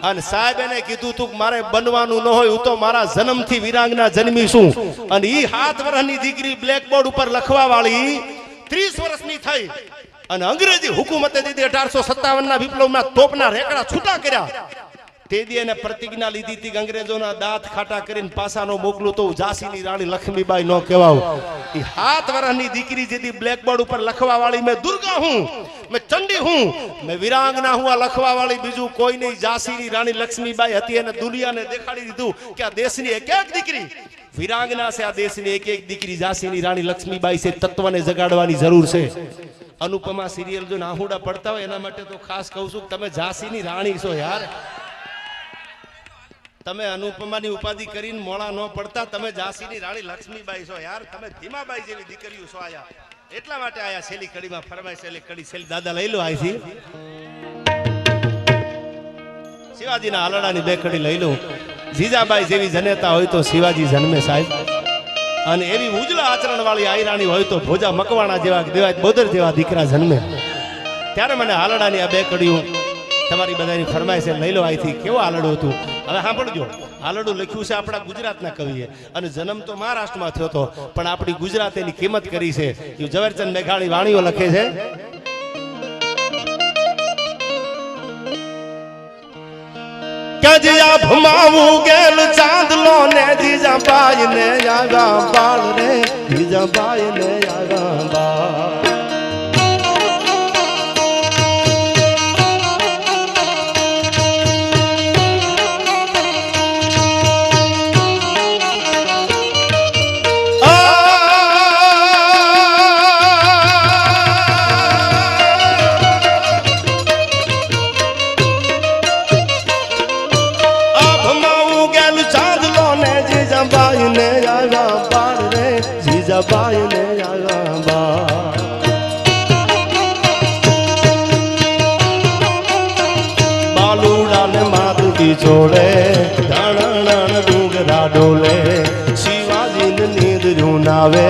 અને સાહેબ એને કીધું તું મારે બનવાનું ન હોય હું તો મારા જન્મથી વિરાંગના જન્મી છું અને ઈ 7 વર્ષની દીકરી બ્લેક બોર્ડ ઉપર લખવા વાળી 30 વર્ષની થઈ અને અંગ્રેજી હુકુમતે દીધી 1857 ના વિપ્લવમાં તોપના રેકડા છૂટા કર્યા તે દી એને પ્રતિજ્ઞા લીધી હતી કે અંગ્રેજોના દાંત ખાટા કરીને પાસાનો મોકલું તો ઝાંસીની રાણી લક્ષ્મીબાઈ નો કહેવાવ એ 7 વર્ષની દીકરી જેથી બ્લેક બોર્ડ ઉપર લખવા વાળી મેં દુર્ગા હું મેં ચંડી હું મેં વિરાંગના હું આ લખવા વાળી બીજું કોઈ નહીં ઝાંસીની રાણી લક્ષ્મીબાઈ હતી અને દુનિયાને દેખાડી દીધું કે આ દેશની એક એક દીકરી વિરાંગના છે આ દેશની એક એક દીકરી ઝાંસીની રાણી લક્ષ્મીબાઈ છે તત્વને જગાડવાની જરૂર છે અનુપમા સિરિયલ જો નાહુડા પડતા હોય એના માટે તો ખાસ કહું છું તમે ઝાંસીની રાણી છો યાર તમે અનુપમાની ઉપાધિ કરીને મોળા ન પડતા તમે ઝાંસીની રાણી લક્ષ્મીબાઈ છો યાર તમે ધીમાબાઈ જેવી દીકરીઓ છો આયા એટલા માટે આયા છેલ્લી કડીમાં ફરમાય છેલ્લી કડી છેલ્લી દાદા લઈ લો આઈથી શિવાજીના હાલડાની બે કડી લઈ લો જીજાબાઈ જેવી જનેતા હોય તો શિવાજી જન્મે સાહેબ, અને એવી ઉજળા આચરણ વાળી આયરાણી હોય તો ભોજા મકવાણા જેવા દેવાય બોદર જેવા દીકરા જન્મે. ત્યારે મને હાલડાની આ બે કડીઓ તમારી બધાની ફરમાઈશ લઈ લો. અહીંથી કેવો હાલડું હતું હવે સાંભળજો. હાલડું લખ્યું છે આપણા ગુજરાતના કવિએ, અને જન્મ તો મહારાષ્ટ્રમાં થયો હતો, પણ આપણી ગુજરાત એની કિંમત કરી છે. એ ઝવેરચંદ મેઘાણી વાણીઓ લખે છે. કજિયા ભમાવું ગેલ ચાંદલો ને જીજાબાઈ ને આગા બાળ રે, જીજાબાઈ ને આગા બાળ. જીજાબાઈ ને આગા બાળ. બાલુડા ને માદકી જોડે ધાણ ડુંગરા ડોલે, શિવાજી ને નીંદ ઝુનાવે,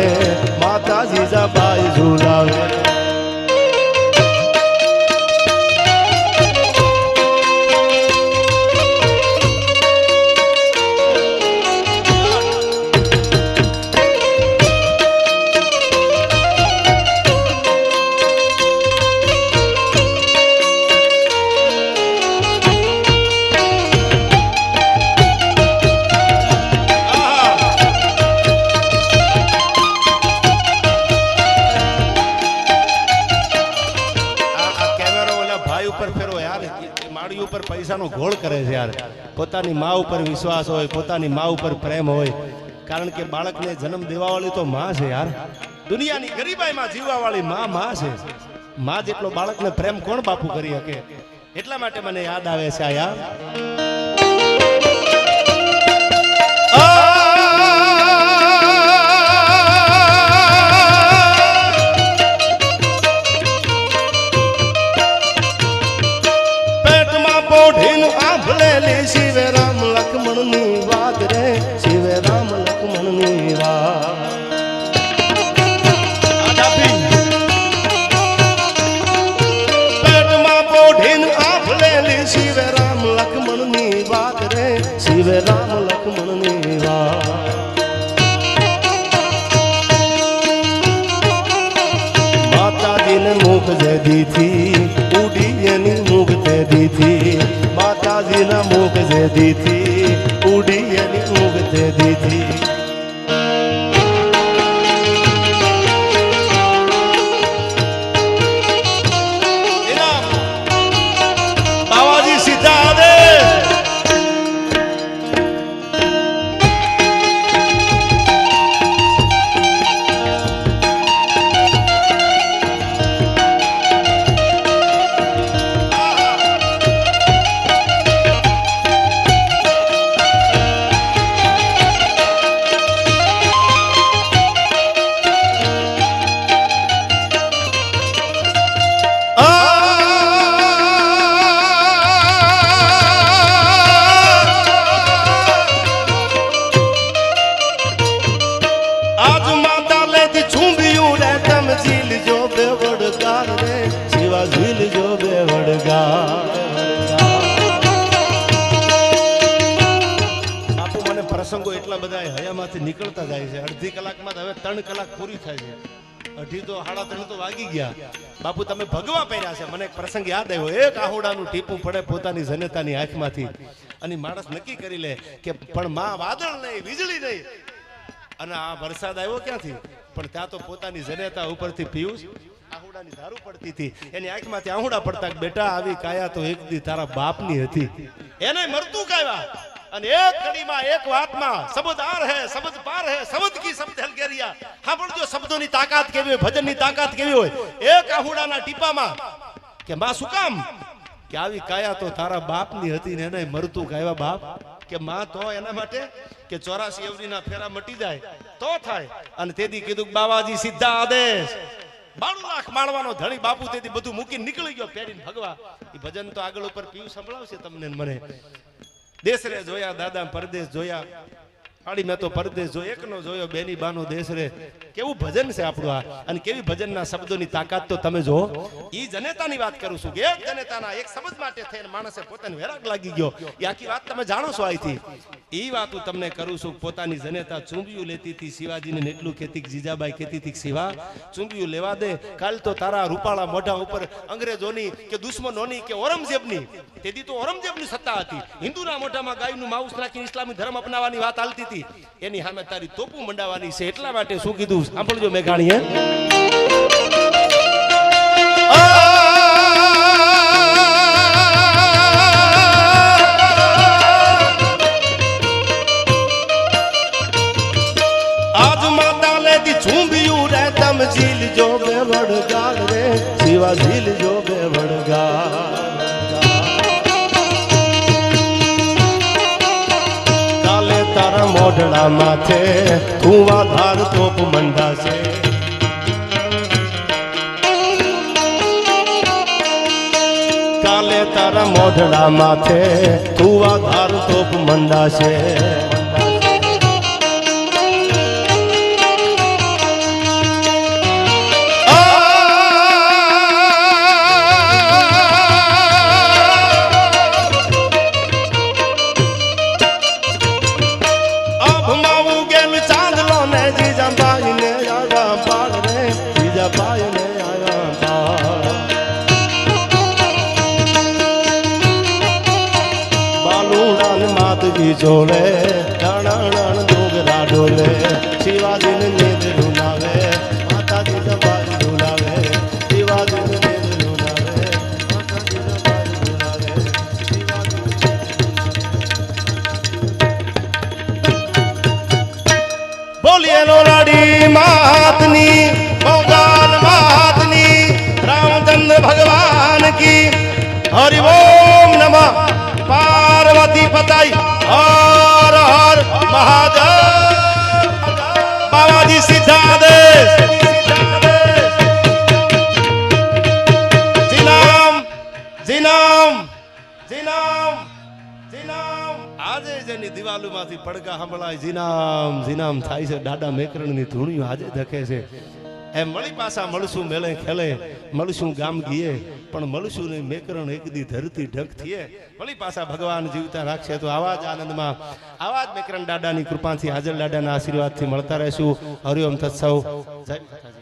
માતા જીજાબાઈ ઝુલાવે. પૈસાનો ઘોળ કરે છે યાર. પોતાની મા ઉપર વિશ્વાસ હોય, પોતાની મા ઉપર પ્રેમ હોય, કારણ કે બાળકને જન્મ દેવા વાળી તો માં છે યાર. દુનિયાની ગરીબાઈમાં જીવવા વાળી માં છે. માં જેટલો બાળકને પ્રેમ કોણ બાપુ કરી શકે? એટલા માટે મને યાદ આવે છે આ યાર. શિવે રામ લક્ષ્મણ ની વાત રે, શિવે રામ લક્ષ્મણ ની વાત. પેટમાં પોઢીને આંખ લેલી, શિવે રામ લક્ષ્મણ ની વાત રે, શિવે રામ લક્ષ્મણ ની વાત. માતાજીને મુખ જે દીથી ઉડી એની મુખ તે દીથી, માતાજીના મુખ જે દીથી ઉડી એની મુખ તે દીધી. બાવાજી સીધા આવે. પ્રસંગો એટલા બધા હયામાંથી નીકળતા જાય છે. અડધી કલાકમાં હવે 3 કલાક પૂરી થાય છે. અઢી તો 3:30 તો વાગી ગયા. બાપુ તમે ભગવા પહેર્યા છે. મને એક પ્રસંગ યાદ આવ્યો. એક આહોડાનું ટીપું પડે પોતાની જનેતાની આંખમાંથી, અને માણસ નક્કી કરી લે કે પણ માં વાદળ નહીં, વીજળી નહીં, અને આ વરસાદ આવ્યો ક્યાંથી? પણ ત્યાં તો પોતાની જનેતા ઉપરથી પિયુષ આહુડાની ધારું પડતી હતી. એની આંખમાંથી આહુડા પડતા, બેટા આવી કાયા તો એક દી તારા બાપની હતી, એને મરતું કાયા. અને એક કડીમાં એક વાતમાં શબ્દ આર હે, શબ્દ પાર હે, શબ્દ કી શબ્દ હલગેરિયા. સાંભળજો શબ્દોની તાકાત કેવી હોય, ભજનની તાકાત કેવી હોય. એક આહુડાના ટીપામાં કે માં શું કામ? કે આવી કાયા તો તારા બાપની હતી ને એને મરતું કાયા. બાપ કે માં તો એના માટે કે 84 અવરીના ફેરા મટી જાય તો થાય. અને તેથી કીધું બાવાજી સીધા આદેશ. 92 લાખ માળવાનો ધણી બાપુ તેથી બધું મૂકી નીકળી ગયો પહેરીને ભગવા. એ ભજન તો આગળ ઉપર પીયું સંભળાવશે તમને મને. દેશ રે જોયા દાદા પરદેશ જોયા આડી મેં તો પરદેશ જો એકનો જોયો બેની બાનો દેશ રે કેવું ભજન છે આપણું આ અને કેવી ભજનના શબ્દોની તાકાત તો તમે જો ઈ જનેતાની વાત કરું છું કે એક જનેતાના એક શબ્દ માટે થઈને માણસે પોતાને વેરાગ લાગી ગયો એ આખી વાત તમે જાણો છો અહીંથી ઈ વાત હું તમને કરું છું પોતાની જનેતા ચૂંબિયું લેતી હતી શિવાજીને એટલું કહેતી કે જીજાબાઈ કહેતી હતી શિવા ચૂંબિયું લેવા દે કાલ તો તારા રૂપાળા મોઢા ઉપર અંગ્રેજોની કે દુશ્મનોની કે ઔરંગઝેબની તેથી તો ઔરંગઝેબની સત્તા હતી હિન્દુના મોઢામાં ગાયનું માઉસ નાખીને ઇસ્લામી ધર્મ અપનાવવાની વાત હાલતી હતી એની સામે તારી તોપું મંડાવાની છે એટલા માટે શું કીધું સાંભળજો મેઘાણીએ આજ માતા લેતી ચૂંબિયું રે તમ ઝીલ જો બે વડગાલ રે શિવા ઝીલ જો બે વડગાલ તારા મોઢડા માથે કુવા ધાર તોપ મંડાશે કાલે તારા મોઢડા માથે કુવા ધાર તોપ મંડાશે જોડે ડાણા ડોગરા ડોલે શિવાજીને નેદ રૂલાવે માતાજી દબાઈ રૂલાવે શિવાજીને નેદ રૂલાવે માતાજી દબાઈ રૂલાવે બોલીએ લોલાડી માતની ભોગાલ માતની રામચંદ્ર ભગવાન કી હરિ ઓમ નમઃ પાર્વતી પતાઈ હર હર મહાદેવ બાવાજી સિદ્ધાદેશ જીનામ જીનામ જીનામ જીનામ આજે જેની દિવાલોમાંથી પડઘા સંભળાય જીનામ જીનામ થાય છે દાદા મેકરણની ધૂણીઓ આજે ધકે છે એ મળી પાછા મળશું મેળે ખેલે મળશું ગામ ગીએ પણ મળશું ને મેકરણ એક દી ધરતી ઢક થઈએ વળી પાછા ભગવાન જીવતા રાખશે તો આવા જ આનંદમાં આવા જ મેકરણ દાદાની કૃપાથી હાજર દાદાના આશીર્વાદથી મળતા રહેશું હરિઓમ તત્સવ જય